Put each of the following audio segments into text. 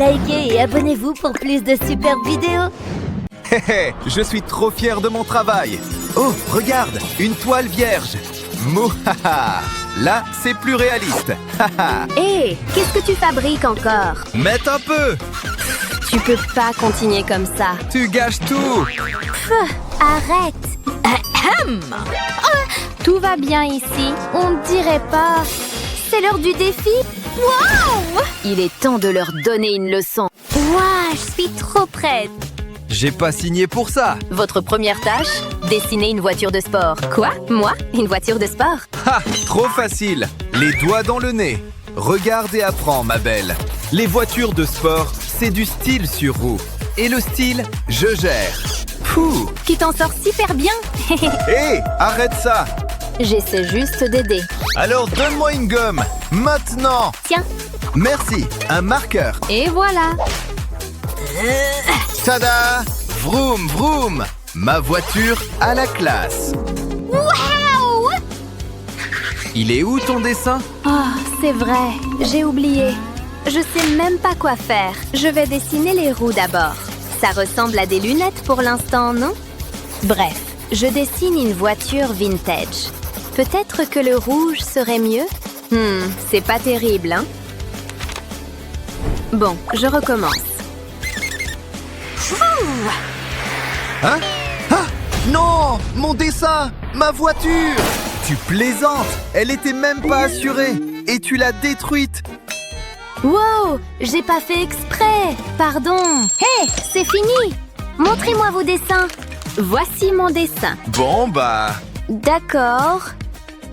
likez et abonnez-vous pour plus de superbes vidéos. Hé hé, je suis trop fier de mon travail. Oh, regarde, une toile vierge. Mouhaha. Là, c'est plus réaliste. Haha. Hé, qu'est-ce que tu fabriques encore? Mette un peu. Tu peux pas continuer comme ça. Tu gâches tout. Arrête. Tout va bien ici. On ne dirait pas. C'est l'heure du défi. Wow! Il est temps de leur donner une leçon. Waouh, je suis trop prête. J'ai pas signé pour ça. Votre première tâche? Dessiner une voiture de sport. Quoi? Moi? Une voiture de sport? Ha, trop facile. Les doigts dans le nez. Regarde et apprends, ma belle. Les voitures de sport, c'est du style sur roue. Et le style, je gère. Pouh. Tu t'en sors super bien. Hé, arrête ça. J'essaie juste d'aider. Alors donne-moi une gomme. Maintenant. Tiens. Merci, un marqueur. Et voilà. Tada! Vroom, vroom. Ma voiture à la classe. Waouh! Il est où ton dessin? Oh, c'est vrai. J'ai oublié. Je sais même pas quoi faire. Je vais dessiner les roues d'abord. Ça ressemble à des lunettes pour l'instant, non? Bref, je dessine une voiture vintage. Peut-être que le rouge serait mieux? C'est pas terrible, hein? Bon, je recommence. Hein? Ah! Non! Mon dessin! Ma voiture! Tu plaisantes! Elle était même pas assurée! Et tu l'as détruite! Wow! J'ai pas fait exprès! Pardon! Hé! C'est fini! Montrez-moi vos dessins! Voici mon dessin. Bon, bah... D'accord.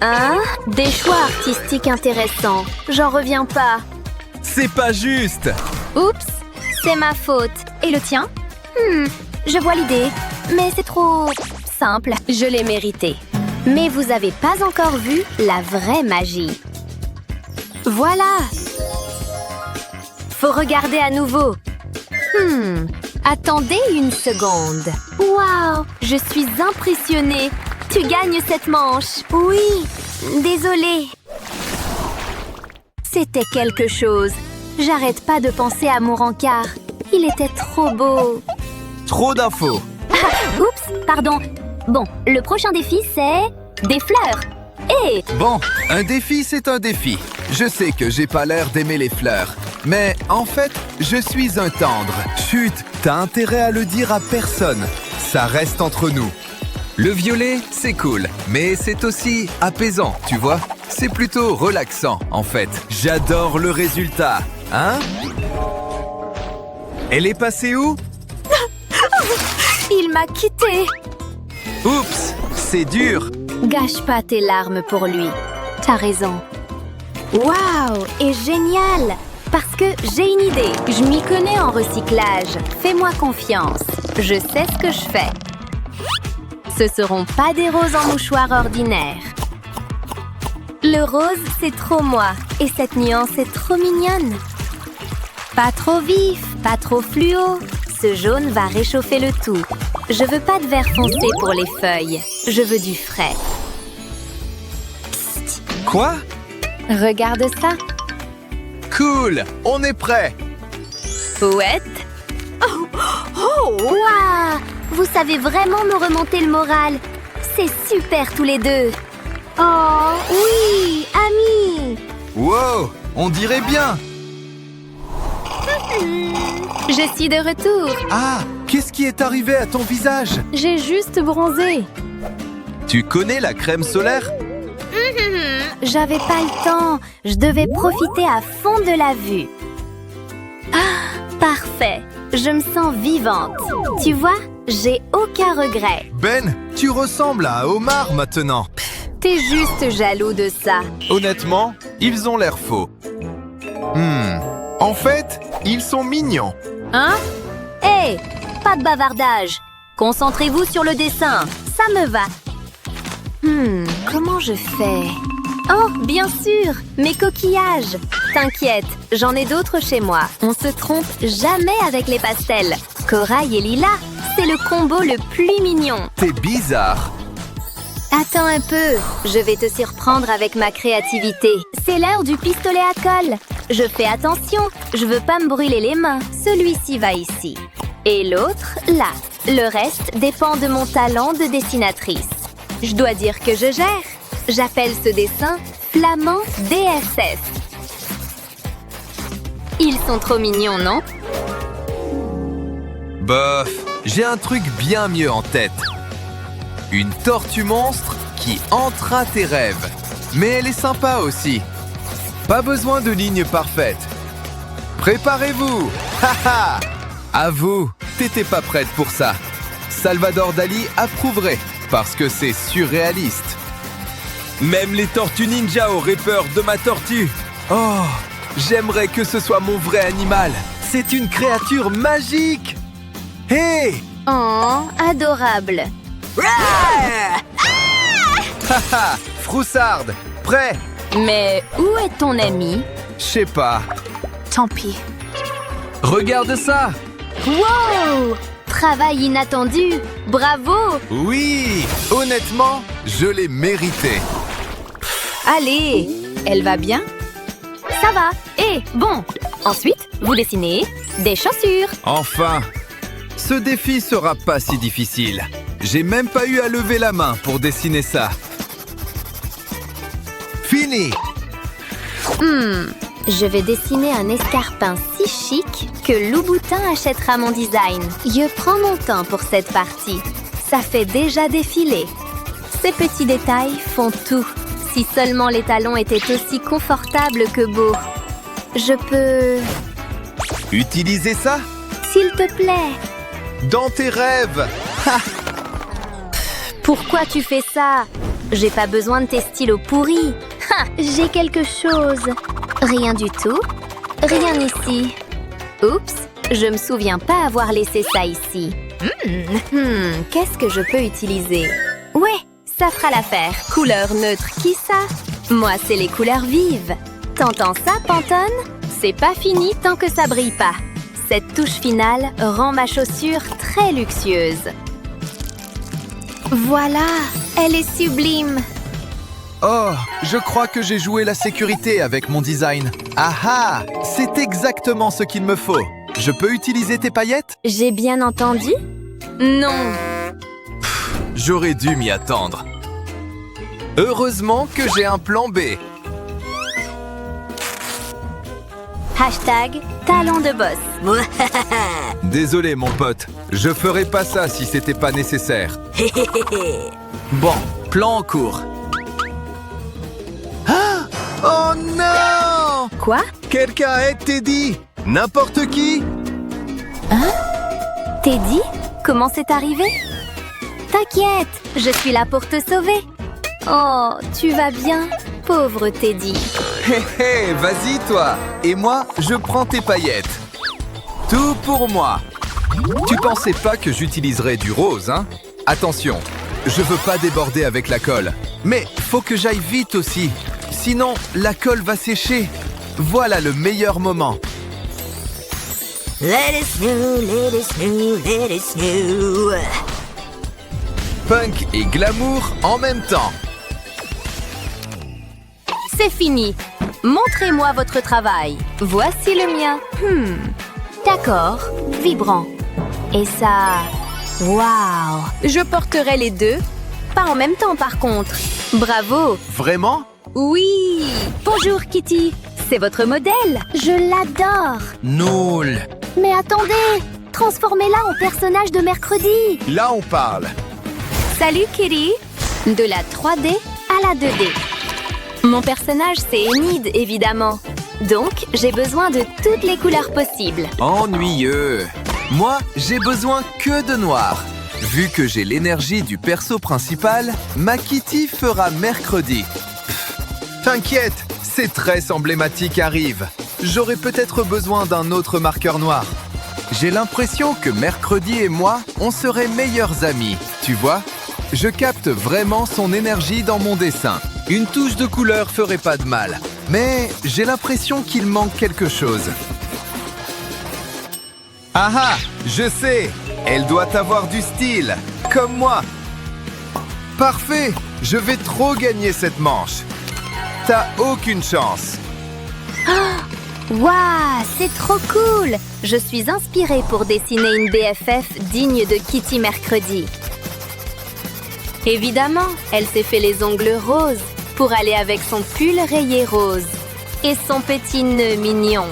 Hein? Des choix artistiques intéressants. J'en reviens pas. C'est pas juste! Oups! C'est ma faute. Et le tien? Je vois l'idée. Mais c'est trop... simple. Je l'ai mérité. Mais vous avez pas encore vu la vraie magie. Voilà! Faut regarder à nouveau. Attendez une seconde. Waouh! Je suis impressionnée. Tu gagnes cette manche. Oui, désolée. C'était quelque chose. J'arrête pas de penser à mon rencard. Il était trop beau. Trop d'infos! Oups, pardon. Bon, le prochain défi, c'est... des fleurs. Hé! Bon, un défi, c'est un défi. Je sais que j'ai pas l'air d'aimer les fleurs. Mais en fait, je suis un tendre. Chut, t'as intérêt à le dire à personne. Ça reste entre nous. Le violet, c'est cool, mais c'est aussi apaisant, tu vois? C'est plutôt relaxant, en fait. J'adore le résultat, hein? Elle est passée où? Il m'a quitté. Oups, c'est dur. Gâche pas tes larmes pour lui. T'as raison. Waouh, et génial! Parce que j'ai une idée. Je m'y connais en recyclage. Fais-moi confiance. Je sais ce que je fais. Ce seront pas des roses en mouchoir ordinaire. Le rose, c'est trop moi. Et cette nuance est trop mignonne. Pas trop vif, pas trop fluo. Ce jaune va réchauffer le tout. Je veux pas de vert foncé pour les feuilles. Je veux du frais. Psst. Quoi? Regarde ça. Cool, on est prêt. Ouette. Oh! Waouh! Vous savez vraiment me remonter le moral. C'est super tous les deux. Oh, oui, amis. Wow, on dirait bien. Je suis de retour. Ah, qu'est-ce qui est arrivé à ton visage? J'ai juste bronzé. Tu connais la crème solaire? J'avais pas le temps. Je devais profiter à fond de la vue. Ah, parfait. Je me sens vivante. Tu vois, j'ai aucun regret. Ben, tu ressembles à Omar maintenant. T'es juste jaloux de ça. Honnêtement, ils ont l'air faux. En fait, ils sont mignons. Hein? Hé, pas de bavardage. Concentrez-vous sur le dessin. Ça me va. Comment je fais? Oh, bien sûr, mes coquillages. T'inquiète, j'en ai d'autres chez moi. On se trompe jamais avec les pastels. Corail et Lila, c'est le combo le plus mignon. T'es bizarre. Attends un peu, je vais te surprendre avec ma créativité. C'est l'heure du pistolet à colle. Je fais attention, je veux pas me brûler les mains. Celui-ci va ici. Et l'autre, là. Le reste dépend de mon talent de dessinatrice. Je dois dire que je gère. J'appelle ce dessin Flamand DSS. Ils sont trop mignons, non? Bof, j'ai un truc bien mieux en tête. Une tortue monstre qui entre à tes rêves. Mais elle est sympa aussi. Pas besoin de lignes parfaites. Préparez-vous! Haha! À vous, t'étais pas prête pour ça. Salvador Dali approuverait, parce que c'est surréaliste. Même les tortues ninja auraient peur de ma tortue. Oh, j'aimerais que ce soit mon vrai animal. C'est une créature magique. Hé! Oh, adorable. Haha! Froussarde! Prêt? Mais où est ton ami? Je sais pas. Tant pis. Regarde ça! Wow! Travail inattendu! Bravo! Oui! Honnêtement, je l'ai mérité. Allez! Elle va bien? Ça va! Et bon! Ensuite, vous dessinez des chaussures. Enfin! Ce défi sera pas si difficile. J'ai même pas eu à lever la main pour dessiner ça. Fini! Je vais dessiner un escarpin si chic que Louboutin achètera mon design. Je prends mon temps pour cette partie. Ça fait déjà défiler. Ces petits détails font tout. Si seulement les talons étaient aussi confortables que beaux. Je peux... Utilisez ça S'il te plaît. dans tes rêves! Ha! Pourquoi tu fais ça? J'ai pas besoin de tes stylos pourris. Ha! J'ai quelque chose. Rien du tout. Rien ici. Oups, je me souviens pas avoir laissé ça ici. Qu'est-ce que je peux utiliser? Ouais, ça fera l'affaire. Couleur neutre, qui ça? Moi, c'est les couleurs vives. T'entends ça, Pantone? C'est pas fini tant que ça brille pas. Cette touche finale rend ma chaussure très luxueuse. Voilà, elle est sublime. Oh, je crois que j'ai joué la sécurité avec mon design. Ah ah! C'est exactement ce qu'il me faut. Je peux utiliser tes paillettes? J'ai bien entendu? Non. J'aurais dû m'y attendre. Heureusement que j'ai un plan B. Hashtag talent de boss. Désolé mon pote, je ferais pas ça si c'était pas nécessaire. Bon, plan en cours. Ah! Oh non! Quoi? Quelqu'un aide Teddy! N'importe qui! Teddy? Comment c'est arrivé? T'inquiète, je suis là pour te sauver. Oh, tu vas bien, pauvre Teddy. Hé hé, vas-y toi! Et moi, je prends tes paillettes. Tout pour moi. Tu pensais pas que j'utiliserais du rose, hein? Attention, je veux pas déborder avec la colle. Mais faut que j'aille vite aussi. Sinon, la colle va sécher. Voilà le meilleur moment. Let it snow, let it snow, let it snow. Punk et glamour en même temps. C'est fini. Montrez-moi votre travail. Voici le mien. D'accord, vibrant. Et ça... Waouh! Je porterai les deux. Pas en même temps, par contre. Bravo! Vraiment? Oui! Bonjour, Kitty. C'est votre modèle. Je l'adore. Nul. Mais attendez! Transformez-la en personnage de mercredi. Là, on parle. Salut, Kitty. De la 3D à la 2D. Mon personnage, c'est Enid, évidemment. Donc, j'ai besoin de toutes les couleurs possibles. Ennuyeux. Moi, j'ai besoin que de noir. Vu que j'ai l'énergie du perso principal, ma Kitty fera mercredi. T'inquiète, ces traits emblématiques arrivent. J'aurais peut-être besoin d'un autre marqueur noir. J'ai l'impression que mercredi et moi, on serait meilleurs amis, tu vois? Je capte vraiment son énergie dans mon dessin. Une touche de couleur ferait pas de mal. Mais j'ai l'impression qu'il manque quelque chose. Ah ah, je sais, elle doit avoir du style, comme moi. Parfait, je vais trop gagner cette manche. T'as aucune chance. Waouh, c'est trop cool! Je suis inspirée pour dessiner une BFF digne de Kitty Mercredi. Évidemment, elle s'est fait les ongles roses pour aller avec son pull rayé rose et son petit nœud mignon.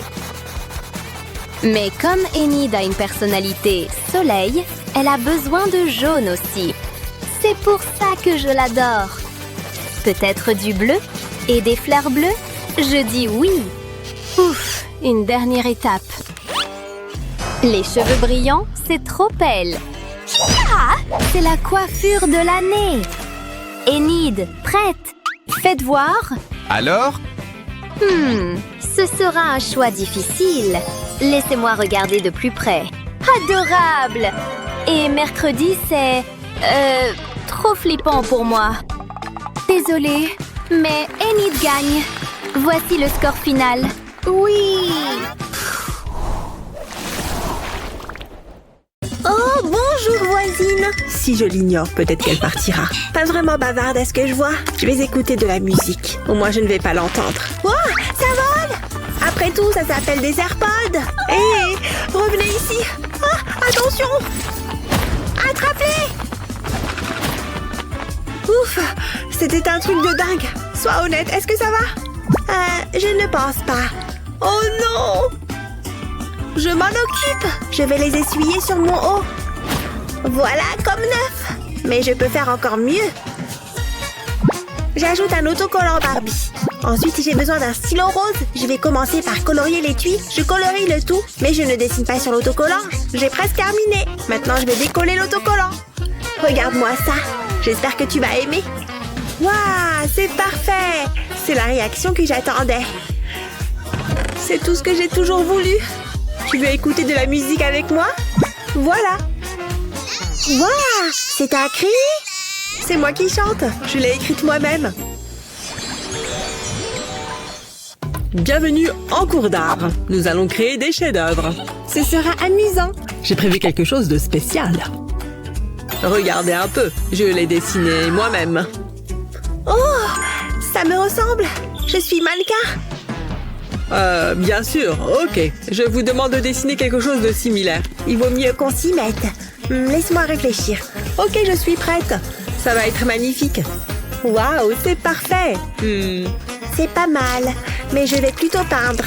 Mais comme Enid a une personnalité soleil, elle a besoin de jaune aussi. C'est pour ça que je l'adore. Peut-être du bleu et des fleurs bleues? Je dis oui. Ouf, une dernière étape. Les cheveux brillants, c'est trop elle. Ah, c'est la coiffure de l'année. Enid, prête? Faites voir. Alors? Ce sera un choix difficile. Laissez-moi regarder de plus près. Adorable! Et mercredi, c'est... trop flippant pour moi. Désolée, mais Enid gagne. Voici le score final. Oui! Oh, bonjour voisine! Si je l'ignore, peut-être qu'elle partira. Pas vraiment bavarde à ce que je vois. Je vais écouter de la musique. Au moins, je ne vais pas l'entendre. Oh, ça vole! Après tout, ça s'appelle des AirPods. Hé, revenez ici. Ah, attention! Attrapez! Ouf, c'était un truc de dingue. Sois honnête, est-ce que ça va? Je ne pense pas. Oh non! Je m'en occupe. Je vais les essuyer sur mon haut. Voilà, comme neuf. Mais je peux faire encore mieux. J'ajoute un autocollant Barbie. Ensuite, j'ai besoin d'un stylo rose. Je vais commencer par colorier l'étui. Je colorie le tout, mais je ne dessine pas sur l'autocollant. J'ai presque terminé. Maintenant, je vais décoller l'autocollant. Regarde-moi ça. J'espère que tu vas aimer. Waouh, c'est parfait. C'est la réaction que j'attendais. C'est tout ce que j'ai toujours voulu. Tu veux écouter de la musique avec moi? Voilà. Waouh, c'est un cri? C'est moi qui chante. Je l'ai écrite moi-même. Bienvenue en cours d'art. Nous allons créer des chefs-d'œuvre. Ce sera amusant. J'ai prévu quelque chose de spécial. Regardez un peu, je l'ai dessiné moi-même. Oh, ça me ressemble. Je suis mannequin. Bien sûr, ok. Je vous demande de dessiner quelque chose de similaire. Il vaut mieux qu'on s'y mette. Laisse-moi réfléchir. Ok, je suis prête. Ça va être magnifique. Waouh, c'est parfait. C'est pas mal, mais je vais plutôt peindre.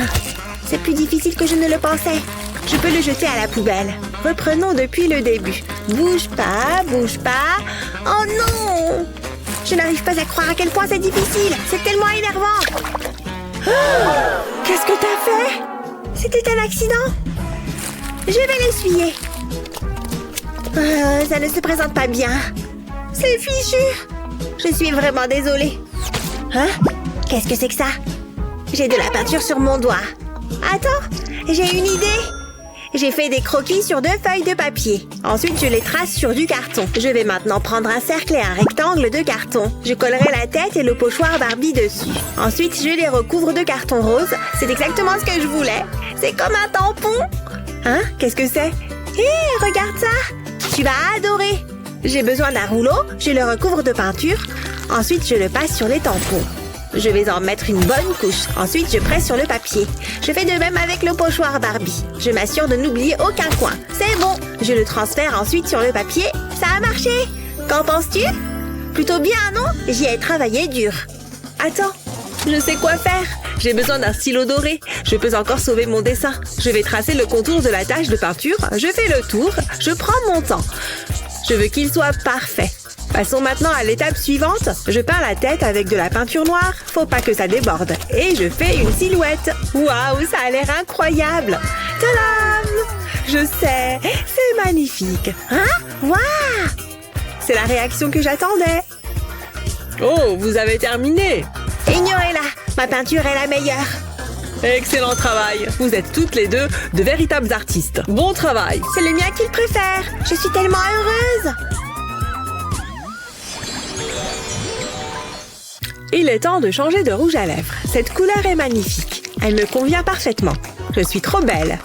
C'est plus difficile que je ne le pensais. Je peux le jeter à la poubelle. Reprenons depuis le début. Bouge pas, bouge pas. Oh non! Je n'arrive pas à croire à quel point c'est difficile. C'est tellement énervant. Oh, qu'est-ce que t'as fait? C'était un accident. Je vais l'essuyer. Ça ne se présente pas bien. C'est fichu. Je suis vraiment désolée. Hein? Qu'est-ce que c'est que ça? J'ai de la peinture sur mon doigt. Attends, j'ai une idée. J'ai fait des croquis sur 2 feuilles de papier. Ensuite, je les trace sur du carton. Je vais maintenant prendre un cercle et un rectangle de carton. Je collerai la tête et le pochoir Barbie dessus. Ensuite, je les recouvre de carton rose. C'est exactement ce que je voulais. C'est comme un tampon. Hein? Qu'est-ce que c'est? Hé, regarde ça! Tu vas adorer! J'ai besoin d'un rouleau, je le recouvre de peinture. Ensuite, je le passe sur les tampons. Je vais en mettre une bonne couche. Ensuite, je presse sur le papier. Je fais de même avec le pochoir Barbie. Je m'assure de n'oublier aucun coin. C'est bon! Je le transfère ensuite sur le papier. Ça a marché! Qu'en penses-tu? Plutôt bien, non? J'y ai travaillé dur. Attends, je sais quoi faire. J'ai besoin d'un stylo doré. Je peux encore sauver mon dessin. Je vais tracer le contour de la tache de peinture. Je fais le tour. Je prends mon temps. Je veux qu'il soit parfait. Passons maintenant à l'étape suivante. Je peins la tête avec de la peinture noire. Faut pas que ça déborde. Et je fais une silhouette. Waouh, ça a l'air incroyable. Tadam! Je sais, c'est magnifique. Hein? Waouh! C'est la réaction que j'attendais. Oh, vous avez terminé. Ignorez-la, ma peinture est la meilleure. Excellent travail. Vous êtes toutes les deux de véritables artistes. Bon travail. C'est le mien qu'il préfère. Je suis tellement heureuse. Il est temps de changer de rouge à lèvres. Cette couleur est magnifique. Elle me convient parfaitement. Je suis trop belle.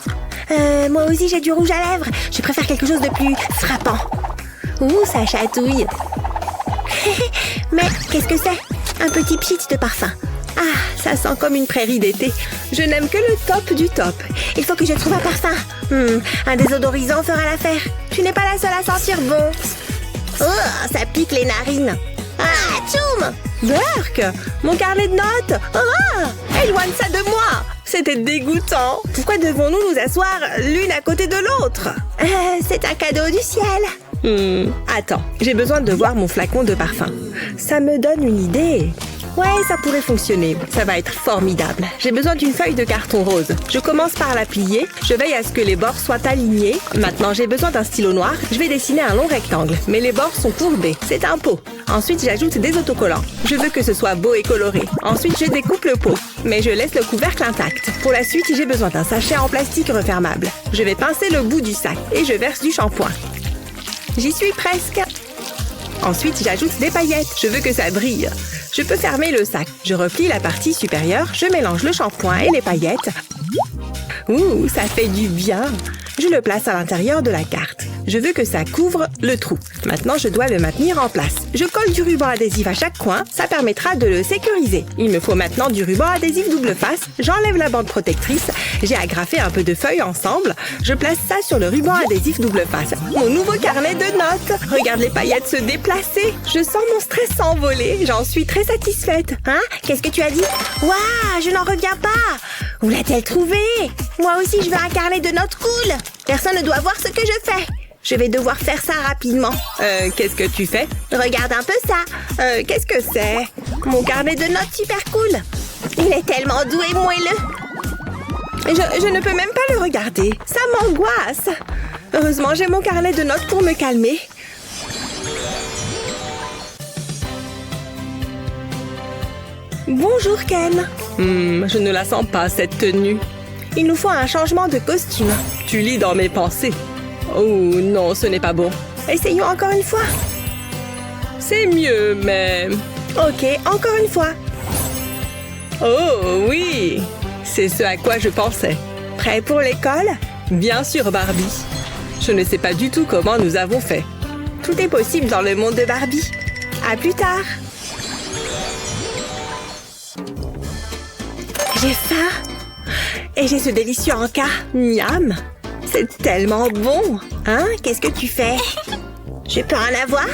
Moi aussi j'ai du rouge à lèvres. Je préfère quelque chose de plus frappant. Ouh, ça chatouille. Mais qu'est-ce que c'est? Un petit pchit de parfum. Ah, ça sent comme une prairie d'été. Je n'aime que le top du top. Il faut que je trouve un parfum. Un désodorisant fera l'affaire. Tu n'es pas la seule à sentir bon. Oh, ça pique les narines. Ah, tchoum! Burk, mon carnet de notes. Ah, éloigne ça de moi. C'était dégoûtant. Pourquoi devons-nous nous asseoir l'une à côté de l'autre? C'est un cadeau du ciel. Attends, j'ai besoin de voir mon flacon de parfum. Ça me donne une idée. Ouais, ça pourrait fonctionner. Ça va être formidable. J'ai besoin d'une feuille de carton rose. Je commence par la plier. Je veille à ce que les bords soient alignés. Maintenant, j'ai besoin d'un stylo noir. Je vais dessiner un long rectangle, mais les bords sont courbés. C'est un pot. Ensuite, j'ajoute des autocollants. Je veux que ce soit beau et coloré. Ensuite, je découpe le pot, mais je laisse le couvercle intact. Pour la suite, j'ai besoin d'un sachet en plastique refermable. Je vais pincer le bout du sac et je verse du shampoing. J'y suis presque. Ensuite, j'ajoute des paillettes. Je veux que ça brille. Je peux fermer le sac. Je replie la partie supérieure. Je mélange le shampoing et les paillettes. Ouh, ça fait du bien. Je le place à l'intérieur de la carte. Je veux que ça couvre le trou. Maintenant, je dois le maintenir en place. Je colle du ruban adhésif à chaque coin. Ça permettra de le sécuriser. Il me faut maintenant du ruban adhésif double face. J'enlève la bande protectrice. J'ai agrafé un peu de feuilles ensemble. Je place ça sur le ruban adhésif double face. Mon nouveau carnet de notes. Regarde les paillettes se déplacer. Je sens mon stress s'envoler. J'en suis très satisfaite. Hein? Qu'est-ce que tu as dit? Waouh, je n'en reviens pas. Où l'a-t-elle trouvé? Moi aussi, je veux un carnet de notes cool. Personne ne doit voir ce que je fais. Je vais devoir faire ça rapidement. Qu'est-ce que tu fais? Regarde un peu ça. Qu'est-ce que c'est? Mon carnet de notes super cool. Il est tellement doux et moelleux. Je ne peux même pas le regarder. Ça m'angoisse. Heureusement, j'ai mon carnet de notes pour me calmer. Bonjour, Ken. Je ne la sens pas, cette tenue. Il nous faut un changement de costume. Tu lis dans mes pensées. Oh non, ce n'est pas bon. Essayons encore une fois. C'est mieux, mais... Ok, encore une fois. Oh oui, c'est ce à quoi je pensais. Prêt pour l'école? Bien sûr, Barbie. Je ne sais pas du tout comment nous avons fait. Tout est possible dans le monde de Barbie. À plus tard. J'ai faim. Et j'ai ce délicieux encas. Miam. C'est tellement bon. Hein? Qu'est-ce que tu fais? Je peux en avoir?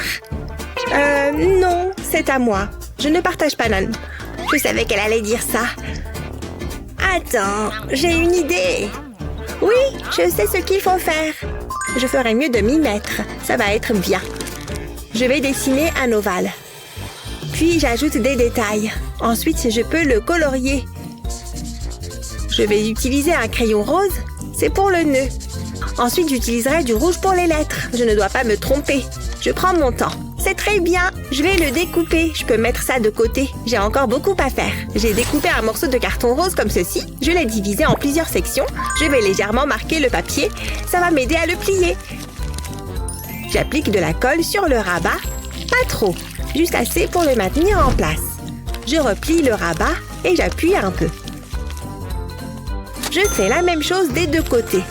Non, c'est à moi. Je ne partage pas, Nan. Je savais qu'elle allait dire ça. Attends, j'ai une idée. Oui, je sais ce qu'il faut faire. Je ferais mieux de m'y mettre. Ça va être bien. Je vais dessiner un ovale. Puis j'ajoute des détails. Ensuite, je peux le colorier. Je vais utiliser un crayon rose. C'est pour le nœud. Ensuite, j'utiliserai du rouge pour les lettres. Je ne dois pas me tromper. Je prends mon temps. C'est très bien. Je vais le découper. Je peux mettre ça de côté. J'ai encore beaucoup à faire. J'ai découpé un morceau de carton rose comme ceci. Je l'ai divisé en plusieurs sections. Je vais légèrement marquer le papier. Ça va m'aider à le plier. J'applique de la colle sur le rabat. Pas trop. Juste assez pour le maintenir en place. Je replie le rabat et j'appuie un peu. Je fais la même chose des deux côtés.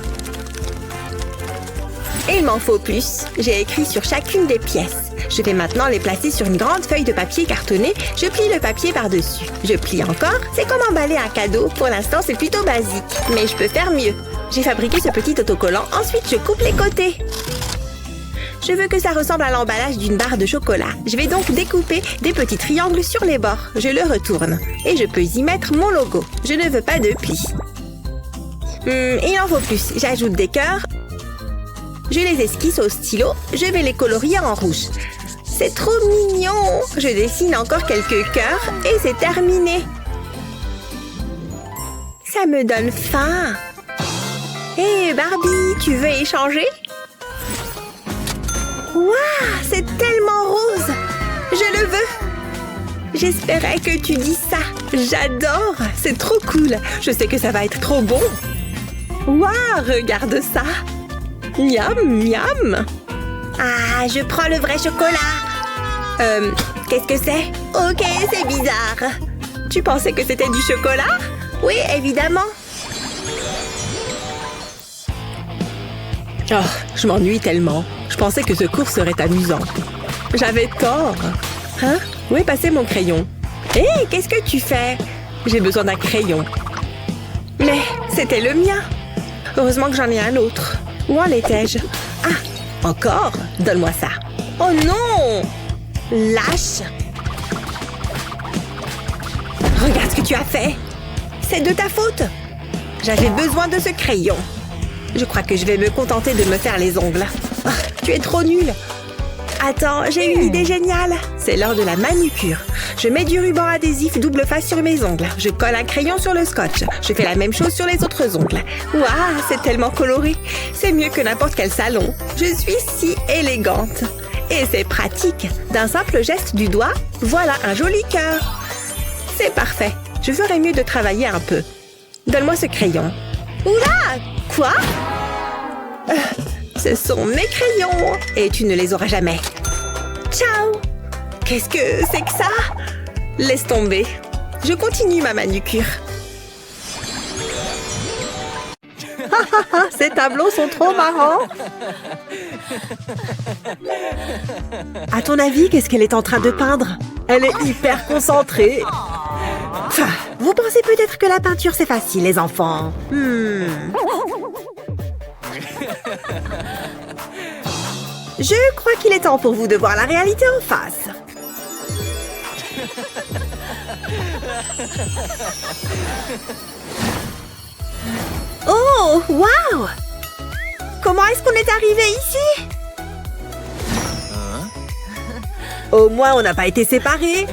Et il m'en faut plus. J'ai écrit sur chacune des pièces. Je vais maintenant les placer sur une grande feuille de papier cartonné. Je plie le papier par-dessus. Je plie encore. C'est comme emballer un cadeau. Pour l'instant, c'est plutôt basique. Mais je peux faire mieux. J'ai fabriqué ce petit autocollant. Ensuite, je coupe les côtés. Je veux que ça ressemble à l'emballage d'une barre de chocolat. Je vais donc découper des petits triangles sur les bords. Je le retourne. Et je peux y mettre mon logo. Je ne veux pas de plis. Il en faut plus. J'ajoute des cœurs. Je les esquisse au stylo. Je vais les colorier en rouge. C'est trop mignon. Je dessine encore quelques cœurs et c'est terminé. Ça me donne faim. Hé, Barbie, tu veux échanger? Waouh, c'est tellement rose. Je le veux. J'espérais que tu dis ça. J'adore. C'est trop cool. Je sais que ça va être trop bon. Waouh, regarde ça. Miam, miam. Ah, je prends le vrai chocolat. Qu'est-ce que c'est? Ok, c'est bizarre. Tu pensais que c'était du chocolat? Oui, évidemment. Oh, je m'ennuie tellement. Je pensais que ce cours serait amusant. J'avais tort. Hein? Où est passé mon crayon? Hé, qu'est-ce que tu fais? J'ai besoin d'un crayon. Mais c'était le mien. Heureusement que j'en ai un autre. Où en étais-je? Ah, encore? Donne-moi ça. Oh non! Lâche! Regarde ce que tu as fait. C'est de ta faute. J'avais besoin de ce crayon. Je crois que je vais me contenter de me faire les ongles. Ah, tu es trop nulle. Attends, j'ai une idée géniale. C'est l'heure de la manucure. Je mets du ruban adhésif double face sur mes ongles. Je colle un crayon sur le scotch. Je fais la même chose sur les autres ongles. Waouh, c'est tellement coloré. C'est mieux que n'importe quel salon. Je suis si élégante. Et c'est pratique. D'un simple geste du doigt, voilà un joli cœur. C'est parfait. Je ferais mieux de travailler un peu. Donne-moi ce crayon. Oula! Quoi? Ce sont mes crayons et tu ne les auras jamais. Ciao! Qu'est-ce que c'est que ça? Laisse tomber. Je continue ma manucure. Ces tableaux sont trop marrants. À ton avis, qu'est-ce qu'elle est en train de peindre? Elle est hyper concentrée. Vous pensez peut-être que la peinture c'est facile, les enfants. Je crois qu'il est temps pour vous de voir la réalité en face. Oh, waouh! Comment est-ce qu'on est arrivé ici? Au moins, on n'a pas été séparés.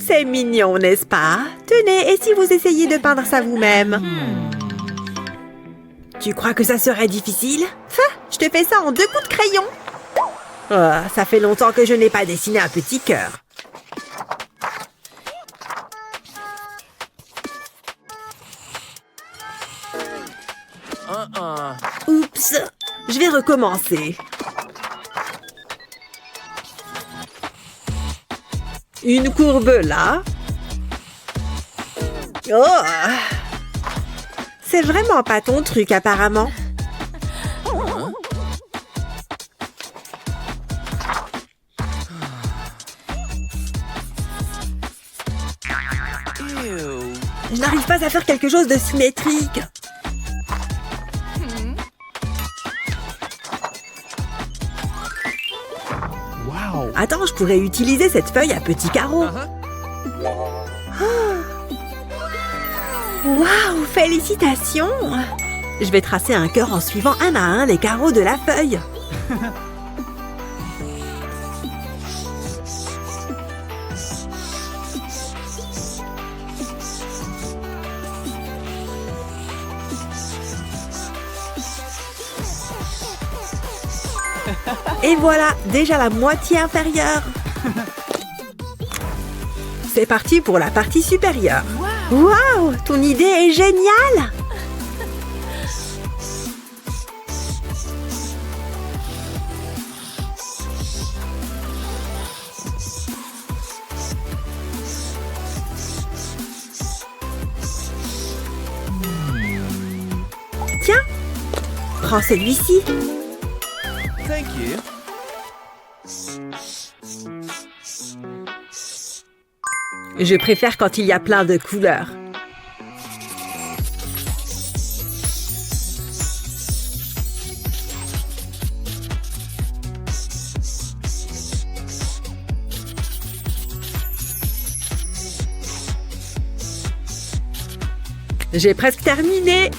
C'est mignon, n'est-ce pas? Tenez, et si vous essayiez de peindre ça vous-même? Tu crois que ça serait difficile? Je te fais ça en 2 coups de crayon. Oh, ça fait longtemps que je n'ai pas dessiné un petit cœur. Oups, je vais recommencer. Une courbe là. Oh! C'est vraiment pas ton truc, apparemment. Je n'arrive pas à faire quelque chose de symétrique. Attends, je pourrais utiliser cette feuille à petits carreaux. Waouh, félicitations! Je vais tracer un cœur en suivant un à un les carreaux de la feuille. Et voilà, déjà la moitié inférieure. C'est parti pour la partie supérieure. Waouh, ton idée est géniale! Tiens, prends celui-ci. Thank you. Je préfère quand il y a plein de couleurs. J'ai presque terminé.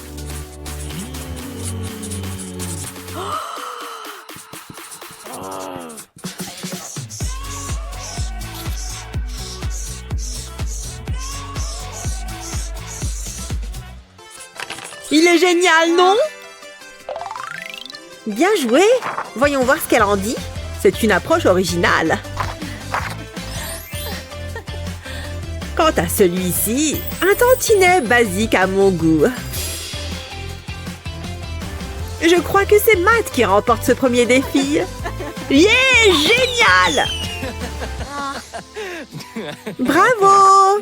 Il est génial, non? Bien joué! Voyons voir ce qu'elle en dit. C'est une approche originale. Quant à celui-ci, un tantinet basique à mon goût. Je crois que c'est Matt qui remporte ce premier défi. Yeah! Génial! Bravo!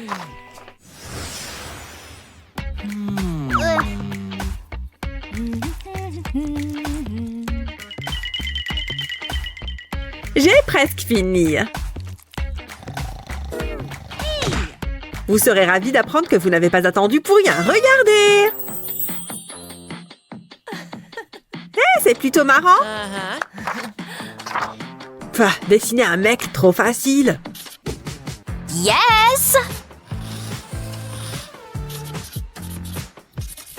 J'ai presque fini. Vous serez ravis d'apprendre que vous n'avez pas attendu pour rien. Regardez! C'est plutôt marrant. Pah, dessiner un mec, trop facile. Yes!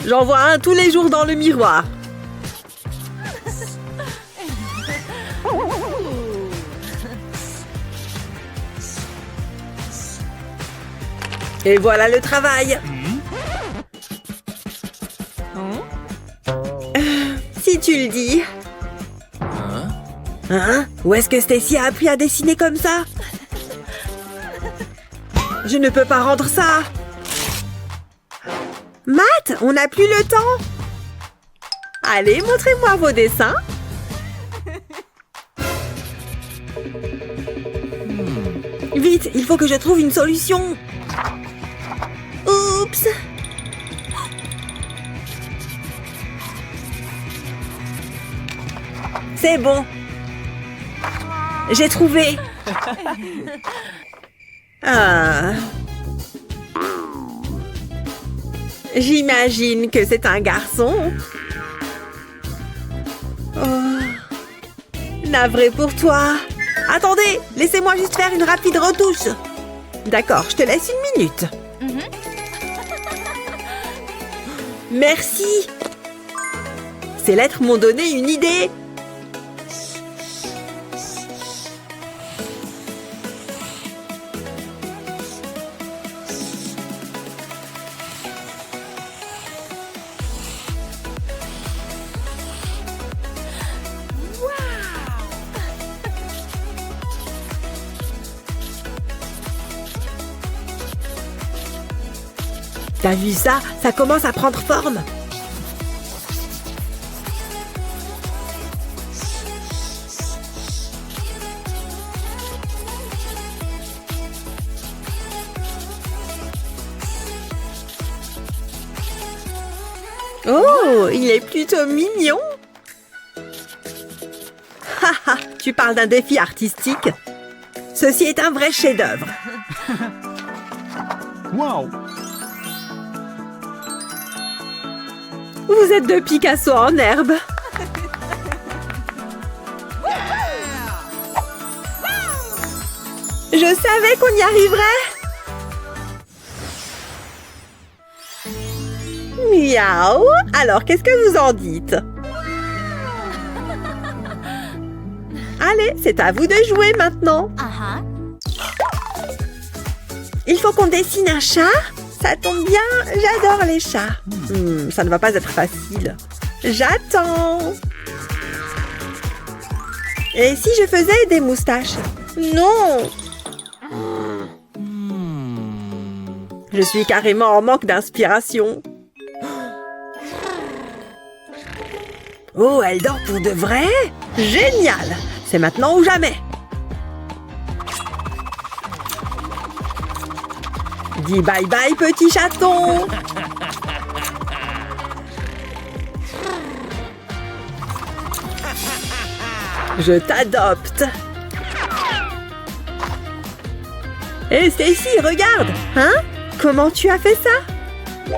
J'en vois un tous les jours dans le miroir. Et voilà le travail. Si tu le dis. Hein? Où est-ce que Stacy a appris à dessiner comme ça? Je ne peux pas rendre ça. Matt, on n'a plus le temps. Allez, montrez-moi vos dessins. Vite, il faut que je trouve une solution. Oups. C'est bon. J'ai trouvé. Ah. J'imagine que c'est un garçon. Oh. Navré pour toi. Attendez, laissez-moi juste faire une rapide retouche. D'accord, je te laisse une minute. Merci. Ces lettres m'ont donné une idée. T'as vu ça? Ça commence à prendre forme. Oh, il est plutôt mignon. Haha, tu parles d'un défi artistique? Ceci est un vrai chef-d'œuvre. Wow! Vous êtes de Picasso en herbe. Je savais qu'on y arriverait. Miaou. Alors, qu'est-ce que vous en dites? Allez, c'est à vous de jouer maintenant. Il faut qu'on dessine un chat. Ça tombe bien, j'adore les chats. Ça ne va pas être facile. J'attends. Et si je faisais des moustaches? Non. Je suis carrément en manque d'inspiration. Oh, elle dort pour de vrai? Génial! C'est maintenant ou jamais. Dis bye bye, petit chaton. Je t'adopte. Hé, Stacy, regarde. Hein? Comment tu as fait ça?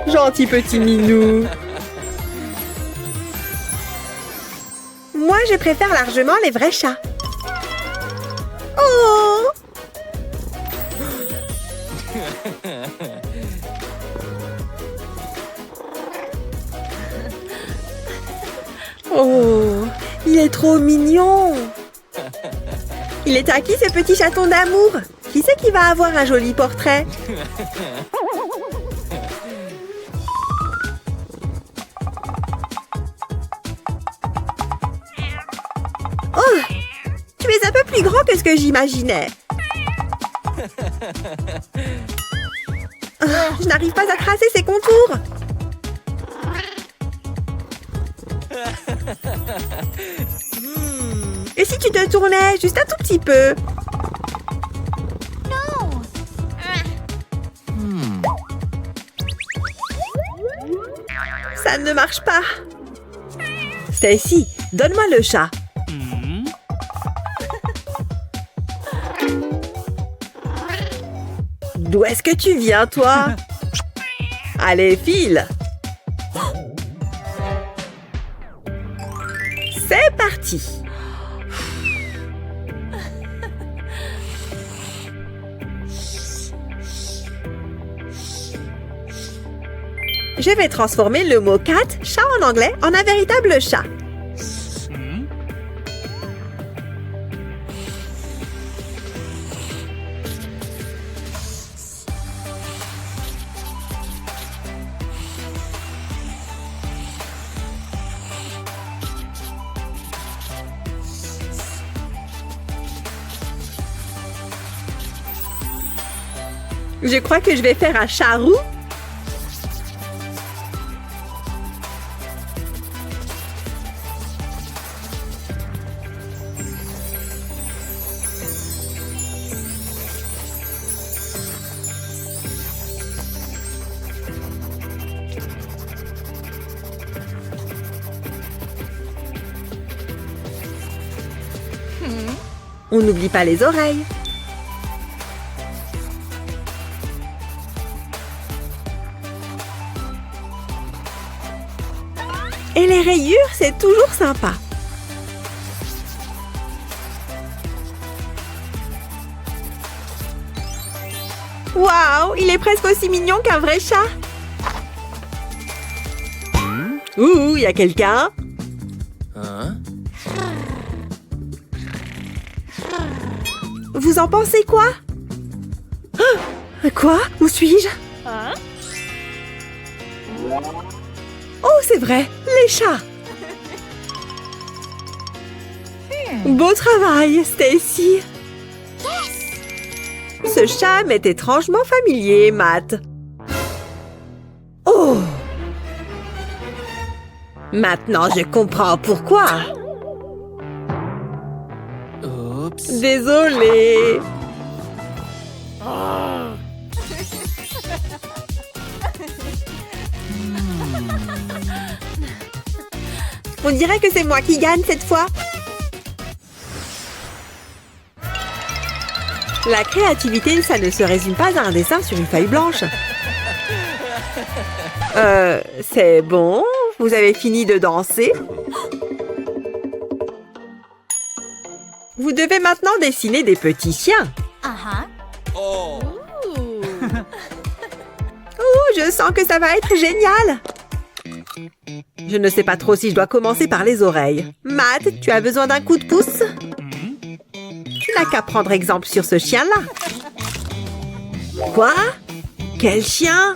Gentil petit minou. Moi, je préfère largement les vrais chats. Oh! Oh, il est trop mignon. Il est à qui ce petit chaton d'amour? Qui c'est qui va avoir un joli portrait? Oh, tu es un peu plus grand que ce que j'imaginais. Oh, je n'arrive pas à tracer ses contours. Et si tu te tournais juste un tout petit peu? Ça ne marche pas. Stacy, donne-moi le chat. D'où est-ce que tu viens, toi? Allez, file! C'est parti! Je vais transformer le mot cat, chat en anglais, en un véritable chat. Je crois que je vais faire un chat roux. On n'oublie pas les oreilles. Et les rayures, c'est toujours sympa. Waouh, il est presque aussi mignon qu'un vrai chat. Ouh, il y a quelqu'un? Vous en pensez quoi? Quoi? Où suis-je? Oh, c'est vrai, les chats. Beau travail, Stacy. Ce chat m'est étrangement familier, Matt. Oh! Maintenant, je comprends pourquoi. Désolée. On dirait que c'est moi qui gagne cette fois. La créativité, ça ne se résume pas à un dessin sur une feuille blanche. C'est bon? Vous avez fini de danser? Vous devez maintenant dessiner des petits chiens. Ouh, je sens que ça va être génial. Je ne sais pas trop si je dois commencer par les oreilles. Matt, tu as besoin d'un coup de pouce? Tu n'as qu'à prendre exemple sur ce chien-là. Quoi? Quel chien?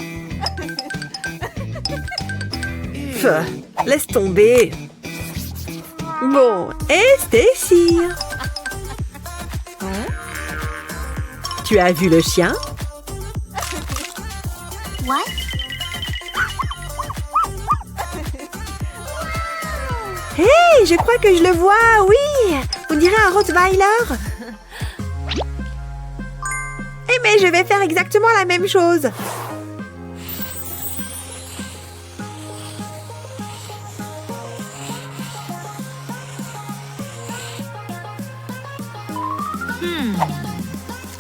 Laisse tomber. Bon, et Stacy? Tu as vu le chien? Hey, je crois que je le vois, oui! On dirait un Rottweiler. Eh mais je vais faire exactement la même chose.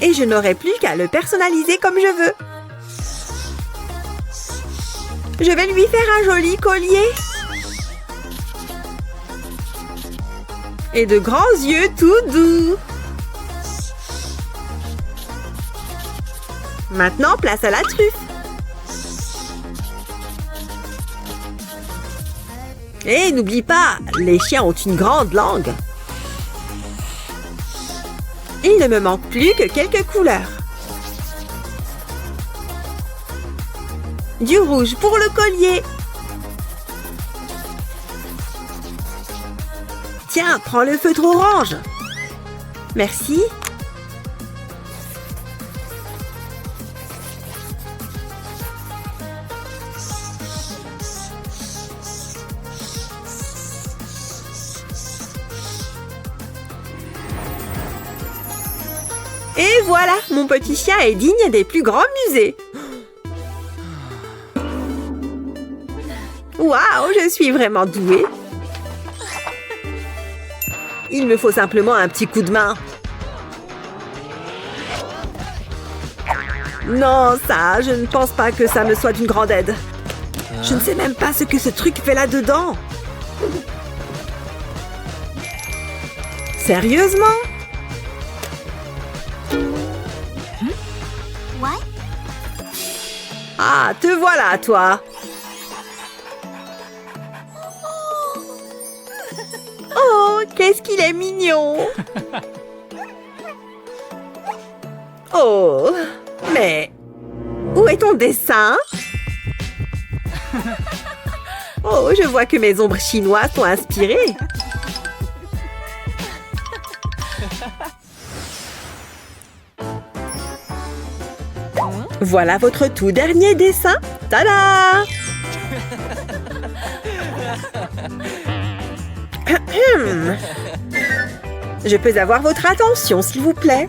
Et je n'aurai plus qu'à le personnaliser comme je veux. Je vais lui faire un joli collier. Et de grands yeux tout doux. Maintenant, place à la truffe. Et n'oublie pas, les chiens ont une grande langue. Il ne me manque plus que quelques couleurs. Du rouge pour le collier. Tiens, prends le feutre orange. Merci. Et voilà, mon petit chien est digne des plus grands musées. Waouh, je suis vraiment douée. Il me faut simplement un petit coup de main. Non, ça, je ne pense pas que ça me soit d'une grande aide. Je ne sais même pas ce que ce truc fait là-dedans. Sérieusement? Ah, te voilà, toi. Oh, qu'est-ce qu'il est mignon. Oh, mais où est ton dessin? Oh, je vois que mes ombres chinoises t'ont inspiré. Voilà votre tout dernier dessin. Tada! Je peux avoir votre attention, s'il vous plaît?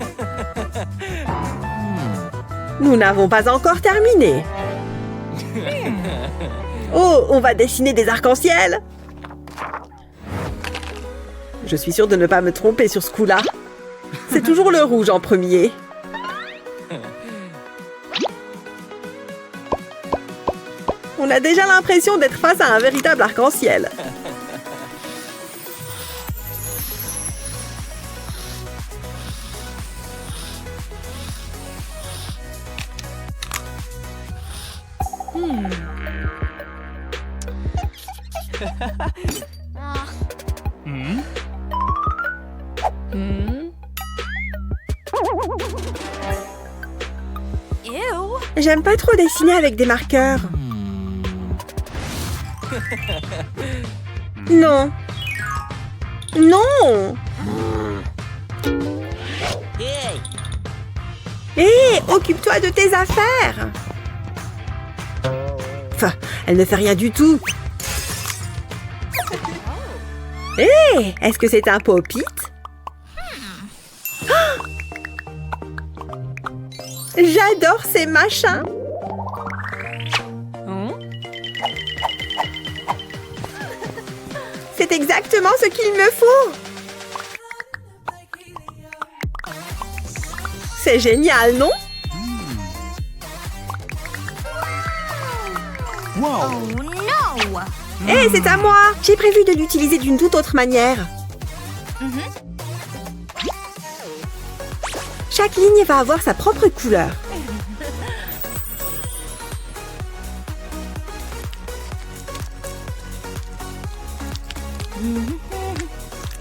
Nous n'avons pas encore terminé. Oh, on va dessiner des arcs-en-ciel. Je suis sûre de ne pas me tromper sur ce coup-là. C'est toujours le rouge en premier. On a déjà l'impression d'être face à un véritable arc-en-ciel. J'aime pas trop dessiner avec des marqueurs. Non. Non. Hé, occupe-toi de tes affaires. Enfin, elle ne fait rien du tout. Hé, est-ce que c'est un pop-it? J'adore ces machins. C'est exactement ce qu'il me faut. C'est génial, non? Oh non! Hé, c'est à moi. J'ai prévu de l'utiliser d'une toute autre manière. Chaque ligne va avoir sa propre couleur.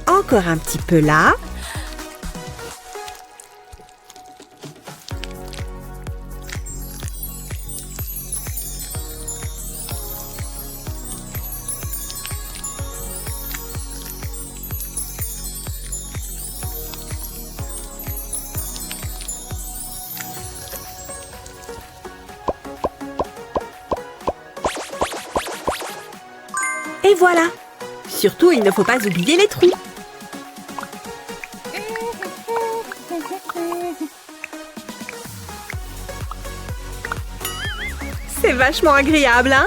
Encore un petit peu là. Et voilà! Surtout, il ne faut pas oublier les trous. C'est vachement agréable, hein?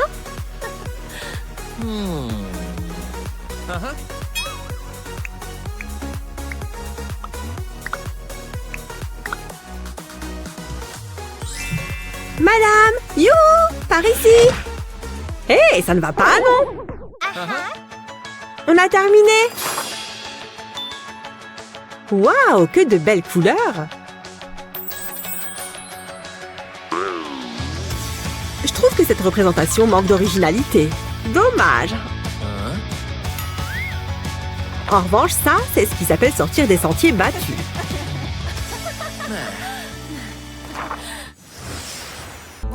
Madame! Youhou! Par ici! Hé, ça ne va pas, non? On a terminé! Waouh, que de belles couleurs! Je trouve que cette représentation manque d'originalité. Dommage! En revanche, ça, c'est ce qui s'appelle sortir des sentiers battus.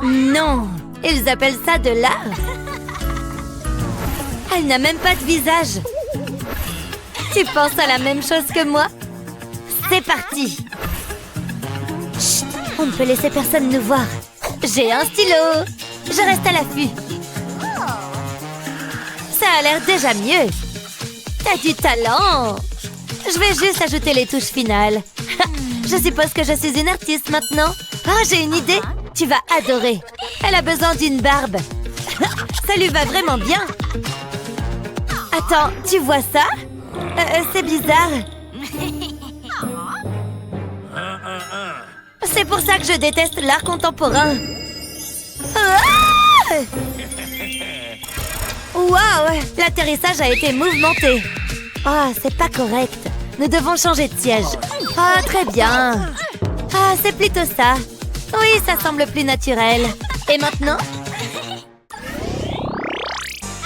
Non, ils appellent ça de l'art. Elle n'a même pas de visage. Tu penses à la même chose que moi? C'est parti. Chut, on ne peut laisser personne nous voir. J'ai un stylo. Je reste à l'affût. Ça a l'air déjà mieux. T'as du talent. Je vais juste ajouter les touches finales. Je suppose que je suis une artiste maintenant. Ah, j'ai une idée. Tu vas adorer. Elle a besoin d'une barbe. Ça lui va vraiment bien. Attends, tu vois ça? C'est bizarre. C'est pour ça que je déteste l'art contemporain. Ah! Waouh! L'atterrissage a été mouvementé. Ah, c'est pas correct. Nous devons changer de siège. Ah, très bien. Ah, c'est plutôt ça. Oui, ça semble plus naturel. Et maintenant?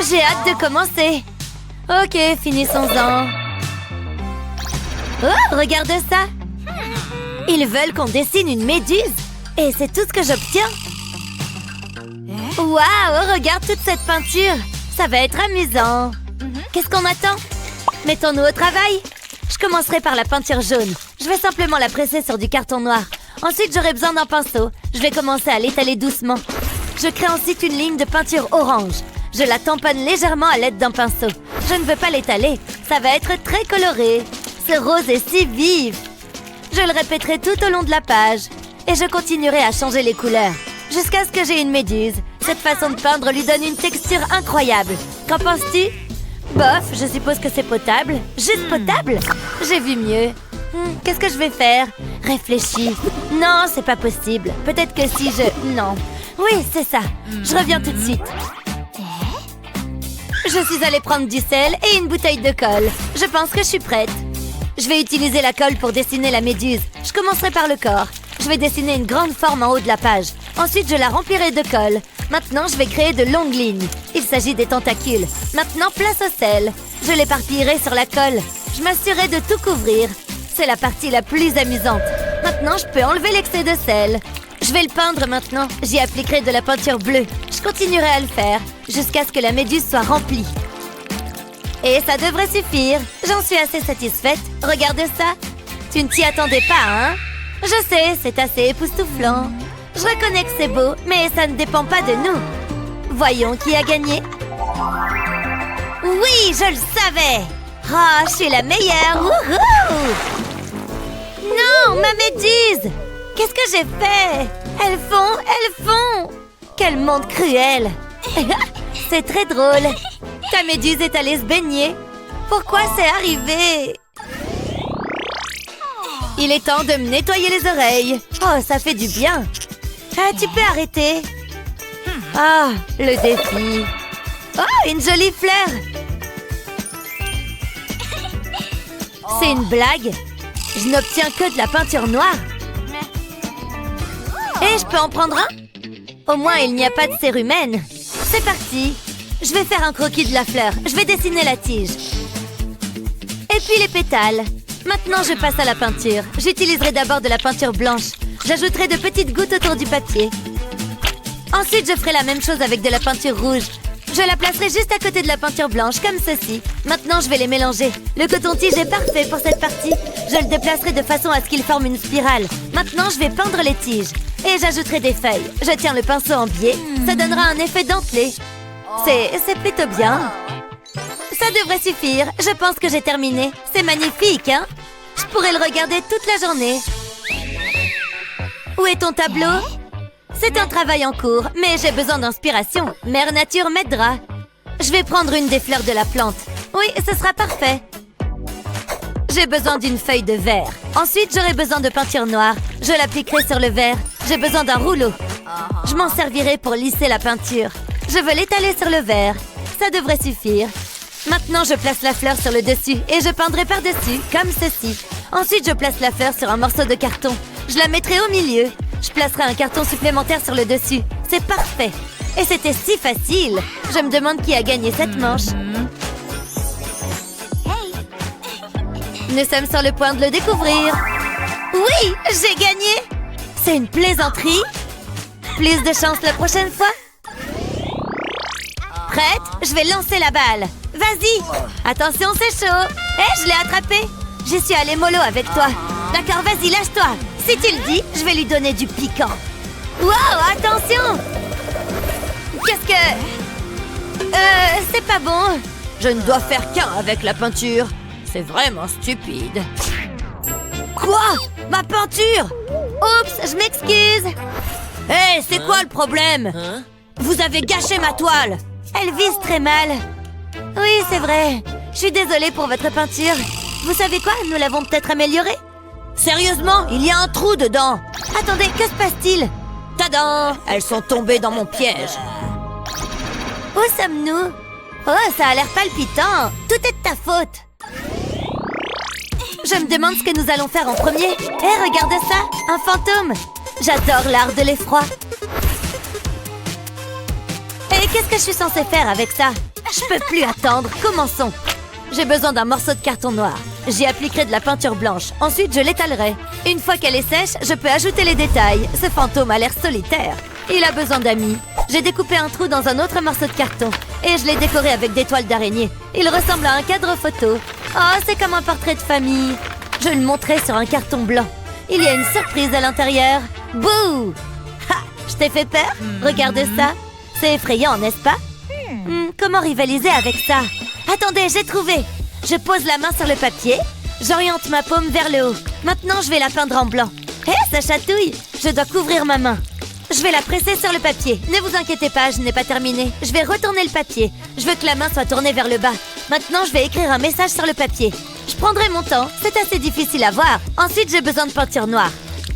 J'ai hâte de commencer. Ok, finissons-en. Oh, regarde ça. Ils veulent qu'on dessine une méduse. Et c'est tout ce que j'obtiens. Waouh, regarde toute cette peinture. Ça va être amusant. Qu'est-ce qu'on attend? Mettons-nous au travail. Je commencerai par la peinture jaune. Je vais simplement la presser sur du carton noir. Ensuite, j'aurai besoin d'un pinceau. Je vais commencer à l'étaler doucement. Je crée ensuite une ligne de peinture orange. Je la tamponne légèrement à l'aide d'un pinceau. Je ne veux pas l'étaler. Ça va être très coloré. Ce rose est si vif. Je le répéterai tout au long de la page. Et je continuerai à changer les couleurs. Jusqu'à ce que j'ai une méduse. Cette façon de peindre lui donne une texture incroyable. Qu'en penses-tu? Bof, je suppose que c'est potable. Juste potable? J'ai vu mieux. Qu'est-ce que je vais faire? Réfléchis. Non, c'est pas possible. Peut-être que si je... Non. Oui, c'est ça. Je reviens tout de suite. Je suis allée prendre du sel et une bouteille de colle. Je pense que je suis prête. Je vais utiliser la colle pour dessiner la méduse. Je commencerai par le corps. Je vais dessiner une grande forme en haut de la page. Ensuite, je la remplirai de colle. Maintenant, je vais créer de longues lignes. Il s'agit des tentacules. Maintenant, place au sel. Je l'éparpillerai sur la colle. Je m'assurerai de tout couvrir. C'est la partie la plus amusante. Maintenant, je peux enlever l'excès de sel. Je vais le peindre maintenant. J'y appliquerai de la peinture bleue. Je continuerai à le faire jusqu'à ce que la méduse soit remplie. Et ça devrait suffire. J'en suis assez satisfaite. Regarde ça. Tu ne t'y attendais pas, hein? Je sais, c'est assez époustouflant. Je reconnais que c'est beau, mais ça ne dépend pas de nous. Voyons qui a gagné. Oui, je le savais. Ah, je suis la meilleure. Wouhou! Non, ma méduse! Qu'est-ce que j'ai fait? Elles font! Quel monde cruel! C'est très drôle. Ta méduse est allée se baigner. Pourquoi c'est arrivé? Il est temps de me nettoyer les oreilles. Oh, ça fait du bien. Ah, tu peux arrêter. Ah, le défi. Oh, une jolie fleur. C'est une blague. Je n'obtiens que de la peinture noire. Et je peux en prendre un? Au moins, il n'y a pas de cérumen. C'est parti. Je vais faire un croquis de la fleur. Je vais dessiner la tige. Et puis les pétales. Maintenant, je passe à la peinture. J'utiliserai d'abord de la peinture blanche. J'ajouterai de petites gouttes autour du papier. Ensuite, je ferai la même chose avec de la peinture rouge. Je la placerai juste à côté de la peinture blanche, comme ceci. Maintenant, je vais les mélanger. Le coton-tige est parfait pour cette partie. Je le déplacerai de façon à ce qu'il forme une spirale. Maintenant, je vais peindre les tiges. Et j'ajouterai des feuilles. Je tiens le pinceau en biais. Ça donnera un effet dentelé. C'est plutôt bien. Ça devrait suffire. Je pense que j'ai terminé. C'est magnifique, hein? Je pourrais le regarder toute la journée. Où est ton tableau? C'est un travail en cours, mais j'ai besoin d'inspiration. Mère Nature m'aidera. Je vais prendre une des fleurs de la plante. Oui, ce sera parfait. J'ai besoin d'une feuille de verre. Ensuite, j'aurai besoin de peinture noire. Je l'appliquerai sur le verre. J'ai besoin d'un rouleau. Je m'en servirai pour lisser la peinture. Je veux l'étaler sur le verre. Ça devrait suffire. Maintenant, je place la fleur sur le dessus et je peindrai par-dessus, comme ceci. Ensuite, je place la fleur sur un morceau de carton. Je la mettrai au milieu. Je placerai un carton supplémentaire sur le dessus. C'est parfait. Et c'était si facile. Je me demande qui a gagné cette manche. Nous sommes sur le point de le découvrir. Oui, j'ai gagné. C'est une plaisanterie. Plus de chance la prochaine fois. Prête? Je vais lancer la balle. Vas-y. Attention, c'est chaud. Je l'ai attrapé. J'y suis allée mollo avec toi. D'accord, vas-y, lâche-toi. Si tu le dis, je vais lui donner du piquant. Wow, attention. Qu'est-ce que... c'est pas bon. Je ne dois faire qu'un avec la peinture. C'est vraiment stupide. Quoi? Ma peinture? Oups, je m'excuse. Hé, c'est quoi le problème? Vous avez gâché ma toile. Elle vise très mal. Oui, c'est vrai. Je suis désolée pour votre peinture. Vous savez quoi? Nous l'avons peut-être améliorée. Sérieusement, il y a un trou dedans. Attendez, que se passe-t-il? Tadam! Elles sont tombées dans mon piège. Où sommes-nous? Oh, ça a l'air palpitant. Tout est de ta faute. Je me demande ce que nous allons faire en premier. Hé, regarde ça, un fantôme. J'adore l'art de l'effroi. Et qu'est-ce que je suis censée faire avec ça? Je peux plus attendre, commençons. J'ai besoin d'un morceau de carton noir. J'y appliquerai de la peinture blanche. Ensuite, je l'étalerai. Une fois qu'elle est sèche, je peux ajouter les détails. Ce fantôme a l'air solitaire. Il a besoin d'amis. J'ai découpé un trou dans un autre morceau de carton. Et je l'ai décoré avec des toiles d'araignée. Il ressemble à un cadre photo. Oh, c'est comme un portrait de famille. Je le montrerai sur un carton blanc. Il y a une surprise à l'intérieur. Bouh! Ha! Je t'ai fait peur? Regardez ça. C'est effrayant, n'est-ce pas? Comment rivaliser avec ça? Attendez, j'ai trouvé! Je pose la main sur le papier. J'oriente ma paume vers le haut. Maintenant, je vais la peindre en blanc. Hé, ça chatouille! Je dois couvrir ma main. Je vais la presser sur le papier. Ne vous inquiétez pas, je n'ai pas terminé. Je vais retourner le papier. Je veux que la main soit tournée vers le bas. Maintenant, je vais écrire un message sur le papier. Je prendrai mon temps. C'est assez difficile à voir. Ensuite, j'ai besoin de peinture noire.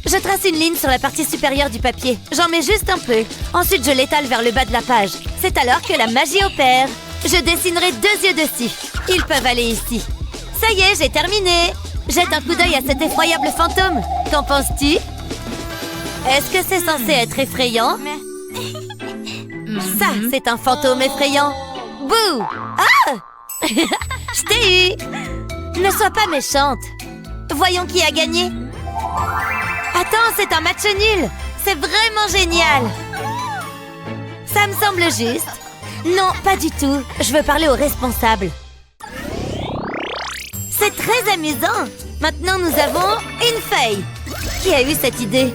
Je trace une ligne sur la partie supérieure du papier. J'en mets juste un peu. Ensuite, je l'étale vers le bas de la page. C'est alors que la magie opère. Je dessinerai 2 yeux dessus. Ils peuvent aller ici. Ça y est, j'ai terminé. Jette un coup d'œil à cet effroyable fantôme. Qu'en penses-tu? Est-ce que c'est censé être effrayant? Ça, c'est un fantôme effrayant. Bouh! Ah! Je t'ai eu! Ne sois pas méchante. Voyons qui a gagné. Attends, c'est un match nul. C'est vraiment génial. Ça me semble juste. Non, pas du tout. Je veux parler au responsable. C'est très amusant. Maintenant, nous avons une feuille. Qui a eu cette idée?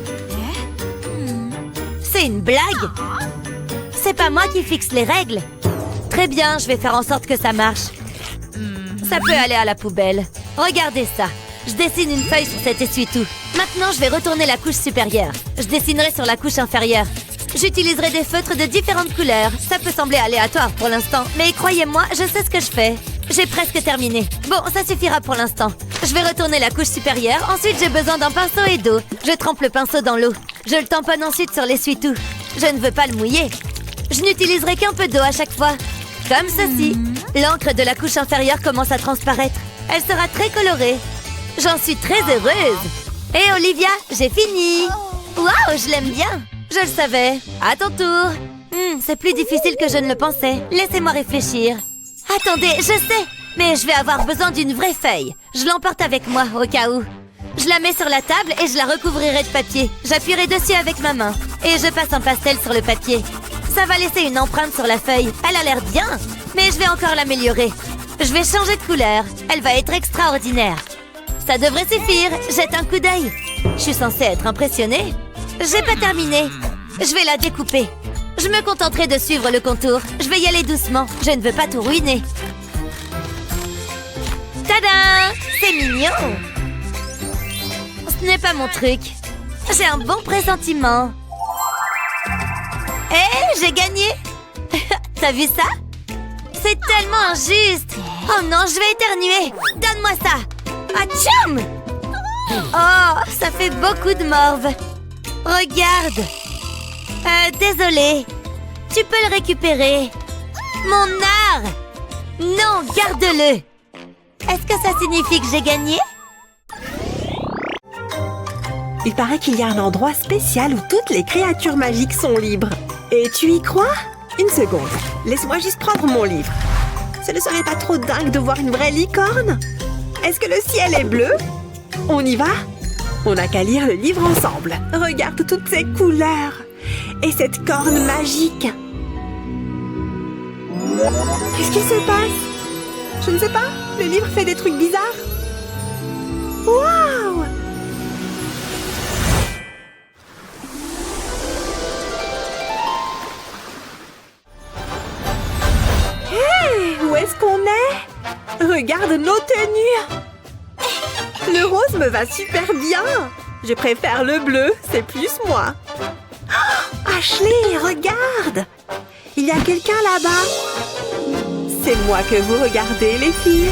C'est une blague? C'est pas moi qui fixe les règles. Très bien, je vais faire en sorte que ça marche. Ça peut aller à la poubelle. Regardez ça. Je dessine une feuille sur cet essuie-tout. Maintenant, je vais retourner la couche supérieure. Je dessinerai sur la couche inférieure. J'utiliserai des feutres de différentes couleurs. Ça peut sembler aléatoire pour l'instant, mais croyez-moi, je sais ce que je fais. J'ai presque terminé. Bon, ça suffira pour l'instant. Je vais retourner la couche supérieure. Ensuite, j'ai besoin d'un pinceau et d'eau. Je trempe le pinceau dans l'eau. Je le tamponne ensuite sur l'essuie-tout. Je ne veux pas le mouiller. Je n'utiliserai qu'un peu d'eau à chaque fois. Comme ceci. L'encre de la couche inférieure commence à transparaître. Elle sera très colorée. J'en suis très heureuse. Hé, Olivia, j'ai fini. Waouh, je l'aime bien. Je le savais. À ton tour. C'est plus difficile que je ne le pensais. Laissez-moi réfléchir. Attendez, je sais. Mais je vais avoir besoin d'une vraie feuille. Je l'emporte avec moi, au cas où. Je la mets sur la table et je la recouvrirai de papier. J'appuierai dessus avec ma main. Et je passe un pastel sur le papier. Ça va laisser une empreinte sur la feuille. Elle a l'air bien. Mais je vais encore l'améliorer. Je vais changer de couleur. Elle va être extraordinaire. Ça devrait suffire. Jette un coup d'œil. Je suis censée être impressionnée. J'ai pas terminé. Je vais la découper. Je me contenterai de suivre le contour. Je vais y aller doucement. Je ne veux pas tout ruiner. Tada! C'est mignon! Ce n'est pas mon truc. J'ai un bon pressentiment. Hé, j'ai gagné! T'as vu ça? C'est tellement injuste! Oh non, je vais éternuer! Donne-moi ça! Atchoum! Oh, ça fait beaucoup de morve. Regarde! Désolée. Tu peux le récupérer. Mon art! Non, garde-le! Est-ce que ça signifie que j'ai gagné? Il paraît qu'il y a un endroit spécial où toutes les créatures magiques sont libres. Et tu y crois? Une seconde. Laisse-moi juste prendre mon livre. Ce ne serait pas trop dingue de voir une vraie licorne? Est-ce que le ciel est bleu? On y va? On n'a qu'à lire le livre ensemble. Regarde toutes ces couleurs. Et cette corne magique. Qu'est-ce qui se passe? Je ne sais pas. Le livre fait des trucs bizarres. Waouh! Hey! Où est-ce qu'on est? Regarde nos tenues! Le rose me va super bien. Je préfère le bleu, c'est plus moi. Oh, Ashley, regarde! Il y a quelqu'un là-bas. C'est moi que vous regardez, les filles.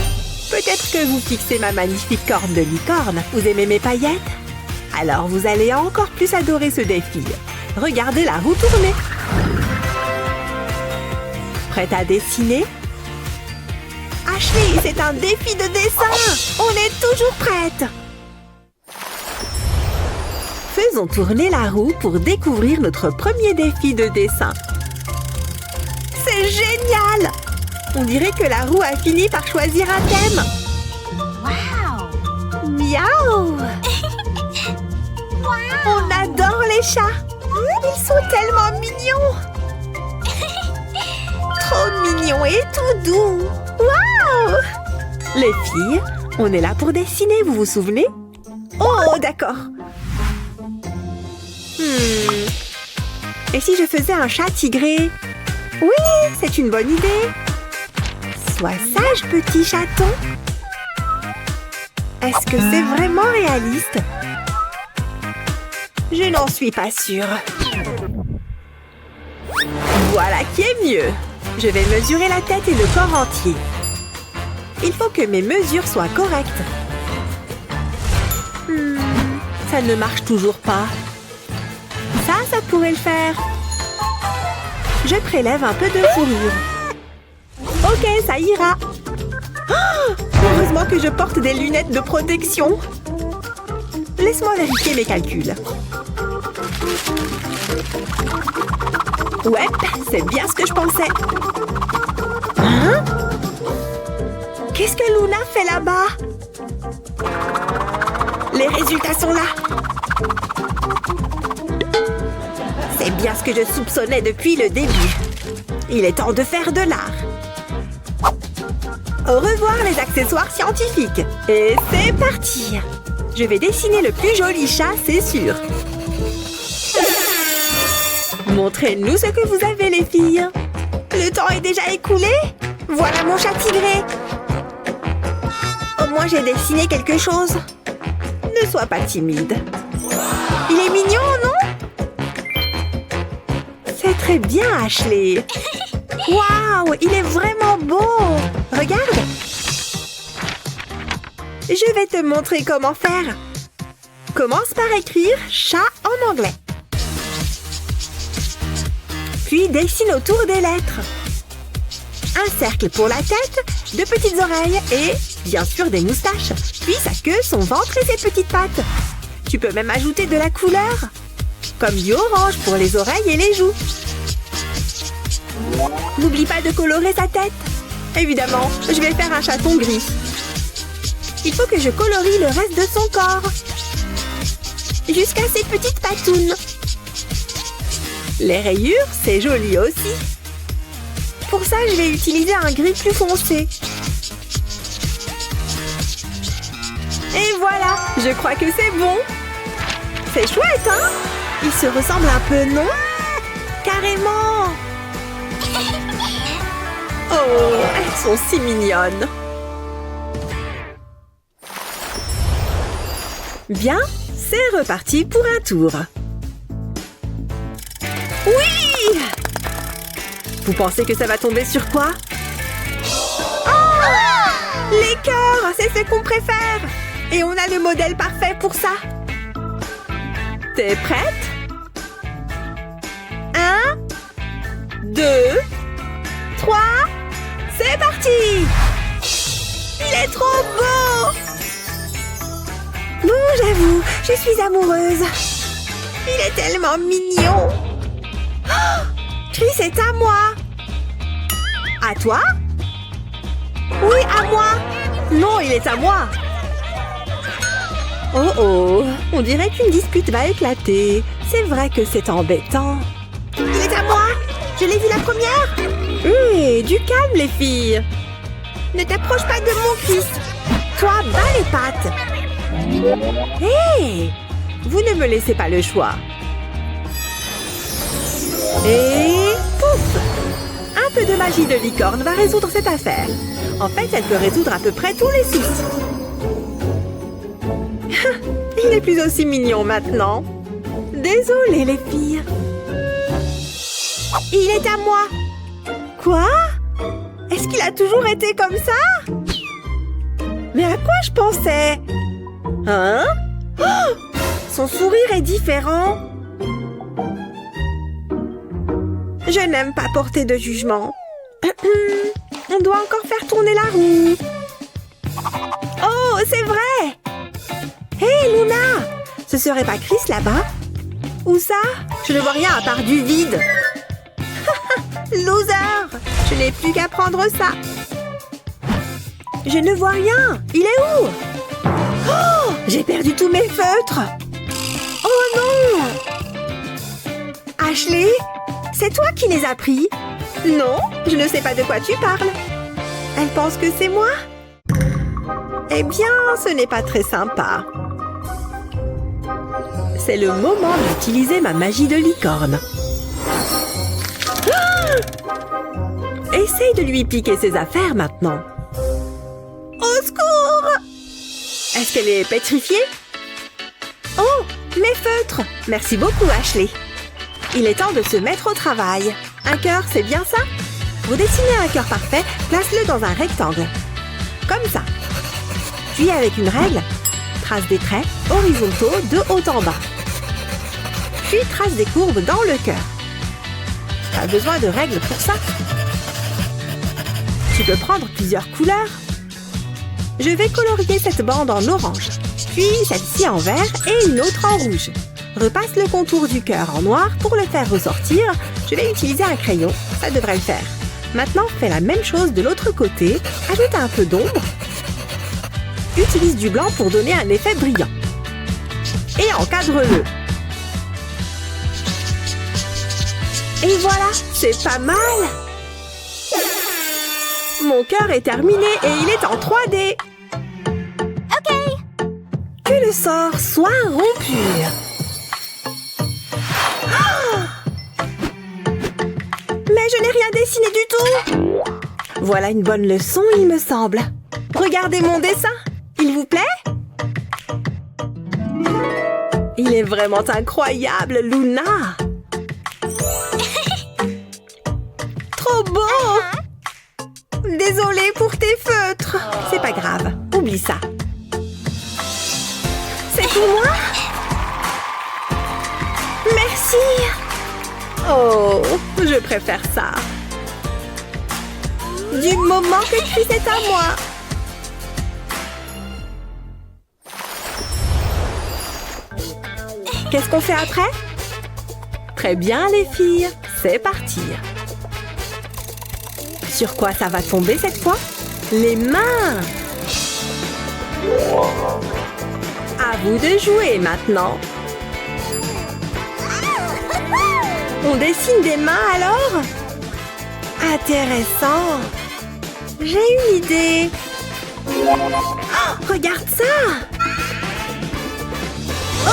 Peut-être que vous fixez ma magnifique corne de licorne. Vous aimez mes paillettes? Alors, vous allez encore plus adorer ce défi. Regardez la roue tourner. Prête à dessiner? Ashley, c'est un défi de dessin! On est toujours prête! Faisons tourner la roue pour découvrir notre premier défi de dessin. C'est génial! On dirait que la roue a fini par choisir un thème. Wow! Miaou! On adore les chats! Ils sont tellement mignons! Trop mignons et tout doux! Waouh! Les filles, on est là pour dessiner, vous vous souvenez? Oh, d'accord! Et si je faisais un chat tigré? Oui, c'est une bonne idée! Sois sage, petit chaton! Est-ce que c'est vraiment réaliste? Je n'en suis pas sûre. Voilà qui est mieux! Je vais mesurer la tête et le corps entier. Il faut que mes mesures soient correctes. Ça ne marche toujours pas. Ça pourrait le faire. Je prélève un peu de fourrure. Ok, ça ira. Oh, heureusement que je porte des lunettes de protection. Laisse-moi vérifier mes calculs. Ouais, c'est bien ce que je pensais. Hein? Qu'est-ce que Luna fait là-bas? Les résultats sont là. C'est bien ce que je soupçonnais depuis le début. Il est temps de faire de l'art. Au revoir les accessoires scientifiques. Et c'est parti. Je vais dessiner le plus joli chat, c'est sûr. Montrez-nous ce que vous avez, les filles. Le temps est déjà écoulé. Voilà mon chat tigré. Au moins, j'ai dessiné quelque chose. Ne sois pas timide. Il est mignon, non? C'est très bien, Ashley. Waouh, il est vraiment beau. Regarde. Je vais te montrer comment faire. Commence par écrire « chat » en anglais. Puis dessine autour des lettres. Un cercle pour la tête, de petites oreilles et, bien sûr, des moustaches. Puis sa queue, son ventre et ses petites pattes. Tu peux même ajouter de la couleur, comme du orange pour les oreilles et les joues. N'oublie pas de colorer sa tête. Évidemment, je vais faire un chaton gris. Il faut que je colorie le reste de son corps. Jusqu'à ses petites patounes. Les rayures, c'est joli aussi. Pour ça, je vais utiliser un gris plus foncé. Et voilà, je crois que c'est bon. C'est chouette, hein? Ils se ressemblent un peu, non? Carrément! Oh, elles sont si mignonnes. Bien, c'est reparti pour un tour. Oui! Vous pensez que ça va tomber sur quoi? Oh! Les cœurs, c'est ce qu'on préfère. Et on a le modèle parfait pour ça. T'es prête? 1, 2, 3, c'est parti! Il est trop beau! Bon, j'avoue, je suis amoureuse. Il est tellement mignon. Oh, Chris est à moi. À toi? Oui, à moi. Non, il est à moi. Oh oh, on dirait qu'une dispute va éclater. C'est vrai que c'est embêtant. Il est à moi. Je l'ai vu la première. Hé, du calme les filles. Ne t'approche pas de mon fils. Toi, bats les pattes. Hé! Vous ne me laissez pas le choix. Et pouf! Un peu de magie de licorne va résoudre cette affaire. En fait, elle peut résoudre à peu près tous les soucis. Il n'est plus aussi mignon maintenant. Désolée, les filles. Il est à moi. Quoi? Est-ce qu'il a toujours été comme ça? Mais à quoi je pensais? Hein? Oh! Son sourire est différent. Je n'aime pas porter de jugement. On doit encore faire tourner la roue. Oh, c'est vrai! Hé, Luna! Ce serait pas Chris là-bas? Où ça? Je ne vois rien à part du vide. Loser! Je n'ai plus qu'à prendre ça. Je ne vois rien. Il est où? Oh! J'ai perdu tous mes feutres. Oh non! Ashley? C'est toi qui les as pris? Non, je ne sais pas de quoi tu parles. Elle pense que c'est moi? Eh bien, ce n'est pas très sympa. C'est le moment d'utiliser ma magie de licorne. Ah! Essaye de lui piquer ses affaires maintenant. Au secours! Est-ce qu'elle est pétrifiée? Oh, mes feutres! Merci beaucoup, Ashley. Il est temps de se mettre au travail. Un cœur, c'est bien ça? Pour dessiner un cœur parfait, place-le dans un rectangle. Comme ça. Puis avec une règle, trace des traits horizontaux de haut en bas. Puis trace des courbes dans le cœur. Pas besoin de règles pour ça. Tu peux prendre plusieurs couleurs. Je vais colorier cette bande en orange, puis celle-ci en vert et une autre en rouge. Repasse le contour du cœur en noir pour le faire ressortir. Je vais utiliser un crayon, ça devrait le faire. Maintenant, fais la même chose de l'autre côté. Ajoute un peu d'ombre. Utilise du blanc pour donner un effet brillant. Et encadre-le. Et voilà, c'est pas mal. Mon cœur est terminé et il est en 3D. Ok. Que le sort soit rompu. Mais je n'ai rien dessiné du tout. Voilà une bonne leçon, il me semble. Regardez mon dessin. Il vous plaît? Il est vraiment incroyable, Luna. Trop beau. Désolée pour tes feutres. C'est pas grave, oublie ça. C'est pour moi? Merci. Oh, je préfère ça. Du moment que Chris est à moi. Qu'est-ce qu'on fait après? Très bien, les filles. C'est parti. Sur quoi ça va tomber cette fois? Les mains. À vous de jouer maintenant. On dessine des mains alors? Intéressant. J'ai une idée. Oh, regarde ça. Oh!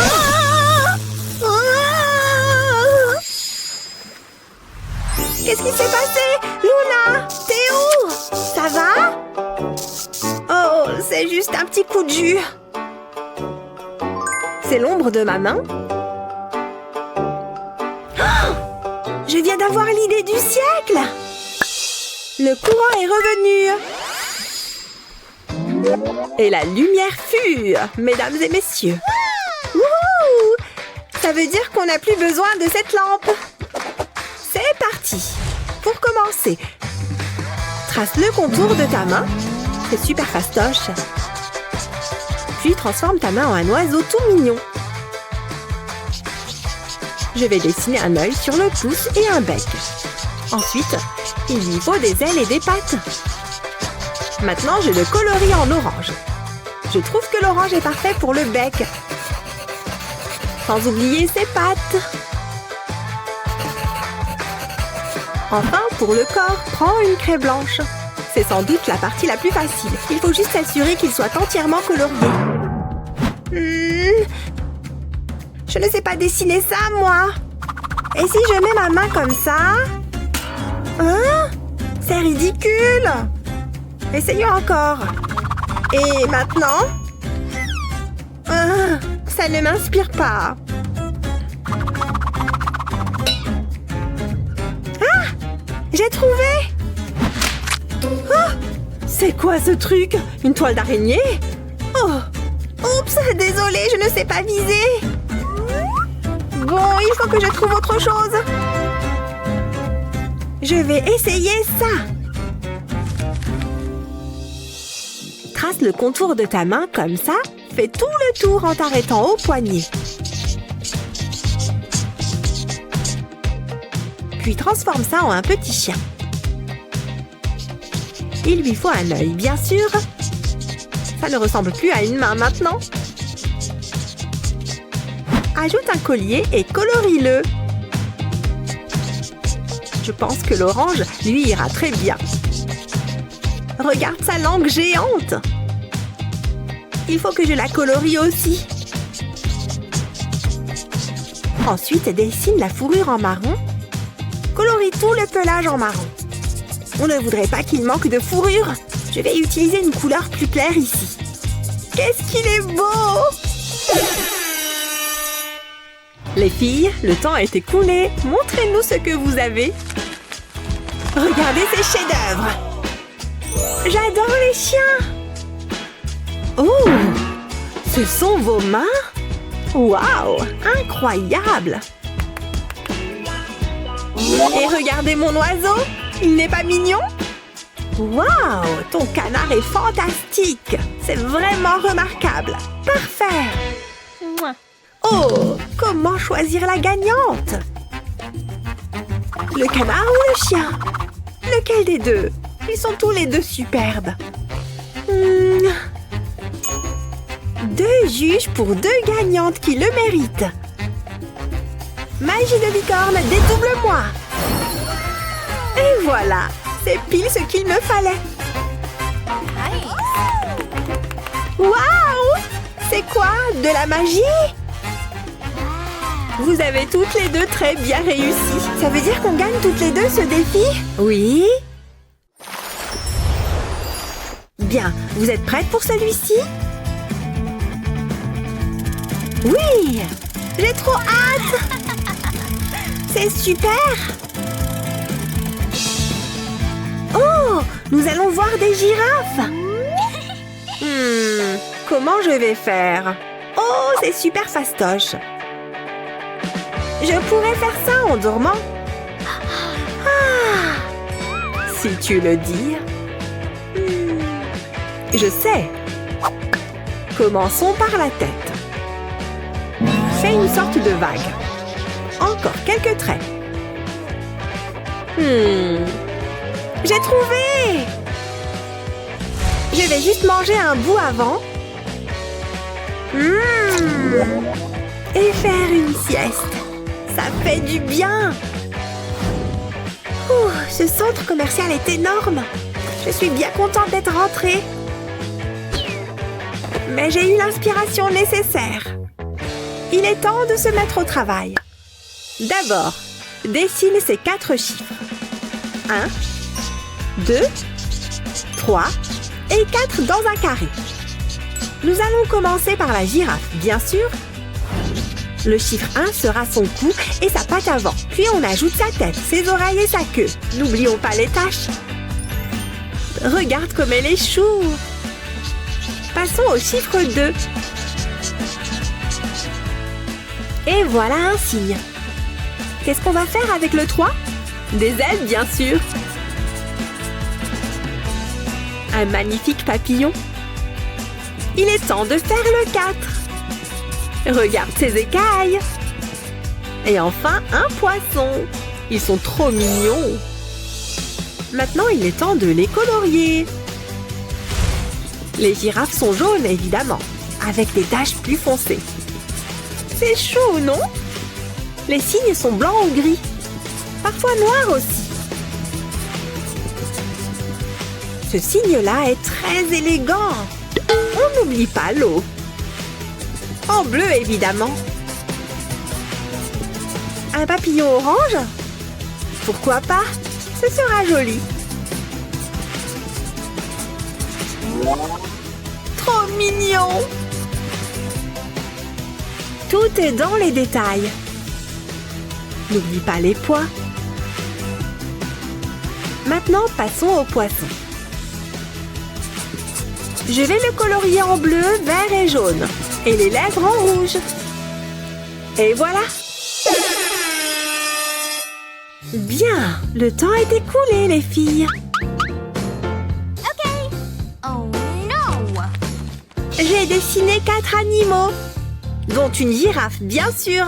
Oh! Qu'est-ce qui s'est passé? Luna, t'es où? Ça va? Oh, c'est juste un petit coup de jus. C'est l'ombre de ma main? Je viens d'avoir l'idée du siècle! Le courant est revenu! Et la lumière fut, mesdames et messieurs! Wouhou! Ça veut dire qu'on n'a plus besoin de cette lampe! C'est parti! Pour commencer, trace le contour de ta main. C'est super fastoche. Puis transforme ta main en un oiseau tout mignon. Je vais dessiner un œil sur le pouce et un bec. Ensuite, il lui faut des ailes et des pattes. Maintenant, je le colorie en orange. Je trouve que l'orange est parfait pour le bec. Sans oublier ses pattes. Enfin, pour le corps, prends une craie blanche. C'est sans doute la partie la plus facile. Il faut juste s'assurer qu'il soit entièrement colorié. Je ne sais pas dessiner ça, moi. Et si je mets ma main comme ça? Hein? C'est ridicule. Essayons encore. Et maintenant? Ça ne m'inspire pas. Ah! J'ai trouvé! Oh! C'est quoi ce truc? Une toile d'araignée? Oh! Oups! Désolée, je ne sais pas viser. Bon, il faut que je trouve autre chose. Je vais essayer ça. Trace le contour de ta main comme ça. Fais tout le tour en t'arrêtant au poignet. Puis transforme ça en un petit chien. Il lui faut un œil, bien sûr. Ça ne ressemble plus à une main maintenant. Ajoute un collier et colorie-le. Je pense que l'orange lui ira très bien. Regarde sa langue géante. Il faut que je la colorie aussi. Ensuite, dessine la fourrure en marron. Colorie tout le pelage en marron. On ne voudrait pas qu'il manque de fourrure. Je vais utiliser une couleur plus claire ici. Qu'est-ce qu'il est beau! Les filles, le temps a été écoulé. Montrez-nous ce que vous avez. Regardez ces chefs-d'œuvre. J'adore les chiens. Oh, ce sont vos mains? Waouh, incroyable! Et regardez mon oiseau, il n'est pas mignon? Waouh, ton canard est fantastique! C'est vraiment remarquable! Parfait! Oh, comment choisir la gagnante? Le canard ou le chien? Lequel des deux? Ils sont tous les deux superbes. Deux juges pour deux gagnantes qui le méritent. Magie de licorne, dédouble-moi! Et voilà, c'est pile ce qu'il me fallait. Waouh! C'est quoi? De la magie? Vous avez toutes les deux très bien réussi. Ça veut dire qu'on gagne toutes les deux ce défi? Oui. Bien, vous êtes prêtes pour celui-ci? Oui! J'ai trop hâte! C'est super! Oh! Nous allons voir des girafes! Comment je vais faire? Oh, c'est super fastoche! Je pourrais faire ça en dormant. Ah! Si tu le dis. Je sais. Commençons par la tête. Fais une sorte de vague. Encore quelques traits. J'ai trouvé! Je vais juste manger un bout avant. Et faire une sieste. Ça fait du bien. Ouh, ce centre commercial est énorme. Je suis bien contente d'être rentrée. Mais j'ai eu l'inspiration nécessaire. Il est temps de se mettre au travail. D'abord, dessine ces 4 chiffres. 1, 2, 3 et 4 dans un carré. Nous allons commencer par la girafe, bien sûr. Le chiffre 1 sera son cou et sa patte avant. Puis on ajoute sa tête, ses oreilles et sa queue. N'oublions pas les taches. Regarde comme elle est chou. Passons au chiffre 2. Et voilà un signe. Qu'est-ce qu'on va faire avec le 3? Des ailes, bien sûr. Un magnifique papillon. Il est temps de faire le 4. Regarde ses écailles. Et enfin, un poisson. Ils sont trop mignons. Maintenant, il est temps de les colorier. Les girafes sont jaunes, évidemment, avec des taches plus foncées. C'est chou, non? Les cygnes sont blancs ou gris. Parfois noirs aussi. Ce cygne-là est très élégant. On n'oublie pas l'eau. En bleu, évidemment. Un papillon orange? Pourquoi pas? Ce sera joli. Trop mignon! Tout est dans les détails. N'oublie pas les pois. Maintenant, passons au poisson. Je vais le colorier en bleu, vert et jaune. Et les lèvres en rouge. Et voilà! Bien, le temps est écoulé, les filles. Oh non! J'ai dessiné 4 animaux, dont une girafe, bien sûr.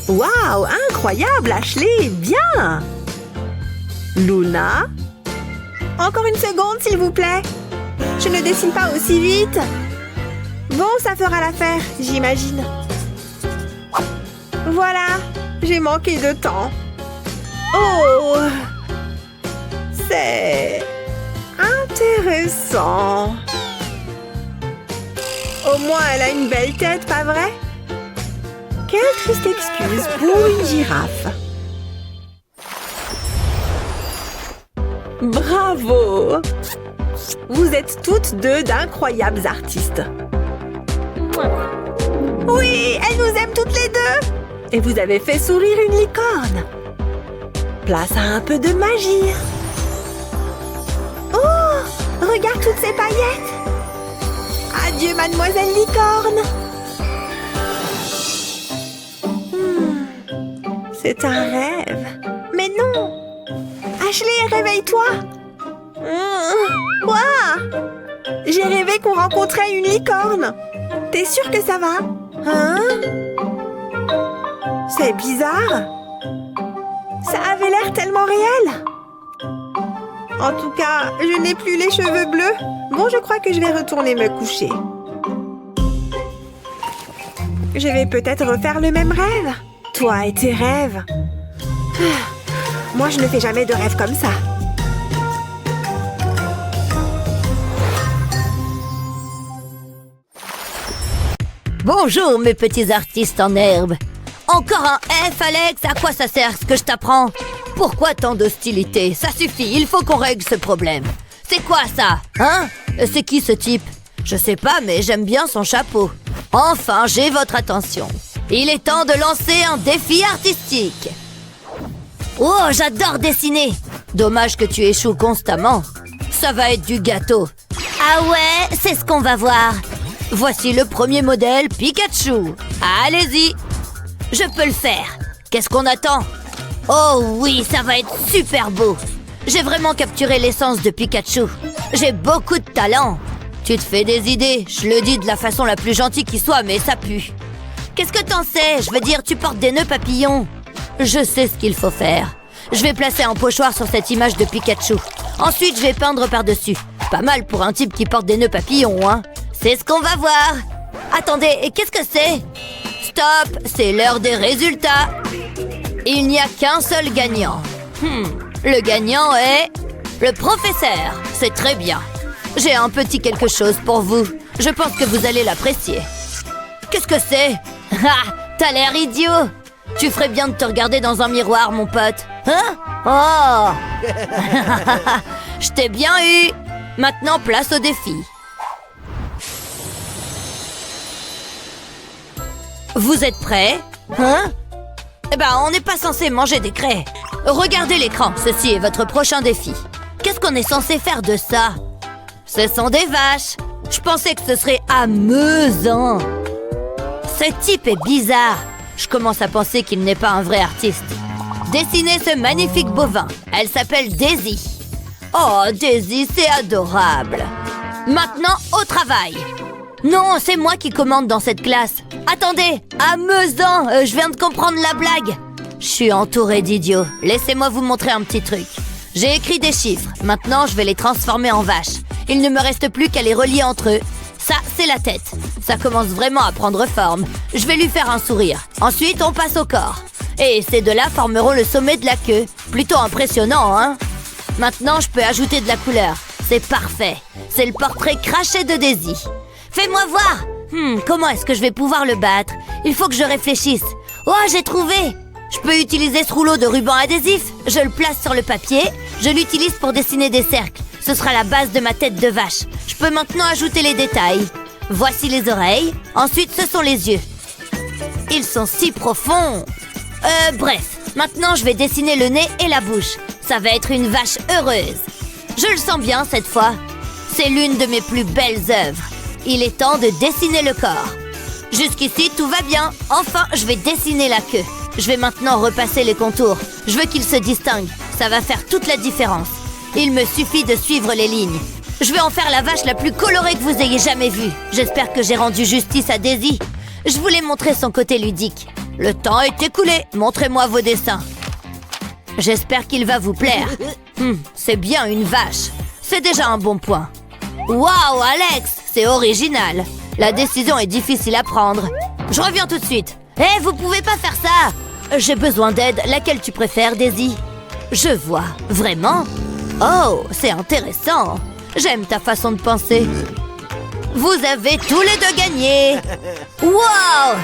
Waouh, incroyable, Ashley, bien! Luna? Encore une seconde, s'il vous plaît. Je ne dessine pas aussi vite. Bon, ça fera l'affaire, j'imagine. Voilà, j'ai manqué de temps. Oh! C'est intéressant. Au moins, elle a une belle tête, pas vrai? Quelle triste excuse pour une girafe. Bravo! Vous êtes toutes deux d'incroyables artistes. Oui, elle nous aime toutes les deux! Et vous avez fait sourire une licorne. Place à un peu de magie. Oh! Regarde toutes ces paillettes! Adieu, mademoiselle licorne! C'est un rêve. Mais non! Ashley, réveille-toi! Quoi? J'ai rêvé qu'on rencontrait une licorne. T'es sûre que ça va? Hein? C'est bizarre. Ça avait l'air tellement réel. En tout cas, je n'ai plus les cheveux bleus. Bon, je crois que je vais retourner me coucher. Je vais peut-être refaire le même rêve. Toi et tes rêves. Moi, je ne fais jamais de rêves comme ça. Bonjour, mes petits artistes en herbe. Encore un F, Alex? À quoi ça sert ce que je t'apprends? Pourquoi tant d'hostilité? Ça suffit, il faut qu'on règle ce problème. C'est quoi ça? Hein? C'est qui ce type? Je sais pas, mais j'aime bien son chapeau. Enfin, j'ai votre attention. Il est temps de lancer un défi artistique. Oh, j'adore dessiner. Dommage que tu échoues constamment. Ça va être du gâteau. Ah ouais, c'est ce qu'on va voir. Voici le premier modèle, Pikachu. Allez-y. Je peux le faire. Qu'est-ce qu'on attend? Oh oui, ça va être super beau. J'ai vraiment capturé l'essence de Pikachu. J'ai beaucoup de talent. Tu te fais des idées. Je le dis de la façon la plus gentille qui soit, mais ça pue. Qu'est-ce que t'en sais? Je veux dire, tu portes des nœuds papillons. Je sais ce qu'il faut faire. Je vais placer un pochoir sur cette image de Pikachu. Ensuite, je vais peindre par-dessus. Pas mal pour un type qui porte des nœuds papillons, hein? C'est ce qu'on va voir. Attendez, et qu'est-ce que c'est? Stop, c'est l'heure des résultats. Il n'y a qu'un seul gagnant. Le gagnant est... le professeur. C'est très bien. J'ai un petit quelque chose pour vous. Je pense que vous allez l'apprécier. Qu'est-ce que c'est? Ah, t'as l'air idiot. Tu ferais bien de te regarder dans un miroir, mon pote. Hein? Oh. Je t'ai bien eu. Maintenant, place au défi. Vous êtes prêts? Hein? Eh ben, on n'est pas censé manger des craies. Regardez l'écran, ceci est votre prochain défi. Qu'est-ce qu'on est censé faire de ça? Ce sont des vaches. Je pensais que ce serait amusant. Ce type est bizarre. Je commence à penser qu'il n'est pas un vrai artiste. Dessinez ce magnifique bovin. Elle s'appelle Daisy. Oh, Daisy, c'est adorable. Maintenant, au travail. Non, c'est moi qui commande dans cette classe. Attendez, amusant, je viens de comprendre la blague. Je suis entourée d'idiots. Laissez-moi vous montrer un petit truc. J'ai écrit des chiffres. Maintenant, je vais les transformer en vaches. Il ne me reste plus qu'à les relier entre eux. Ça, c'est la tête. Ça commence vraiment à prendre forme. Je vais lui faire un sourire. Ensuite, on passe au corps. Et ces deux-là formeront le sommet de la queue. Plutôt impressionnant, hein? Maintenant, je peux ajouter de la couleur. C'est parfait. C'est le portrait craché de Daisy. Fais-moi voir. Comment est-ce que je vais pouvoir le battre? Il faut que je réfléchisse. Oh, j'ai trouvé. Je peux utiliser ce rouleau de ruban adhésif. Je le place sur le papier. Je l'utilise pour dessiner des cercles. Ce sera la base de ma tête de vache. Je peux maintenant ajouter les détails. Voici les oreilles. Ensuite, ce sont les yeux. Ils sont si profonds. Bref. Maintenant, je vais dessiner le nez et la bouche. Ça va être une vache heureuse. Je le sens bien cette fois. C'est l'une de mes plus belles œuvres. Il est temps de dessiner le corps. Jusqu'ici, tout va bien. Enfin, je vais dessiner la queue. Je vais maintenant repasser les contours. Je veux qu'il se distingue. Ça va faire toute la différence. Il me suffit de suivre les lignes. Je vais en faire la vache la plus colorée que vous ayez jamais vue. J'espère que j'ai rendu justice à Daisy. Je voulais montrer son côté ludique. Le temps est écoulé. Montrez-moi vos dessins. J'espère qu'il va vous plaire. C'est bien une vache. C'est déjà un bon point. Waouh, Alex, c'est original. La décision est difficile à prendre. Je reviens tout de suite. Hé, vous pouvez pas faire ça. J'ai besoin d'aide. Laquelle tu préfères, Daisy? Je vois. Vraiment? Oh, c'est intéressant. J'aime ta façon de penser. Vous avez tous les deux gagné. Waouh,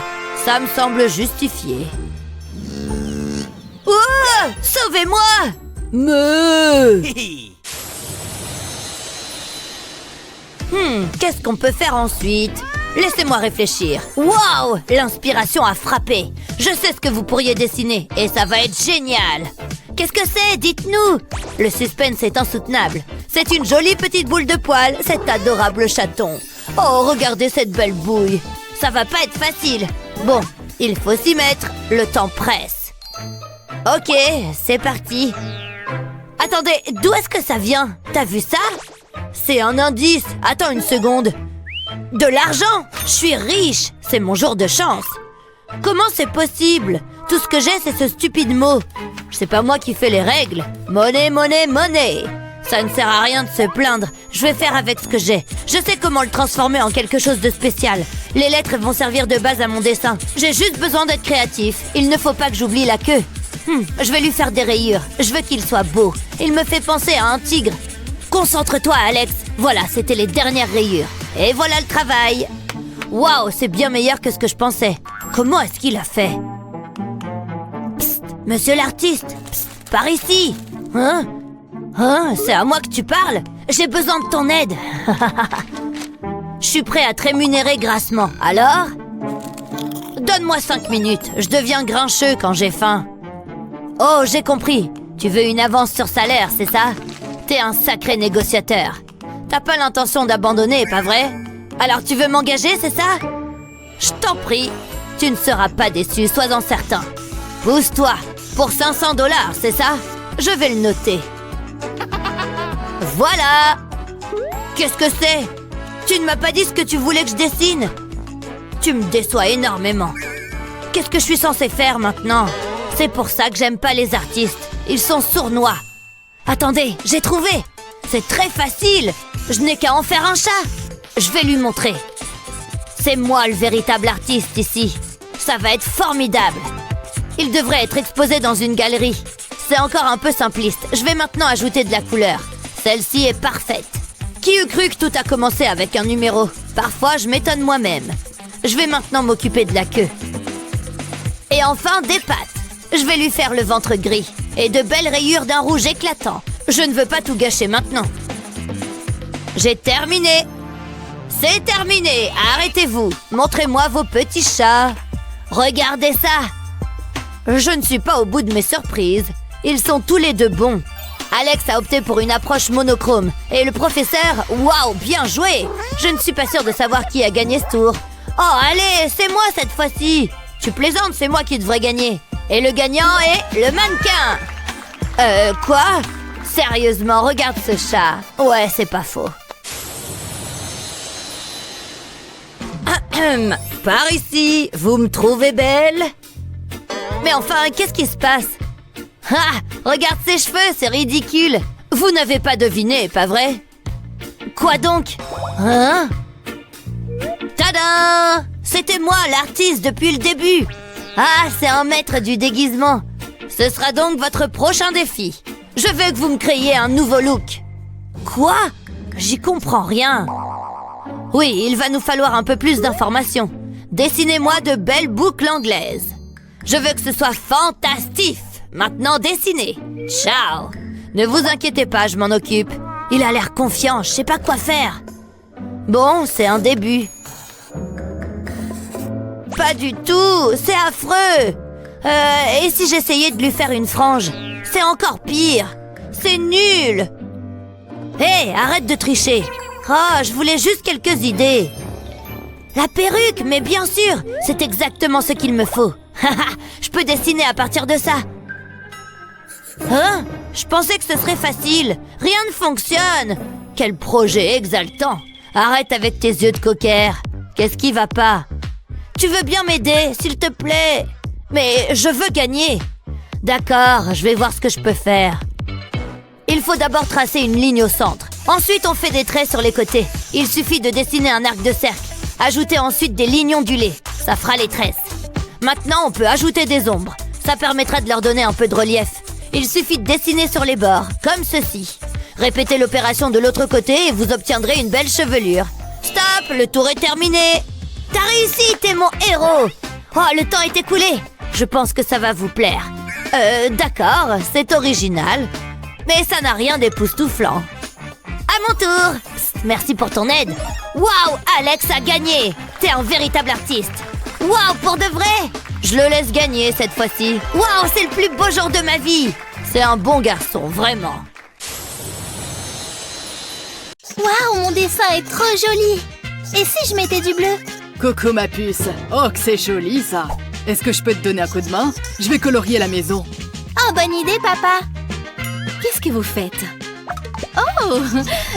ça me semble justifié. Oh, sauvez-moi! Qu'est-ce qu'on peut faire ensuite? Laissez-moi réfléchir. Waouh! L'inspiration a frappé. Je sais ce que vous pourriez dessiner et ça va être génial. Qu'est-ce que c'est? Dites-nous! Le suspense est insoutenable. C'est une jolie petite boule de poil, cet adorable chaton. Oh, regardez cette belle bouille. Ça va pas être facile. Bon, il faut s'y mettre. Le temps presse. Ok, c'est parti. Attendez, d'où est-ce que ça vient? T'as vu ça? C'est un indice. Attends une seconde. De l'argent! Je suis riche! C'est mon jour de chance. Comment c'est possible? Tout ce que j'ai, c'est ce stupide mot. C'est pas moi qui fais les règles. Monnaie, monnaie, monnaie. Ça ne sert à rien de se plaindre. Je vais faire avec ce que j'ai. Je sais comment le transformer en quelque chose de spécial. Les lettres vont servir de base à mon dessin. J'ai juste besoin d'être créatif. Il ne faut pas que j'oublie la queue. Je vais lui faire des rayures. Je veux qu'il soit beau. Il me fait penser à un tigre. Concentre-toi, Alex. Voilà, c'était les dernières rayures. Et voilà le travail. Waouh, c'est bien meilleur que ce que je pensais. Comment est-ce qu'il a fait? Psst, monsieur l'artiste. Psst, par ici. Hein? C'est à moi que tu parles? J'ai besoin de ton aide. Je suis prêt à te rémunérer grassement. Alors? Donne-moi 5 minutes. Je deviens grincheux quand j'ai faim. Oh, j'ai compris. Tu veux une avance sur salaire, c'est ça? T'es un sacré négociateur. T'as pas l'intention d'abandonner, pas vrai? Alors tu veux m'engager, c'est ça? Je t'en prie. Tu ne seras pas déçu, sois-en certain. Pousse-toi. Pour 500 $, c'est ça? Je vais le noter. Voilà! Qu'est-ce que c'est? Tu ne m'as pas dit ce que tu voulais que je dessine? Tu me déçois énormément. Qu'est-ce que je suis censée faire maintenant? C'est pour ça que j'aime pas les artistes. Ils sont sournois. Attendez, j'ai trouvé! C'est très facile! Je n'ai qu'à en faire un chat! Je vais lui montrer. C'est moi le véritable artiste ici. Ça va être formidable. Il devrait être exposé dans une galerie. C'est encore un peu simpliste. Je vais maintenant ajouter de la couleur. Celle-ci est parfaite. Qui eût cru que tout a commencé avec un numéro? Parfois, je m'étonne moi-même. Je vais maintenant m'occuper de la queue. Et enfin, des pattes. Je vais lui faire le ventre gris. Et de belles rayures d'un rouge éclatant. Je ne veux pas tout gâcher maintenant. J'ai terminé. C'est terminé. Arrêtez-vous. Montrez-moi vos petits chats. Regardez ça. Je ne suis pas au bout de mes surprises. Ils sont tous les deux bons. Alex a opté pour une approche monochrome. Et le professeur, waouh, bien joué. Je ne suis pas sûre de savoir qui a gagné ce tour. Oh, allez, c'est moi cette fois-ci. Tu plaisantes, c'est moi qui devrais gagner. Et le gagnant est le mannequin. Quoi? Sérieusement, regarde ce chat. Ouais, c'est pas faux. Par ici, vous me trouvez belle? Mais enfin, qu'est-ce qui se passe? Ah, regarde ses cheveux, c'est ridicule. Vous n'avez pas deviné, pas vrai? Quoi donc? Hein? Tadam! C'était moi, l'artiste, depuis le début. Ah, c'est un maître du déguisement. Ce sera donc votre prochain défi. Je veux que vous me créiez un nouveau look. Quoi? J'y comprends rien. Oui, il va nous falloir un peu plus d'informations. Dessinez-moi de belles boucles anglaises. Je veux que ce soit fantastique. Maintenant, dessinez. Ciao. Ne vous inquiétez pas, je m'en occupe. Il a l'air confiant, je sais pas quoi faire. Bon, c'est un début. Pas du tout, c'est affreux. Et si j'essayais de lui faire une frange? C'est encore pire. C'est nul. Hé, arrête de tricher. Oh, je voulais juste quelques idées. La perruque, mais bien sûr, c'est exactement ce qu'il me faut. Je peux dessiner à partir de ça. Hein? Je pensais que ce serait facile. Rien ne fonctionne. Quel projet exaltant. Arrête avec tes yeux de cocker. Qu'est-ce qui va pas? Tu veux bien m'aider, s'il te plaît? Mais je veux gagner. D'accord, je vais voir ce que je peux faire. Il faut d'abord tracer une ligne au centre. Ensuite, on fait des traits sur les côtés. Il suffit de dessiner un arc de cercle. Ajoutez ensuite des lignes ondulées. Ça fera les tresses. Maintenant, on peut ajouter des ombres. Ça permettra de leur donner un peu de relief. Il suffit de dessiner sur les bords, comme ceci. Répétez l'opération de l'autre côté et vous obtiendrez une belle chevelure. Stop, le tour est terminé. T'as réussi, t'es mon héros. Oh, le temps est écoulé. Je pense que ça va vous plaire. D'accord, c'est original. Mais ça n'a rien d'époustouflant. À mon tour. Psst, merci pour ton aide. Waouh, Alex a gagné. T'es un véritable artiste. Waouh, pour de vrai. Je le laisse gagner cette fois-ci. Waouh, c'est le plus beau jour de ma vie. C'est un bon garçon, vraiment. Waouh, mon dessin est trop joli. Et si je mettais du bleu? Coco ma puce. Oh, que c'est joli ça. Est-ce que je peux te donner un coup de main? Je vais colorier la maison. Oh, bonne idée, papa. Qu'est-ce que vous faites? Oh,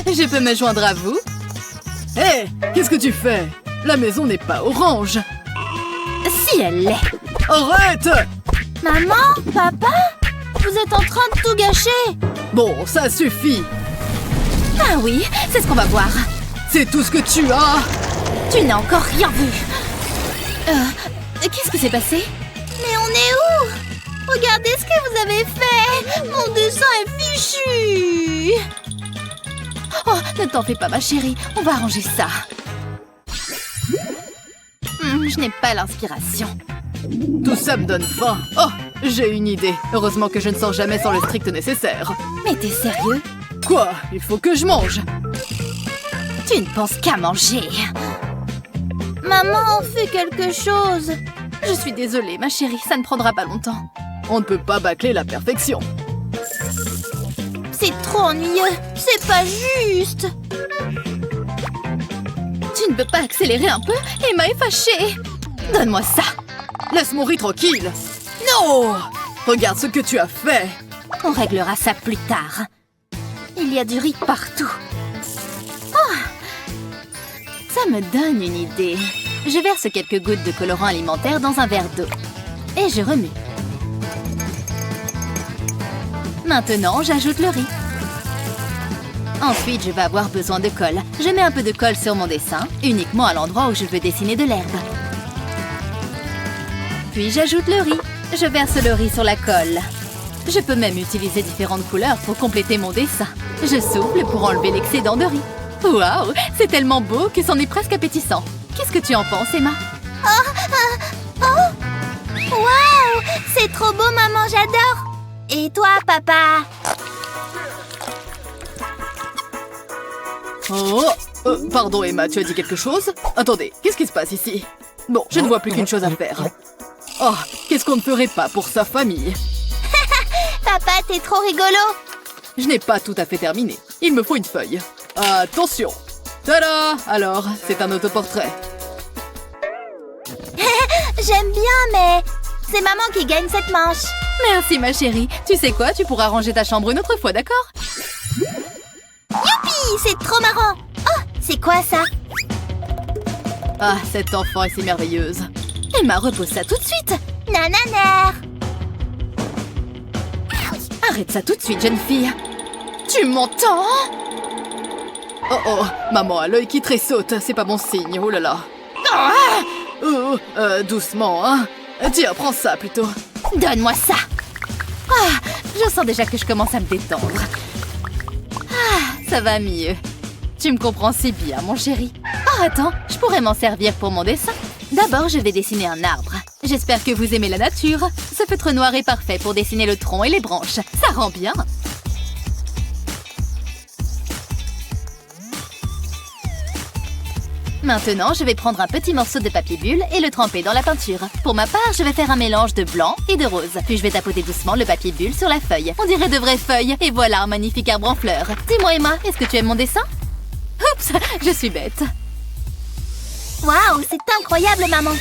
je peux me joindre à vous? Hé, qu'est-ce que tu fais? La maison n'est pas orange. Si elle l'est. Arrête! Maman, papa, vous êtes en train de tout gâcher. Bon, ça suffit. Ah oui, c'est ce qu'on va voir. C'est tout ce que tu as. Tu n'as encore rien vu. Qu'est-ce qui s'est passé? Mais on est où? Regardez ce que vous avez fait. Mon dessin est fichu. Oh, ne t'en fais pas ma chérie, on va arranger ça. Je n'ai pas l'inspiration. Tout ça me donne faim. Oh, j'ai une idée. Heureusement que je ne sors jamais sans le strict nécessaire. Mais t'es sérieux? Quoi? Il faut que je mange. Tu ne penses qu'à manger. Maman, fais quelque chose. Je suis désolée, ma chérie, ça ne prendra pas longtemps. On ne peut pas bâcler la perfection. C'est trop ennuyeux. C'est pas juste. Tu ne peux pas accélérer un peu? Emma est fâchée. Donne-moi ça. Laisse mon riz tranquille. Non! Regarde ce que tu as fait. On réglera ça plus tard. Il y a du riz partout. Oh! Ça me donne une idée. Je verse quelques gouttes de colorant alimentaire dans un verre d'eau. Et je remue. Maintenant, j'ajoute le riz. Ensuite, je vais avoir besoin de colle. Je mets un peu de colle sur mon dessin, uniquement à l'endroit où je veux dessiner de l'herbe. Puis j'ajoute le riz. Je verse le riz sur la colle. Je peux même utiliser différentes couleurs pour compléter mon dessin. Je souffle pour enlever l'excédent de riz. Waouh, c'est tellement beau que c'en est presque appétissant. Qu'est-ce que tu en penses, Emma? Waouh, c'est trop beau, maman, j'adore. Et toi, papa? Oh, pardon Emma, tu as dit quelque chose? Attendez, qu'est-ce qui se passe ici? Bon, je ne vois plus qu'une chose à faire. Oh, qu'est-ce qu'on ne ferait pas pour sa famille? Papa, t'es trop rigolo. Je n'ai pas tout à fait terminé. Il me faut une feuille. Attention! Tada! Alors, c'est un autoportrait. J'aime bien, mais c'est maman qui gagne cette manche. Merci ma chérie. Tu sais quoi? Tu pourras ranger ta chambre une autre fois, d'accord? Youpi, c'est trop marrant. Oh, c'est quoi ça? Ah, cette enfant est si merveilleuse. Emma, repose ça tout de suite. Nananer. Arrête ça tout de suite, jeune fille. Tu m'entends? Oh oh, maman a l'œil qui tressaute. C'est pas bon signe, oh là là. Ah! Doucement, hein. Tiens, prends ça plutôt. Donne-moi ça. Ah, je sens déjà que je commence à me détendre. Ah, ça va mieux. Tu me comprends si bien, mon chéri. Oh, attends, je pourrais m'en servir pour mon dessin. D'abord, je vais dessiner un arbre. J'espère que vous aimez la nature. Ce feutre noir est parfait pour dessiner le tronc et les branches. Ça rend bien. Maintenant, je vais prendre un petit morceau de papier bulle et le tremper dans la peinture. Pour ma part, je vais faire un mélange de blanc et de rose. Puis je vais tapoter doucement le papier bulle sur la feuille. On dirait de vraies feuilles. Et voilà un magnifique arbre en fleurs. Dis-moi, Emma, est-ce que tu aimes mon dessin? Oups, je suis bête. Waouh, c'est incroyable, maman.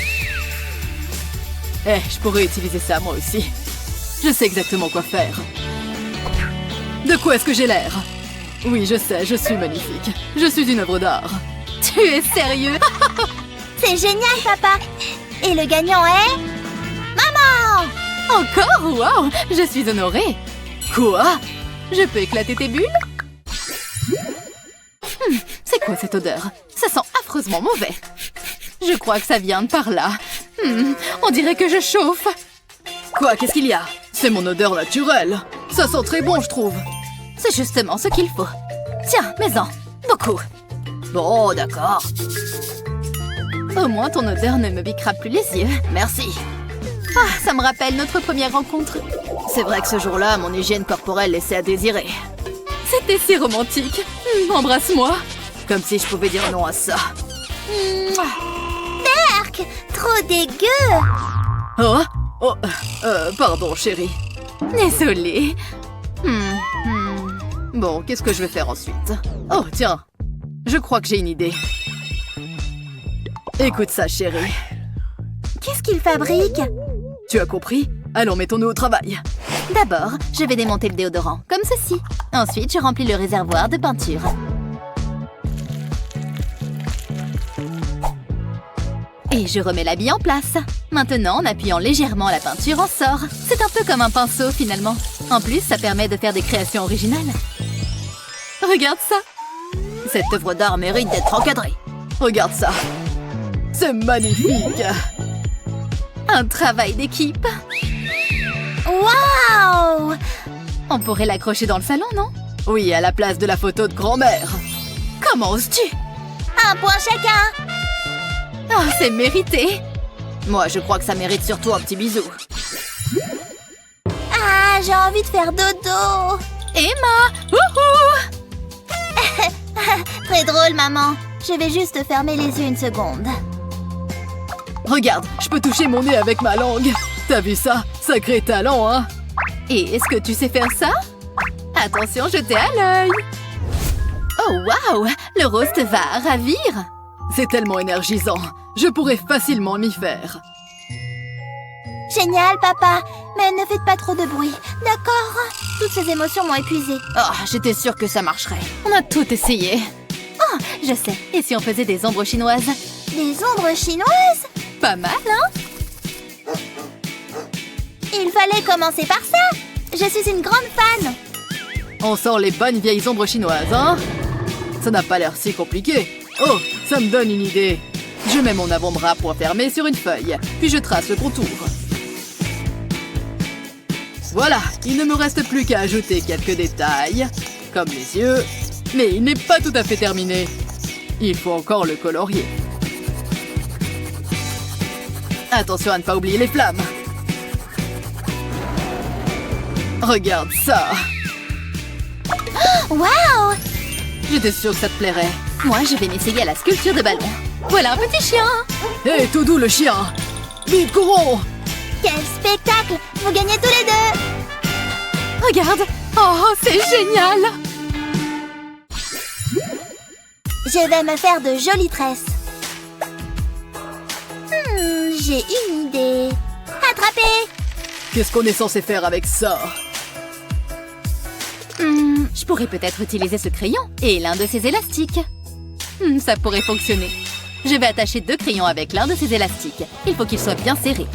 je pourrais utiliser ça moi aussi. Je sais exactement quoi faire. De quoi est-ce que j'ai l'air? Oui, je sais, je suis magnifique. Je suis une œuvre d'art. Tu es sérieux? C'est génial, papa. Et le gagnant est... Maman! Encore? Waouh! Je suis honorée. Quoi? Je peux éclater tes bulles? C'est quoi cette odeur? Ça sent affreusement mauvais. Je crois que ça vient de par là. On dirait que je chauffe. Quoi? Qu'est-ce qu'il y a? C'est mon odeur naturelle. Ça sent très bon, je trouve. C'est justement ce qu'il faut. Tiens, mets-en. Beaucoup. Bon, d'accord. Au moins, ton odeur ne me piquera plus les yeux. Merci. Ah, ça me rappelle notre première rencontre. C'est vrai que ce jour-là, mon hygiène corporelle laissait à désirer. C'était si romantique. Embrasse-moi. Comme si je pouvais dire non à ça. Berk! Trop dégueu! Oh, pardon, chérie. Désolée. Bon, qu'est-ce que je vais faire ensuite? Oh, tiens. Je crois que j'ai une idée. Écoute ça, chérie. Qu'est-ce qu'il fabrique? Tu as compris? Allons, mettons-nous au travail. D'abord, je vais démonter le déodorant, comme ceci. Ensuite, je remplis le réservoir de peinture. Et je remets l'habit en place. Maintenant, en appuyant légèrement, la peinture en sort. C'est un peu comme un pinceau, finalement. En plus, ça permet de faire des créations originales. Regarde ça. Cette œuvre d'art mérite d'être encadrée. Regarde ça. C'est magnifique. Un travail d'équipe. Waouh! On pourrait l'accrocher dans le salon, non? Oui, à la place de la photo de grand-mère. Comment oses-tu? Un point chacun! Oh, c'est mérité. Moi, je crois que ça mérite surtout un petit bisou. Ah, j'ai envie de faire dodo! Emma! Wouhou! Très drôle, maman. Je vais juste fermer les yeux une seconde. Regarde, je peux toucher mon nez avec ma langue. T'as vu ça? Sacré talent, hein? Et est-ce que tu sais faire ça? Attention, jetez à l'œil. Oh, waouh! Le rose te va ravir. C'est tellement énergisant. Je pourrais facilement m'y faire. Génial, papa. Mais ne faites pas trop de bruit, d'accord? Toutes ces émotions m'ont épuisée. Oh, j'étais sûre que ça marcherait. On a tout essayé. Oh, je sais. Et si on faisait des ombres chinoises? Des ombres chinoises? Pas mal, hein? Il fallait commencer par ça. Je suis une grande fan. On sort les bonnes vieilles ombres chinoises, hein? Ça n'a pas l'air si compliqué. Oh, ça me donne une idée. Je mets mon avant-bras point fermé sur une feuille, puis je trace le contour. Voilà, il ne me reste plus qu'à ajouter quelques détails, comme les yeux, mais il n'est pas tout à fait terminé. Il faut encore le colorier. Attention à ne pas oublier les flammes. Regarde ça. Waouh! J'étais sûre que ça te plairait. Moi, je vais m'essayer à la sculpture de ballon. Voilà un petit chien. Hé, tout doux le chien. Vite, courons. Quel spectacle! Vous gagnez tous les deux! Regarde. Oh, c'est génial. Je vais me faire de jolies tresses. J'ai une idée. Attrapez! Qu'est-ce qu'on est censé faire avec ça? Je pourrais peut-être utiliser ce crayon et l'un de ces élastiques. Ça pourrait fonctionner. Je vais attacher 2 crayons avec l'un de ces élastiques. Il faut qu'ils soient bien serrés.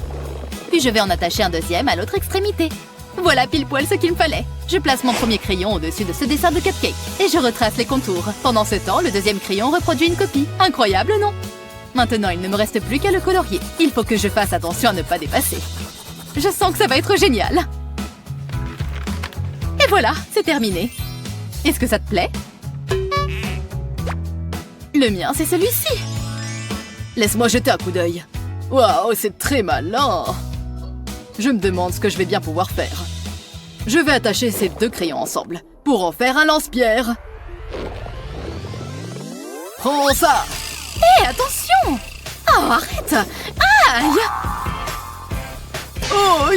Puis je vais en attacher un deuxième à l'autre extrémité. Voilà pile poil ce qu'il me fallait. Je place mon premier crayon au-dessus de ce dessin de cupcake et je retrace les contours. Pendant ce temps, le deuxième crayon reproduit une copie. Incroyable, non? Maintenant, il ne me reste plus qu'à le colorier. Il faut que je fasse attention à ne pas dépasser. Je sens que ça va être génial. Et voilà, c'est terminé. Est-ce que ça te plaît? Le mien, c'est celui-ci. Laisse-moi jeter un coup d'œil. Waouh, c'est très malin. Je me demande ce que je vais bien pouvoir faire. Je vais attacher ces 2 crayons ensemble pour en faire un lance-pierre. Prends ça. Hé, attention. Oh, arrête. Aïe. Oh,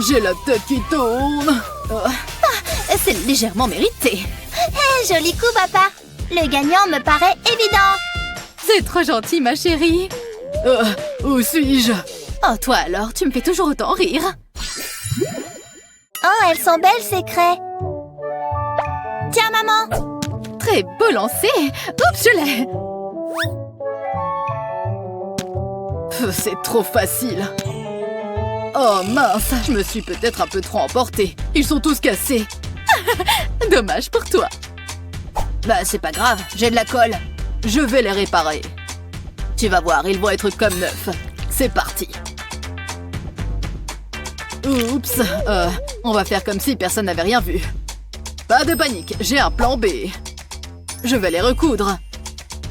j'ai la tête qui tourne. C'est légèrement mérité. Joli coup, papa. Le gagnant me paraît évident. C'est trop gentil, ma chérie. Où suis-je? Oh, toi alors, tu me fais toujours autant rire. Oh, elles sont belles, ces craies. Tiens, maman. Très beau lancer. Oups, je l'ai. C'est trop facile. Oh mince, je me suis peut-être un peu trop emportée. Ils sont tous cassés. Dommage pour toi. Bah, c'est pas grave, j'ai de la colle. Je vais les réparer. Tu vas voir, ils vont être comme neufs. C'est parti. Oups, on va faire comme si personne n'avait rien vu. Pas de panique, j'ai un plan B. Je vais les recoudre.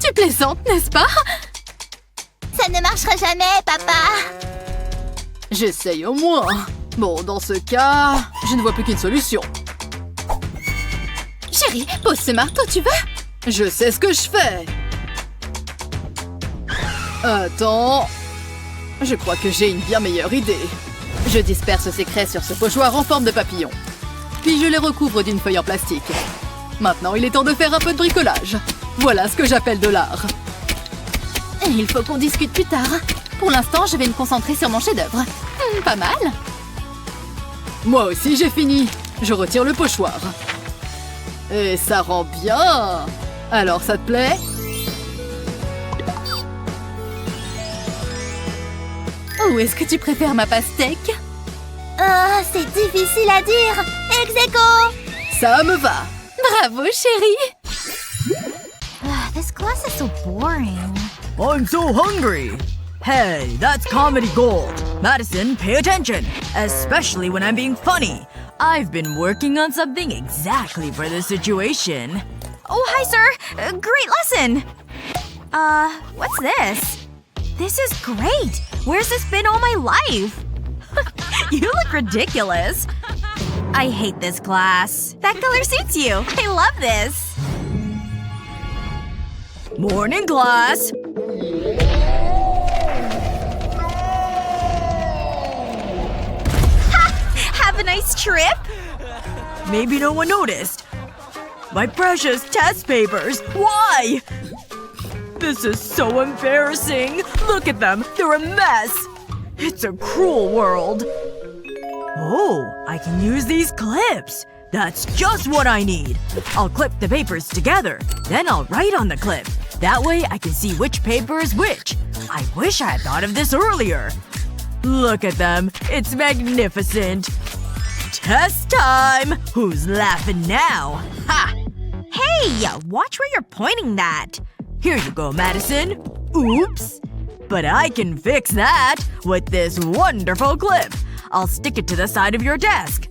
Tu plaisantes, n'est-ce pas? Ça ne marchera jamais, papa. J'essaye au moins. Bon, dans ce cas, je ne vois plus qu'une solution. Chérie, pose ce marteau, tu veux? Je sais ce que je fais. Attends. Je crois que j'ai une bien meilleure idée. Je disperse ces craies sur ce pochoir en forme de papillon. Puis je les recouvre d'une feuille en plastique. Maintenant, il est temps de faire un peu de bricolage. Voilà ce que j'appelle de l'art. Et il faut qu'on discute plus tard. Pour l'instant, je vais me concentrer sur mon chef-d'œuvre. Pas mal. Moi aussi, j'ai fini. Je retire le pochoir. Et ça rend bien. Alors, ça te plaît? Où est-ce que tu préfères ma pastèque? C'est difficile à dire. Ex-aequo. Ça me va. Bravo, chérie. This class is so boring. I'm so hungry! Hey, that's comedy gold. Madison, pay attention. Especially when I'm being funny. I've been working on something exactly for this situation. Oh, hi, sir. Great lesson. What's this? This is great. Where's this been all my life? You look ridiculous. I hate this class. That color suits you. I love this. Morning, class! Have a nice trip. Maybe no one noticed. My precious test papers! Why? This is so embarrassing. Look at them. They're a mess. It's a cruel world. Oh, I can use these clips. That's just what I need. I'll clip the papers together. Then I'll write on the clip. That way I can see which paper is which. I wish I had thought of this earlier. Look at them. It's magnificent. Test time! Who's laughing now? Ha! Hey, watch where you're pointing that. Here you go, Madison. Oops. But I can fix that with this wonderful clip. I'll stick it to the side of your desk.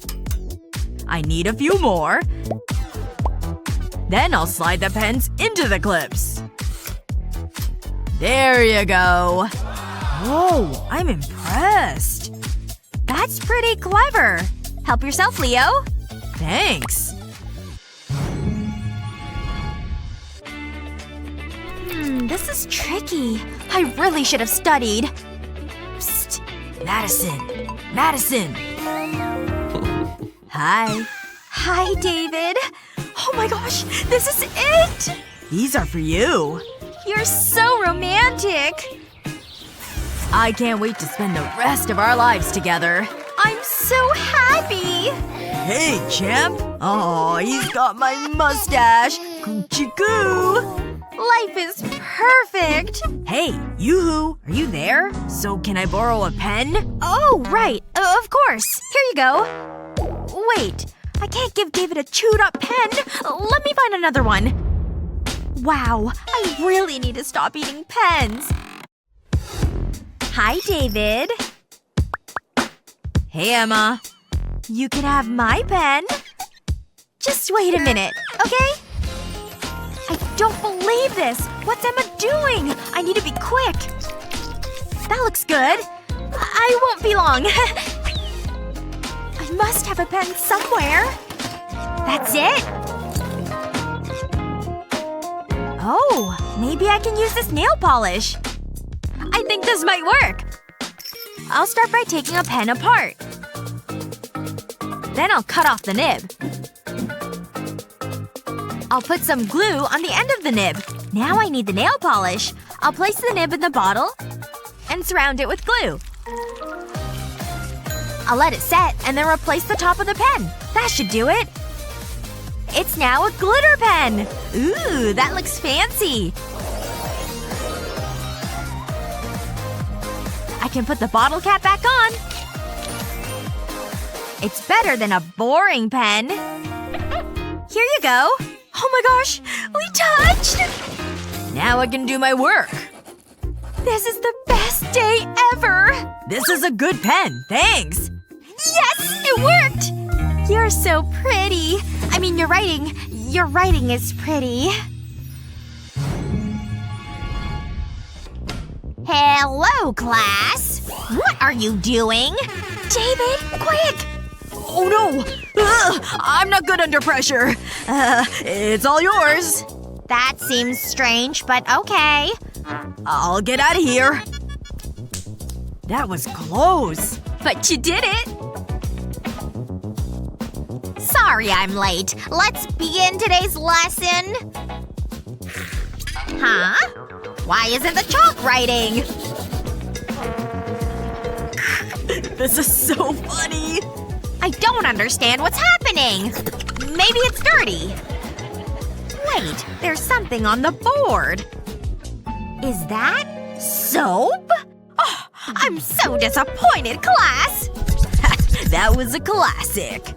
I need a few more. Then I'll slide the pens into the clips. There you go. Whoa, I'm impressed. That's pretty clever. Help yourself, Leo. Thanks. This is tricky. I really should have studied. Psst. Madison. Madison. Hi. Hi, David. Oh my gosh, this is it! These are for you. You're so romantic. I can't wait to spend the rest of our lives together. I'm so happy. Hey, champ. Oh, he's got my mustache. Coochie coo. Life is perfect. Hey, Yoo-hoo, are you there? So can I borrow a pen? Oh, right. Of course. Here you go. Wait. I can't give David a chewed-up pen. Let me find another one. Wow. I really need to stop eating pens. Hi, David. Hey, Emma. You can have my pen. Just wait a minute, okay? I don't believe this! What's Emma doing? I need to be quick. That looks good. I won't be long. I must have a pen somewhere. That's it. Oh, maybe I can use this nail polish. I think this might work. I'll start by taking a pen apart. Then I'll cut off the nib. I'll put some glue on the end of the nib. Now I need the nail polish. I'll place the nib in the bottle. and surround it with glue. I'll let it set and then replace the top of the pen. That should do it. It's now a glitter pen! Ooh, that looks fancy! I can put the bottle cap back on. It's better than a boring pen. Here you go. Oh my gosh, we touched! Now I can do my work. This is the best day ever! This is a good pen. Thanks. Yes! It worked! You're so pretty. I mean, your writing is pretty. Hello, class. What are you doing? David, quick! Oh no! Ugh, I'm not good under pressure. It's all yours. That seems strange, but okay. I'll get out of here. That was close. But you did it! Sorry I'm late. Let's begin today's lesson. Huh? Why isn't the chalk writing? This is so funny. I don't understand what's happening. Maybe it's dirty. Wait, there's something on the board. Is that soap? Oh, I'm so disappointed, class! That was a classic.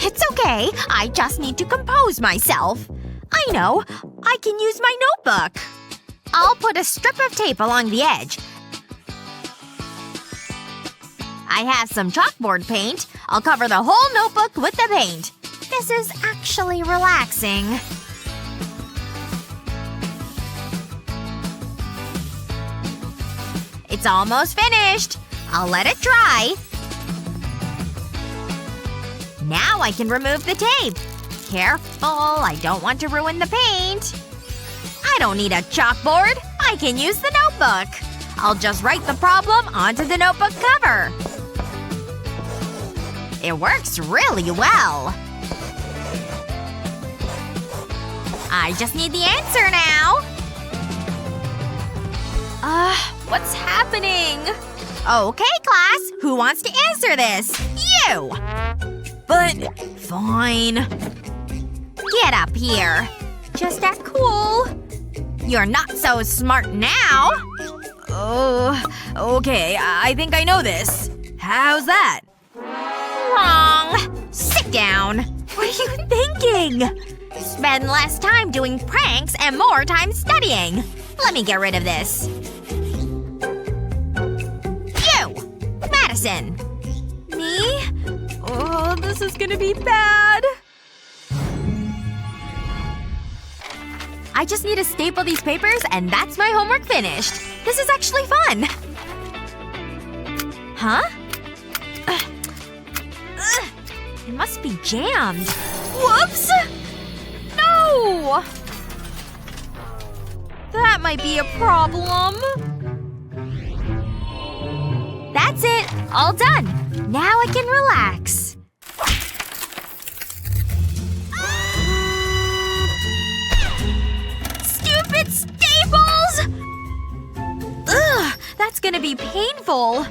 It's okay. I just need to compose myself. I know. I can use my notebook. I'll put a strip of tape along the edge. I have some chalkboard paint. I'll cover the whole notebook with the paint. This is actually relaxing. It's almost finished. I'll let it dry. Now I can remove the tape. Careful, I don't want to ruin the paint. I don't need a chalkboard. I can use the notebook. I'll just write the problem onto the notebook cover. It works really well. I just need the answer now. What's happening? Okay, class. Who wants to answer this? You! But… fine. Get up here. Just act cool. You're not so smart now. Oh, okay. I think I know this. How's that? Wrong. Sit down. What are you thinking? Spend less time doing pranks and more time studying. Let me get rid of this. You! Madison! Me? Oh, this is gonna be bad. I just need to staple these papers and that's my homework finished. This is actually fun. Huh? It must be jammed. Whoops! No! That might be a problem. That's it. All done. Now I can relax. Stupid staples! Ugh, that's gonna be painful.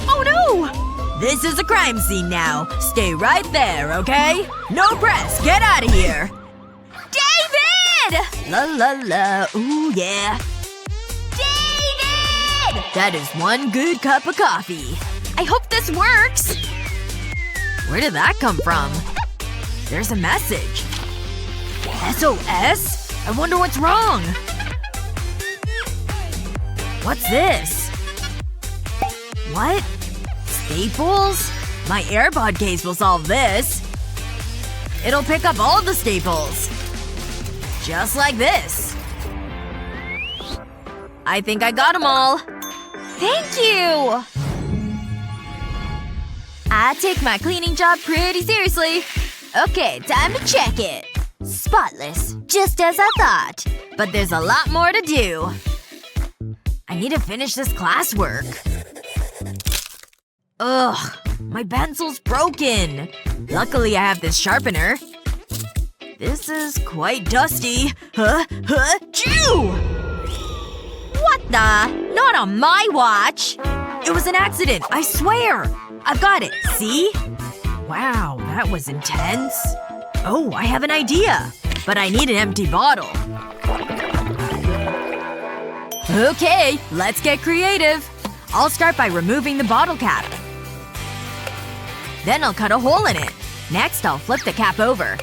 Oh no! This is a crime scene now. Stay right there, okay? No press. Get out of here. David! La la la. Ooh, yeah. David! That is one good cup of coffee. I hope this works. Where did that come from? There's a message. SOS? I wonder what's wrong. What's this? What? Staples? My AirPod case will solve this. It'll pick up all the staples. Just like this. I think I got them all. Thank you! I take my cleaning job pretty seriously. Okay, time to check it. Spotless, just as I thought. But there's a lot more to do. I need to finish this classwork. Ugh. My pencil's broken. Luckily I have this sharpener. This is quite dusty. Chew! What Not on my watch. It was an accident, I swear. I've got it, see? Wow, that was intense. Oh, I have an idea. But I need an empty bottle. Okay, let's get creative. I'll start by removing the bottle cap. Then I'll cut a hole in it. Next, I'll flip the cap over.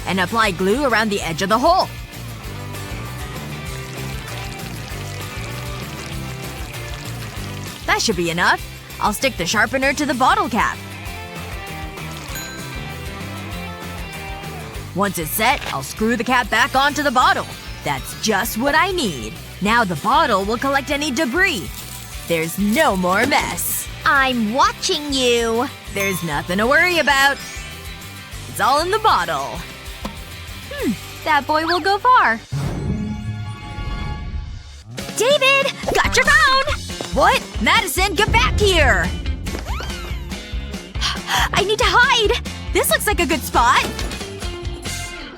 And apply glue around the edge of the hole. That should be enough. I'll stick the sharpener to the bottle cap. Once it's set, I'll screw the cap back onto the bottle. That's just what I need. Now the bottle will collect any debris. There's no more mess. I'm watching you. There's nothing to worry about. It's all in the bottle. That boy will go far. David! Got your phone! What? Madison, get back here! I need to hide! This looks like a good spot.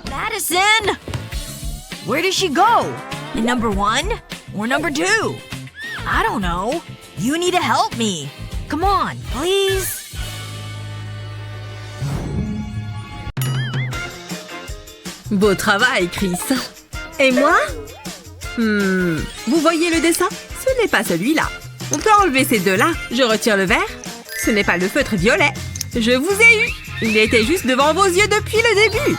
Madison! Where did she go? In number 1? Or number 2? I don't know. You need to help me. Come on, please. Beau travail, Chris. Et moi? Vous voyez le dessin? Ce n'est pas celui-là. On peut enlever ces deux-là. Je retire le vert. Ce n'est pas le feutre violet. Je vous ai eu. Il était juste devant vos yeux depuis le début.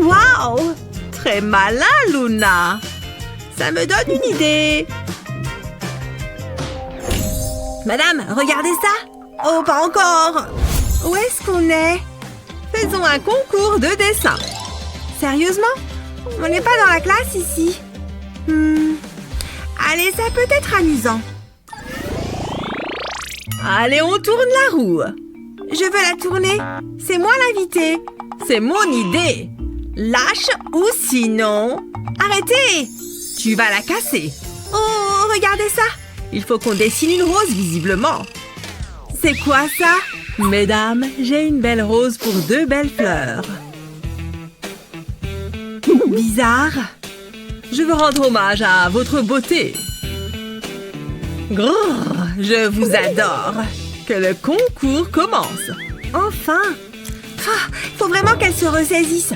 Waouh! Très malin, Luna. Ça me donne une idée. Madame, regardez ça. Oh, pas encore. Où est-ce qu'on est? Faisons un concours de dessin. Sérieusement? On n'est pas dans la classe ici. Allez, ça peut être amusant. Allez, on tourne la roue. Je veux la tourner. C'est moi l'invité. C'est mon idée. Lâche ou sinon… Arrêtez! Tu vas la casser. Oh, regardez ça. Il faut qu'on dessine une rose, visiblement. C'est quoi ça? Mesdames, j'ai une belle rose pour 2 belles fleurs. Bizarre. Je veux rendre hommage à votre beauté. Grrr, je vous adore. Que le concours commence. Enfin. Faut vraiment qu'elle se ressaisisse.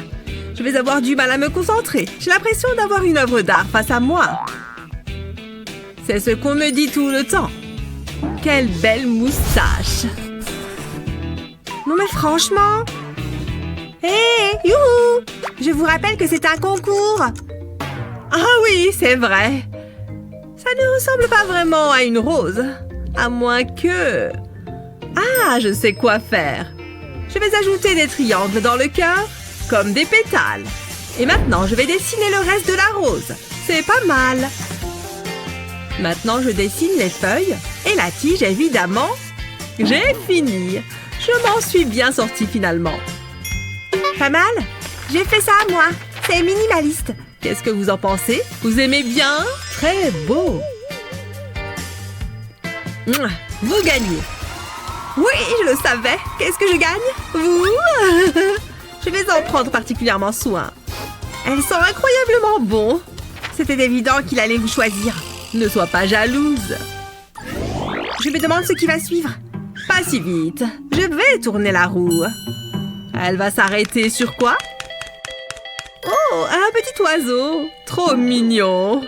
Je vais avoir du mal à me concentrer. J'ai l'impression d'avoir une œuvre d'art face à moi. C'est ce qu'on me dit tout le temps. Quelle belle moustache. Non mais franchement… Hé, youhou! Je vous rappelle que c'est un concours. Ah oui, c'est vrai. Ça ne ressemble pas vraiment à une rose. À moins que… Ah, je sais quoi faire. Je vais ajouter des triangles dans le cœur, comme des pétales. Et maintenant, je vais dessiner le reste de la rose. C'est pas mal. Maintenant, je dessine les feuilles et la tige, évidemment. J'ai fini. Je m'en suis bien sortie finalement. Pas mal? J'ai fait ça à moi. C'est minimaliste. Qu'est-ce que vous en pensez? Vous aimez bien? Très beau. Vous gagnez. Oui, je le savais. Qu'est-ce que je gagne? Vous? Je vais en prendre particulièrement soin. Elles sont incroyablement bons. C'était évident qu'il allait vous choisir. Ne sois pas jalouse. Je me demande ce qui va suivre. Pas si vite. Je vais tourner la roue. Elle va s'arrêter sur quoi? Oh, un petit oiseau. Trop mignon.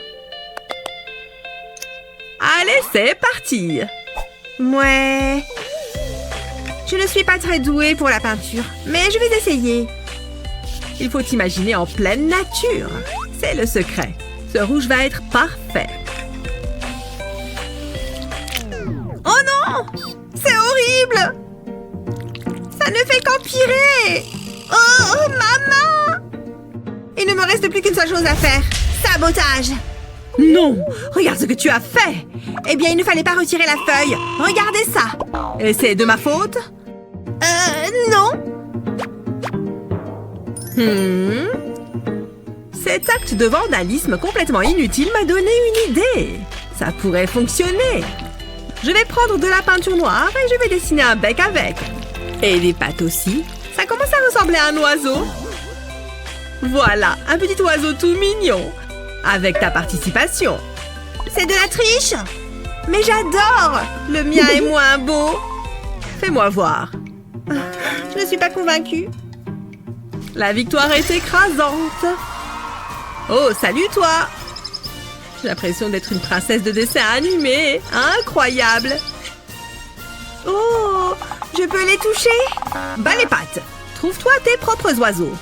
Allez, c'est parti. Mouais. Je ne suis pas très douée pour la peinture, mais je vais essayer. Il faut imaginer en pleine nature. C'est le secret. Ce rouge va être parfait. Oh non! C'est horrible! Ça ne fait qu'empirer! Oh, maman! Il ne me reste plus qu'une seule chose à faire. Sabotage! Non! Regarde ce que tu as fait! Eh bien, il ne fallait pas retirer la feuille. Regardez ça! Et c'est de ma faute? Non. Cet acte de vandalisme complètement inutile m'a donné une idée. Ça pourrait fonctionner. Je vais prendre de la peinture noire et je vais dessiner un bec avec. Et des pattes aussi. Ça commence à ressembler à un oiseau. Voilà, un petit oiseau tout mignon. avec ta participation. C'est de la triche. Mais j'adore. Le mien est moins beau. Fais-moi voir. Je ne suis pas convaincue. La victoire est écrasante. Oh, salut toi. J'ai l'impression d'être une princesse de dessin animé. Incroyable. Oh, je peux les toucher? Bas les pattes. Trouve-toi tes propres oiseaux.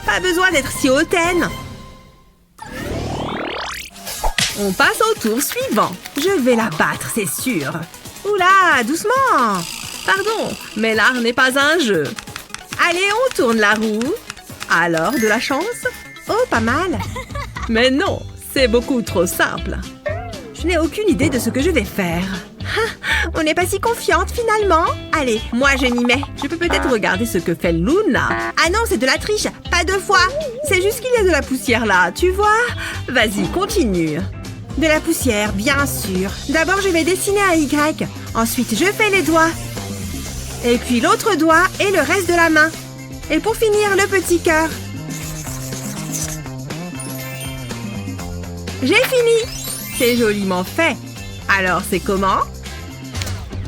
Pas besoin d'être si hautaine. On passe au tour suivant. Je vais la battre, c'est sûr. Oula, doucement. Pardon, mais l'art n'est pas un jeu. Allez, on tourne la roue. Alors, de la chance? Oh, pas mal. Mais non, c'est beaucoup trop simple. Je n'ai aucune idée de ce que je vais faire. On n'est pas si confiante finalement. Allez, moi je m'y mets. Je peux peut-être regarder ce que fait Luna. Ah non, c'est de la triche. Pas 2 fois. C'est juste qu'il y a de la poussière là, tu vois? Vas-y, continue. De la poussière, bien sûr. D'abord, je vais dessiner un Y. Ensuite, je fais les doigts. Et puis l'autre doigt et le reste de la main. Et pour finir, le petit cœur. J'ai fini. C'est joliment fait. Alors, c'est comment?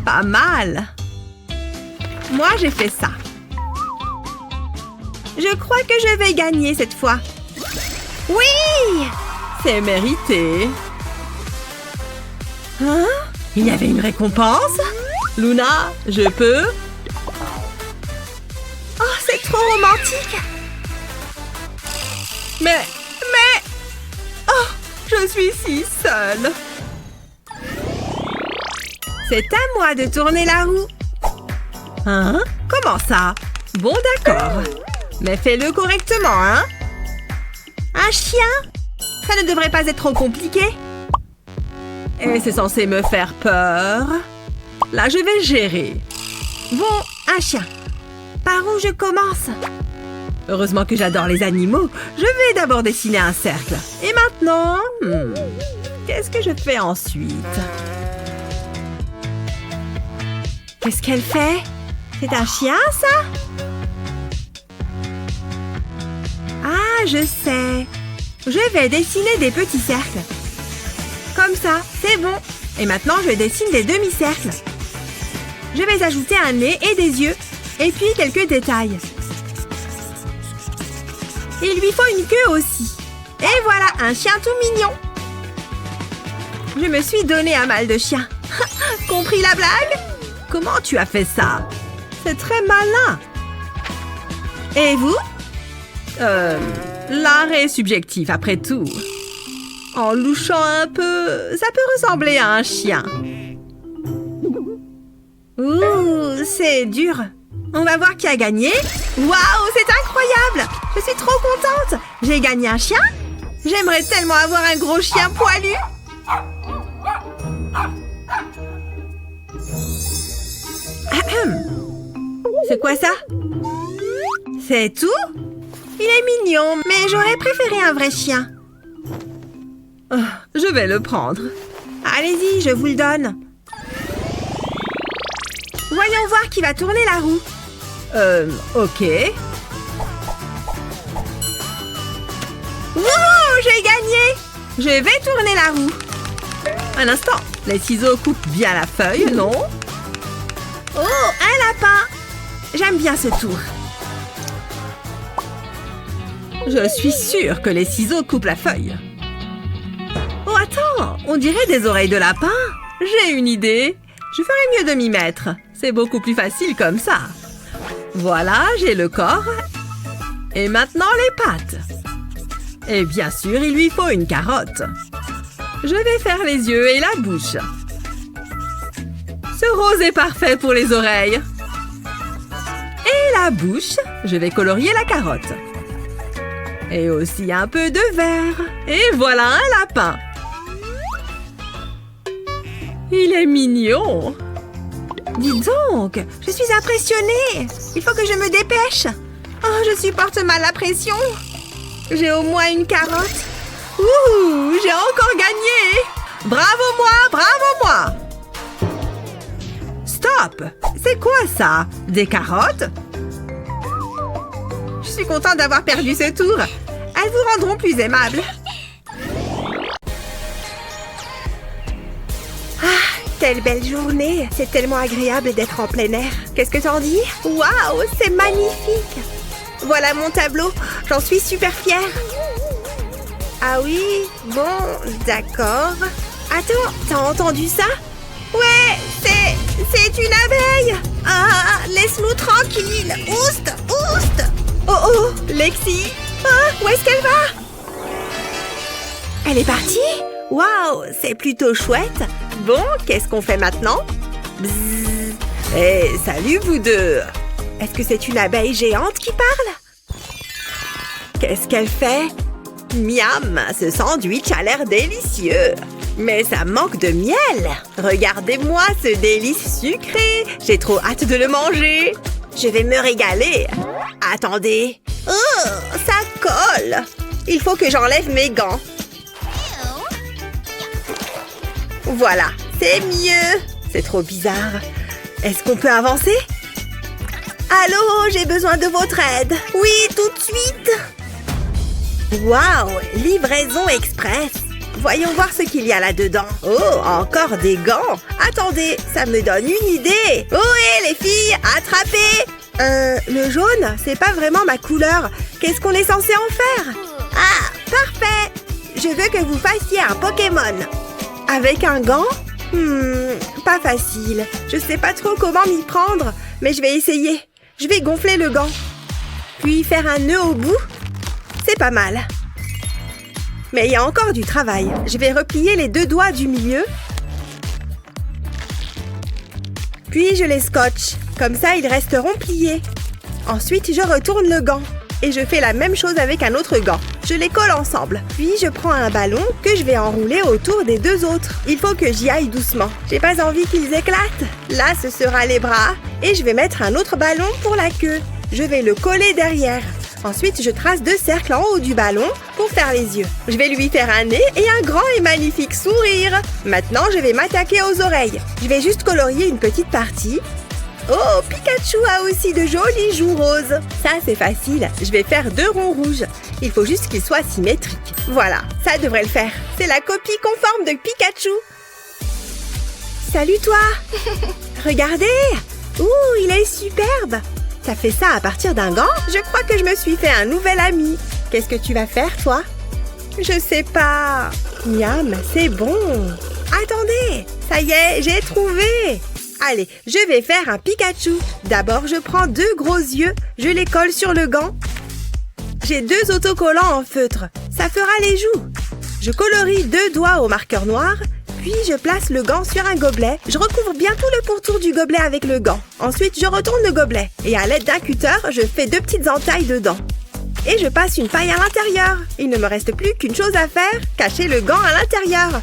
Pas mal. Moi, j'ai fait ça. Je crois que je vais gagner cette fois. Oui! C'est mérité. Hein? Il y avait une récompense? Luna, je peux? Oh, c'est trop romantique! Mais... Oh, je suis si seule. C'est à moi de tourner la roue. Hein? Comment ça? Bon, d'accord. Mais fais-le correctement, hein? Un chien? Ça ne devrait pas être trop compliqué. Et c'est censé me faire peur. Là, je vais gérer. Bon, un chien. Par où je commence? Heureusement que j'adore les animaux. Je vais d'abord dessiner un cercle. Et maintenant... qu'est-ce que je fais ensuite? Qu'est-ce qu'elle fait? C'est un chien, ça? Ah, je sais. Je vais dessiner des petits cercles. Comme ça, c'est bon. Et maintenant, je dessine des demi-cercles. Je vais ajouter un nez et des yeux. Et puis quelques détails. Il lui faut une queue aussi. Et voilà, un chien tout mignon. Je me suis donné un mal de chien. Compris la blague? Comment tu as fait ça? C'est très malin. Et vous? L'art est subjectif après tout. En louchant un peu, ça peut ressembler à un chien. Ouh, c'est dur. On va voir qui a gagné. Waouh, c'est incroyable! Je suis trop contente. J'ai gagné un chien? J'aimerais tellement avoir un gros chien poilu. C'est quoi ça? C'est tout? Il est mignon, mais j'aurais préféré un vrai chien. Oh, je vais le prendre. Allez-y, je vous le donne. Voyons voir qui va tourner la roue. Ok. Wouhou, j'ai gagné! Je vais tourner la roue. Un instant, les ciseaux coupent bien la feuille, non? Oh, un lapin! J'aime bien ce tour. Je suis sûre que les ciseaux coupent la feuille. Oh, attends, on dirait des oreilles de lapin. J'ai une idée. Je ferais mieux de m'y mettre. C'est beaucoup plus facile comme ça. Voilà, j'ai le corps. Et maintenant les pattes. Et bien sûr, il lui faut une carotte. Je vais faire les yeux et la bouche. Ce rose est parfait pour les oreilles. Et la bouche, je vais colorier la carotte. Et aussi un peu de vert. Et voilà un lapin. Il est mignon. Dis donc, je suis impressionnée. Il faut que je me dépêche. Oh, je supporte mal la pression. J'ai au moins une carotte. Ouh, j'ai encore gagné. Bravo moi, bravo moi. Stop. C'est quoi ça? Des carottes? Je suis contente d'avoir perdu ce tour. Elles vous rendront plus aimable. Quelle belle journée! C'est tellement agréable d'être en plein air. Qu'est-ce que t'en dis? Waouh, c'est magnifique! Voilà mon tableau, j'en suis super fière. Ah oui, bon, d'accord. Attends, t'as entendu ça? Ouais, c'est une abeille! Ah, laisse-nous tranquille! Oust, oust! Oh oh, Lexi! Ah, où est-ce qu'elle va? Elle est partie? Waouh, c'est plutôt chouette! Bon, qu'est-ce qu'on fait maintenant? Bzzz. Eh, salut vous deux! Est-ce que c'est une abeille géante qui parle? Qu'est-ce qu'elle fait? Miam, ce sandwich a l'air délicieux! Mais ça manque de miel! Regardez-moi ce délice sucré! J'ai trop hâte de le manger! Je vais me régaler! Attendez! Oh, ça colle! Il faut que j'enlève mes gants. Voilà, c'est mieux! C'est trop bizarre. Est-ce qu'on peut avancer? Allô, j'ai besoin de votre aide. Oui, tout de suite. Waouh, livraison express. Voyons voir ce qu'il y a là-dedans. Oh, encore des gants. Attendez, ça me donne une idée. Ohé, les filles, attrapez. Le jaune, c'est pas vraiment ma couleur. Qu'est-ce qu'on est censé en faire? Ah, parfait. Je veux que vous fassiez un Pokémon. Avec un gant? Pas facile. Je sais pas trop comment m'y prendre, mais je vais essayer. Je vais gonfler le gant. Puis faire un nœud au bout. C'est pas mal. Mais il y a encore du travail. Je vais replier les 2 doigts du milieu. Puis je les scotche. Comme ça, ils resteront pliés. Ensuite, je retourne le gant. Et je fais la même chose avec un autre gant. Je les colle ensemble. Puis je prends un ballon que je vais enrouler autour des 2 autres. Il faut que j'y aille doucement. J'ai pas envie qu'ils éclatent. Là, ce sera les bras. Et je vais mettre un autre ballon pour la queue. Je vais le coller derrière. Ensuite, je trace 2 cercles en haut du ballon pour faire les yeux. Je vais lui faire un nez et un grand et magnifique sourire. Maintenant, je vais m'attaquer aux oreilles. Je vais juste colorier une petite partie. Oh, Pikachu a aussi de jolies joues roses. Ça, c'est facile. Je vais faire 2 ronds rouges. Il faut juste qu'ils soient symétriques. Voilà, ça devrait le faire. C'est la copie conforme de Pikachu. Salut toi. Regardez. Ouh, il est superbe. T'as fait ça à partir d'un gant? Je crois que je me suis fait un nouvel ami. Qu'est-ce que tu vas faire, toi? Je sais pas. Miam, c'est bon. Attendez, ça y est, j'ai trouvé. Allez, je vais faire un Pikachu. D'abord, je prends 2 gros yeux, je les colle sur le gant. J'ai 2 autocollants en feutre. Ça fera les joues. Je colorie 2 doigts au marqueur noir. Puis, je place le gant sur un gobelet. Je recouvre bien tout le pourtour du gobelet avec le gant. Ensuite, je retourne le gobelet. Et à l'aide d'un cutter, je fais 2 petites entailles dedans. Et je passe une paille à l'intérieur. Il ne me reste plus qu'une chose à faire, cacher le gant à l'intérieur.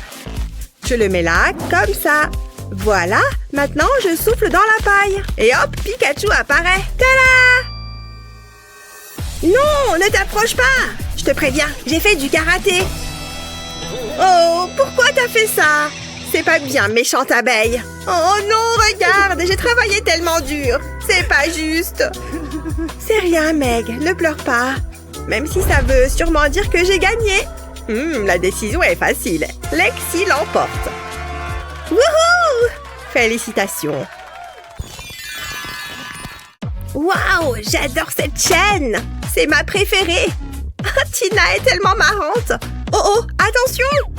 Je le mets là, comme ça. Voilà, maintenant, je souffle dans la paille. Et hop, Pikachu apparaît. Tada! Non, ne t'approche pas. Je te préviens, j'ai fait du karaté. Oh, pourquoi t'as fait ça? C'est pas bien, méchante abeille. Oh non, regarde, j'ai travaillé tellement dur. C'est pas juste. C'est rien, Meg, ne pleure pas. Même si ça veut sûrement dire que j'ai gagné. La décision est facile. Lexi l'emporte. Wouhou! Félicitations. Waouh, j'adore cette chaîne. C'est ma préférée. Tina est tellement marrante. Oh, attention!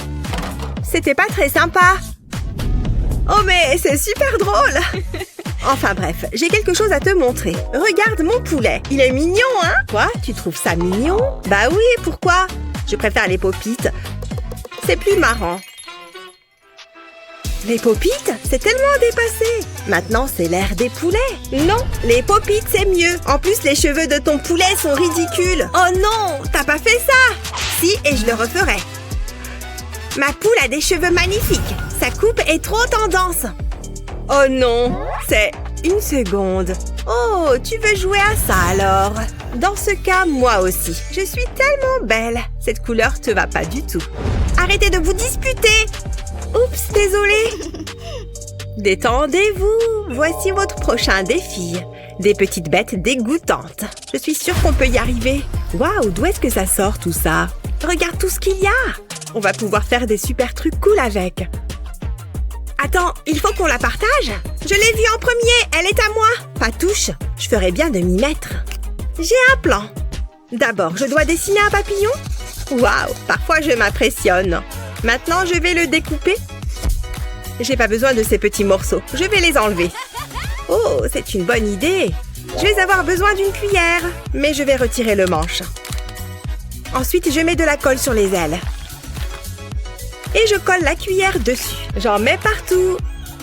C'était pas très sympa. Oh, mais c'est super drôle. Enfin bref, j'ai quelque chose à te montrer. Regarde mon poulet. Il est mignon, hein? Quoi? Tu trouves ça mignon? Bah oui, pourquoi? Je préfère les Pop-It. C'est plus marrant. Les Pop-It, c'est tellement dépassé. Maintenant, c'est l'ère des poulets. Non, les Pop-It, c'est mieux. En plus, les cheveux de ton poulet sont ridicules. Oh non, t'as pas fait ça? Si, et je le referai. Ma poule a des cheveux magnifiques. Sa coupe est trop tendance. Oh non, c'est une seconde. Oh, tu veux jouer à ça alors? Dans ce cas, moi aussi. Je suis tellement belle. Cette couleur te va pas du tout. Arrêtez de vous disputer. Oups, désolée. Détendez-vous. Voici votre prochain défi. Des petites bêtes dégoûtantes. Je suis sûre qu'on peut y arriver. Waouh, d'où est-ce que ça sort tout ça? Regarde tout ce qu'il y a. On va pouvoir faire des super trucs cool avec. Attends, il faut qu'on la partage? Je l'ai vue en premier, elle est à moi. Pas touche, je ferais bien de m'y mettre. J'ai un plan. D'abord, je dois dessiner un papillon. Waouh, parfois je m'impressionne. Maintenant, je vais le découper. J'ai pas besoin de ces petits morceaux, je vais les enlever. Oh, c'est une bonne idée. Je vais avoir besoin d'une cuillère, mais je vais retirer le manche. Ensuite, je mets de la colle sur les ailes. Et je colle la cuillère dessus. J'en mets partout.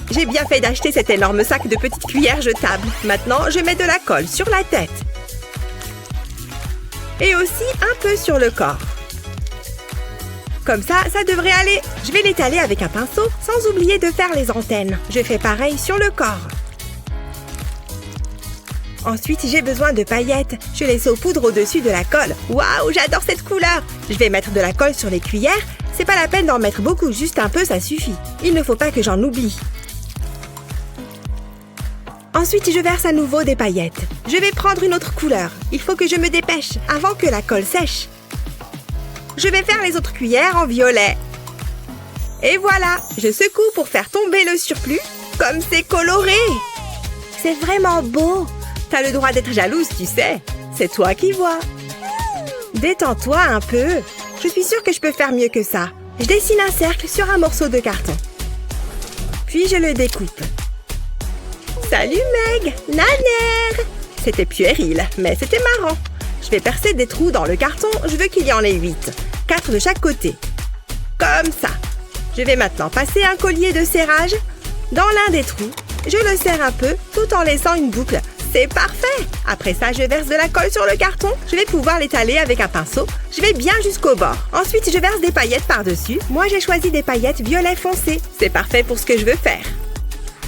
J'ai bien fait d'acheter cet énorme sac de petites cuillères jetables. Maintenant, je mets de la colle sur la tête. Et aussi un peu sur le corps. Comme ça, ça devrait aller. Je vais l'étaler avec un pinceau, sans oublier de faire les antennes. Je fais pareil sur le corps. Ensuite, j'ai besoin de paillettes. Je les saupoudre au-dessus de la colle. Waouh, j'adore cette couleur! Je vais mettre de la colle sur les cuillères. C'est pas la peine d'en mettre beaucoup, juste un peu, ça suffit. Il ne faut pas que j'en oublie. Ensuite, je verse à nouveau des paillettes. Je vais prendre une autre couleur. Il faut que je me dépêche avant que la colle sèche. Je vais faire les autres cuillères en violet. Et voilà, je secoue pour faire tomber le surplus. Comme c'est coloré! C'est vraiment beau! T'as le droit d'être jalouse, tu sais. C'est toi qui vois. Détends-toi un peu. Je suis sûre que je peux faire mieux que ça. Je dessine un cercle sur un morceau de carton. Puis je le découpe. Salut Meg, Naner! C'était puéril, mais c'était marrant. Je vais percer des trous dans le carton. Je veux qu'il y en ait 8. 4 de chaque côté. Comme ça. Je vais maintenant passer un collier de serrage dans l'un des trous. Je le serre un peu tout en laissant une boucle. C'est parfait! Après ça, je verse de la colle sur le carton. Je vais pouvoir l'étaler avec un pinceau. Je vais bien jusqu'au bord. Ensuite, je verse des paillettes par-dessus. Moi, j'ai choisi des paillettes violet foncé. C'est parfait pour ce que je veux faire.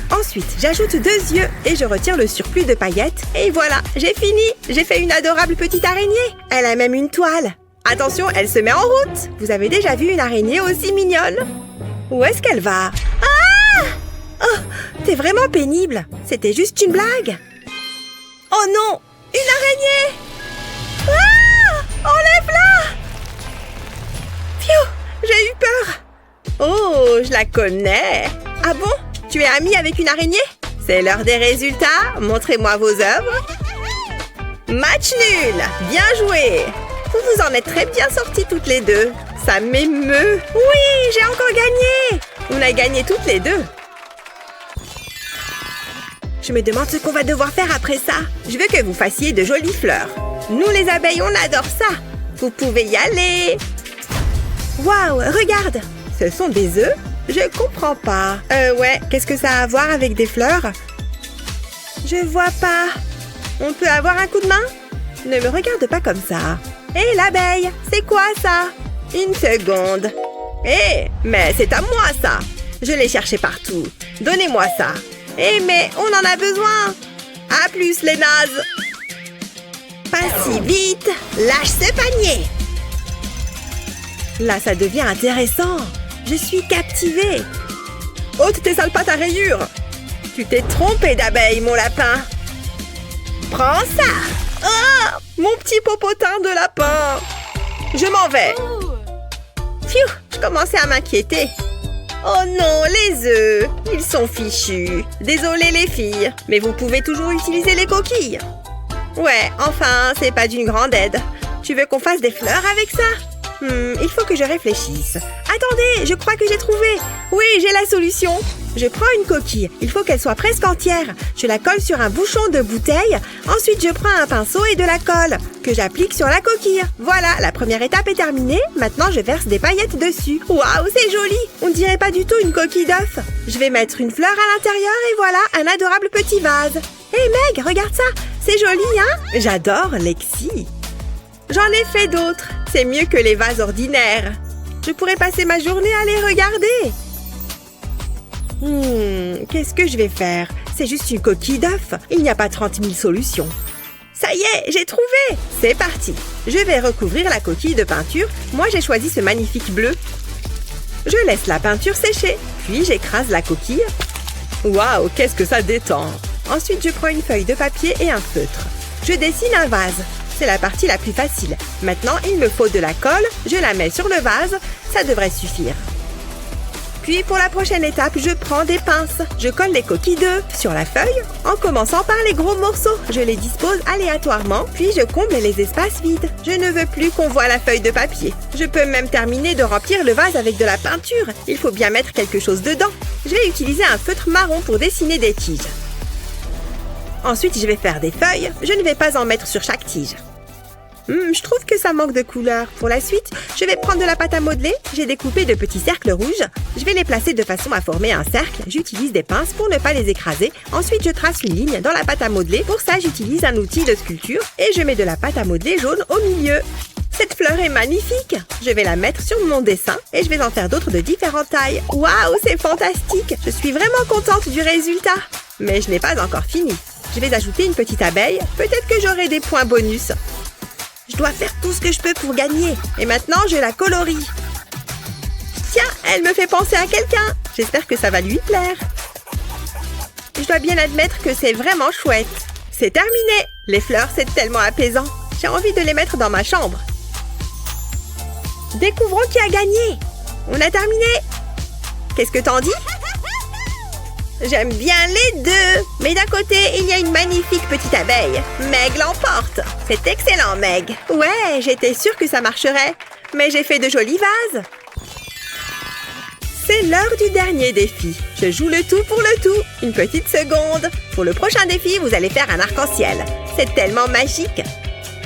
Ensuite, j'ajoute 2 yeux et je retire le surplus de paillettes. Et voilà, j'ai fini! J'ai fait une adorable petite araignée. Elle a même une toile. Attention, elle se met en route. Vous avez déjà vu une araignée aussi mignonne? Où est-ce qu'elle va? Ah! Oh, t'es vraiment pénible. C'était juste une blague. Oh non! Une araignée! Ah! Enlève-la! Pfiou! J'ai eu peur! Oh, je la connais! Ah bon? Tu es amie avec une araignée? C'est l'heure des résultats. Montrez-moi vos œuvres. Match nul! Bien joué! Vous vous en êtes très bien sorties toutes les deux. Ça m'émeut. Oui, j'ai encore gagné! On a gagné toutes les deux. Je me demande ce qu'on va devoir faire après ça. Je veux que vous fassiez de jolies fleurs. Nous, les abeilles, on adore ça. Vous pouvez y aller. Waouh, regarde. Ce sont des œufs? Je comprends pas. Ouais, qu'est-ce que ça a à voir avec des fleurs? Je vois pas. On peut avoir un coup de main? Ne me regarde pas comme ça. Hé, l'abeille, c'est quoi ça? Une seconde. Hé, mais c'est à moi ça. Je l'ai cherché partout. Donnez-moi ça. Eh mais on en a besoin. À plus les nazes. Pas si vite. Lâche ce panier. Là ça devient intéressant. Je suis captivée. Ôte tes sales pattes à rayures. Tu t'es trompé d'abeille mon lapin. Prends ça. Oh, mon petit popotin de lapin. Je m'en vais. Pfiou, je commençais à m'inquiéter. Oh non, les œufs! Ils sont fichus. Désolée les filles, mais vous pouvez toujours utiliser les coquilles. Ouais, enfin, c'est pas d'une grande aide. Tu veux qu'on fasse des fleurs avec ça? Il faut que je réfléchisse. Attendez, je crois que j'ai trouvé. Oui, j'ai la solution. Je prends une coquille. Il faut qu'elle soit presque entière. Je la colle sur un bouchon de bouteille. Ensuite, je prends un pinceau et de la colle que j'applique sur la coquille. Voilà, la première étape est terminée. Maintenant, je verse des paillettes dessus. Waouh, c'est joli! On dirait pas du tout une coquille d'œuf. Je vais mettre une fleur à l'intérieur et voilà, un adorable petit vase. Hé Meg, regarde ça! C'est joli, hein? J'adore, Lexi. J'en ai fait d'autres. C'est mieux que les vases ordinaires. Je pourrais passer ma journée à les regarder. Qu'est-ce que je vais faire? C'est juste une coquille d'œuf. Il n'y a pas 30 000 solutions. Ça y est, j'ai trouvé! C'est parti. Je vais recouvrir la coquille de peinture. Moi, j'ai choisi ce magnifique bleu. Je laisse la peinture sécher. Puis, j'écrase la coquille. Waouh, qu'est-ce que ça détend! Ensuite, je prends une feuille de papier et un feutre. Je dessine un vase. C'est la partie la plus facile. Maintenant, il me faut de la colle. Je la mets sur le vase. Ça devrait suffire. Puis pour la prochaine étape, je prends des pinces. Je colle les coquilles d'œufs sur la feuille en commençant par les gros morceaux. Je les dispose aléatoirement, puis je comble les espaces vides. Je ne veux plus qu'on voit la feuille de papier. Je peux même terminer de remplir le vase avec de la peinture. Il faut bien mettre quelque chose dedans. Je vais utiliser un feutre marron pour dessiner des tiges. Ensuite, je vais faire des feuilles. Je ne vais pas en mettre sur chaque tige. Je trouve que ça manque de couleur. Pour la suite, je vais prendre de la pâte à modeler. J'ai découpé de petits cercles rouges. Je vais les placer de façon à former un cercle. J'utilise des pinces pour ne pas les écraser. Ensuite, je trace une ligne dans la pâte à modeler. Pour ça, j'utilise un outil de sculpture et je mets de la pâte à modeler jaune au milieu. Cette fleur est magnifique. Je vais la mettre sur mon dessin et je vais en faire d'autres de différentes tailles. Waouh, c'est fantastique. Je suis vraiment contente du résultat. Mais je n'ai pas encore fini. Je vais ajouter une petite abeille. Peut-être que j'aurai des points bonus. Je dois faire tout ce que je peux pour gagner. Et maintenant, je la colorie. Tiens, elle me fait penser à quelqu'un. J'espère que ça va lui plaire. Je dois bien admettre que c'est vraiment chouette. C'est terminé. Les fleurs, c'est tellement apaisant. J'ai envie de les mettre dans ma chambre. Découvrons qui a gagné. On a terminé. Qu'est-ce que t'en dis? J'aime bien les deux. Mais d'un côté, il y a une magnifique petite abeille. Meg l'emporte. C'est excellent, Meg. Ouais, j'étais sûre que ça marcherait. Mais j'ai fait de jolis vases. C'est l'heure du dernier défi. Je joue le tout pour le tout. Une petite seconde. Pour le prochain défi, vous allez faire un arc-en-ciel. C'est tellement magique.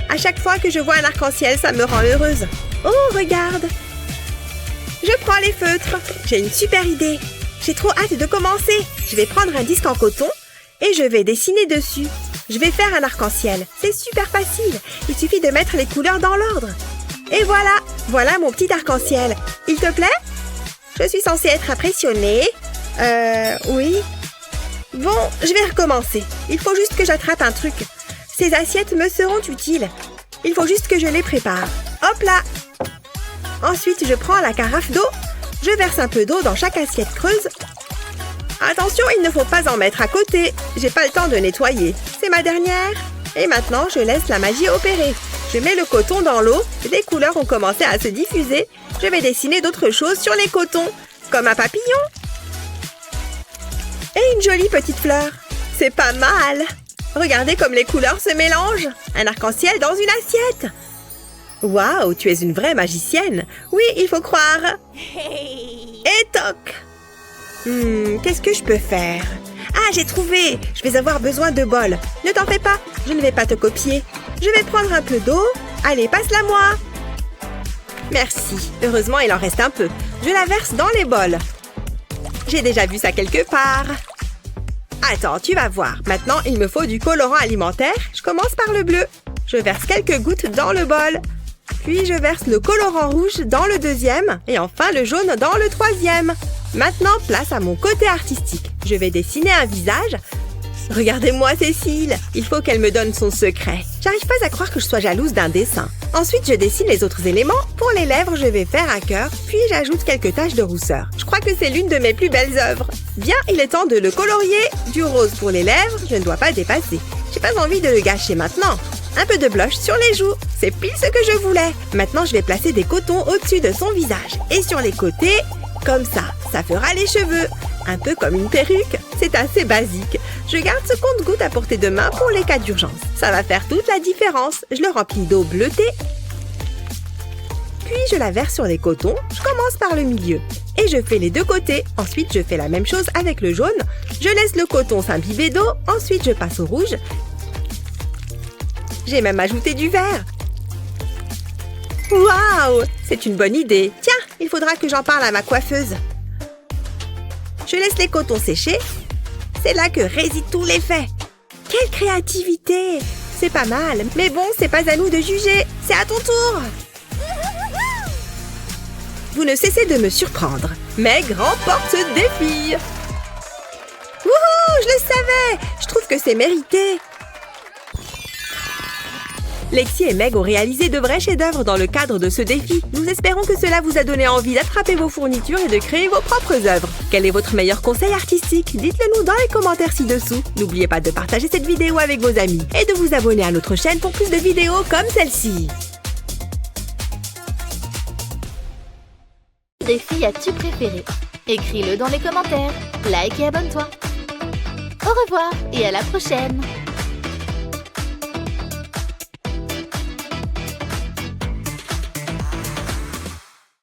À chaque fois que je vois un arc-en-ciel, ça me rend heureuse. Oh, regarde. Je prends les feutres. J'ai une super idée. J'ai trop hâte de commencer. Je vais prendre un disque en coton et je vais dessiner dessus. Je vais faire un arc-en-ciel. C'est super facile. Il suffit de mettre les couleurs dans l'ordre. Et voilà. Voilà mon petit arc-en-ciel. Il te plaît? Je suis censée être impressionnée. Oui. Bon, je vais recommencer. Il faut juste que j'attrape un truc. Ces assiettes me seront utiles. Il faut juste que je les prépare. Hop là! Ensuite, je prends la carafe d'eau. Je verse un peu d'eau dans chaque assiette creuse. Attention, il ne faut pas en mettre à côté. J'ai pas le temps de nettoyer. C'est ma dernière. Et maintenant, je laisse la magie opérer. Je mets le coton dans l'eau. Les couleurs ont commencé à se diffuser. Je vais dessiner d'autres choses sur les cotons, comme un papillon. Et une jolie petite fleur. C'est pas mal. Regardez comme les couleurs se mélangent. Un arc-en-ciel dans une assiette. Waouh, tu es une vraie magicienne. Oui, il faut croire. Et toc. Qu'est-ce que je peux faire? Ah, j'ai trouvé. Je vais avoir besoin de bols. Ne t'en fais pas, je ne vais pas te copier. Je vais prendre un peu d'eau. Allez, passe-la moi. Merci. Heureusement, il en reste un peu. Je la verse dans les bols. J'ai déjà vu ça quelque part. Attends, tu vas voir. Maintenant, il me faut du colorant alimentaire. Je commence par le bleu. Je verse quelques gouttes dans le bol. Puis, je verse le colorant rouge dans le deuxième. Et enfin, le jaune dans le troisième. Maintenant, place à mon côté artistique. Je vais dessiner un visage. Regardez-moi Cécile. Il faut qu'elle me donne son secret. J'arrive pas à croire que je sois jalouse d'un dessin. Ensuite, je dessine les autres éléments. Pour les lèvres, je vais faire un cœur. Puis, j'ajoute quelques taches de rousseur. Je crois que c'est l'une de mes plus belles œuvres. Bien, il est temps de le colorier. Du rose pour les lèvres, je ne dois pas dépasser. J'ai pas envie de le gâcher maintenant. Un peu de blush sur les joues. C'est pile ce que je voulais. Maintenant, je vais placer des cotons au-dessus de son visage. Et sur les côtés, comme ça. Ça fera les cheveux. Un peu comme une perruque. C'est assez basique. Je garde ce compte-gouttes à portée de main pour les cas d'urgence. Ça va faire toute la différence. Je le remplis d'eau bleutée. Puis, je la verse sur les cotons. Je commence par le milieu. Et je fais les deux côtés. Ensuite, je fais la même chose avec le jaune. Je laisse le coton s'imbiber d'eau. Ensuite, je passe au rouge. J'ai même ajouté du vert. Waouh! C'est une bonne idée. Tiens, il faudra que j'en parle à ma coiffeuse. Je laisse les cotons sécher. C'est là que réside tout l'effet. Quelle créativité! C'est pas mal, mais bon, c'est pas à nous de juger. C'est à ton tour! Vous ne cessez de me surprendre. Meg remporte ce défi! Wouhou! Je le savais! Je trouve que c'est mérité. Lexi et Meg ont réalisé de vrais chefs-d'œuvre dans le cadre de ce défi. Nous espérons que cela vous a donné envie d'attraper vos fournitures et de créer vos propres œuvres. Quel est votre meilleur conseil artistique? Dites-le nous dans les commentaires ci-dessous. N'oubliez pas de partager cette vidéo avec vos amis et de vous abonner à notre chaîne pour plus de vidéos comme celle-ci. défi as-tu préféré? Écris-le dans les commentaires. Like et abonne-toi. Au revoir et à la prochaine!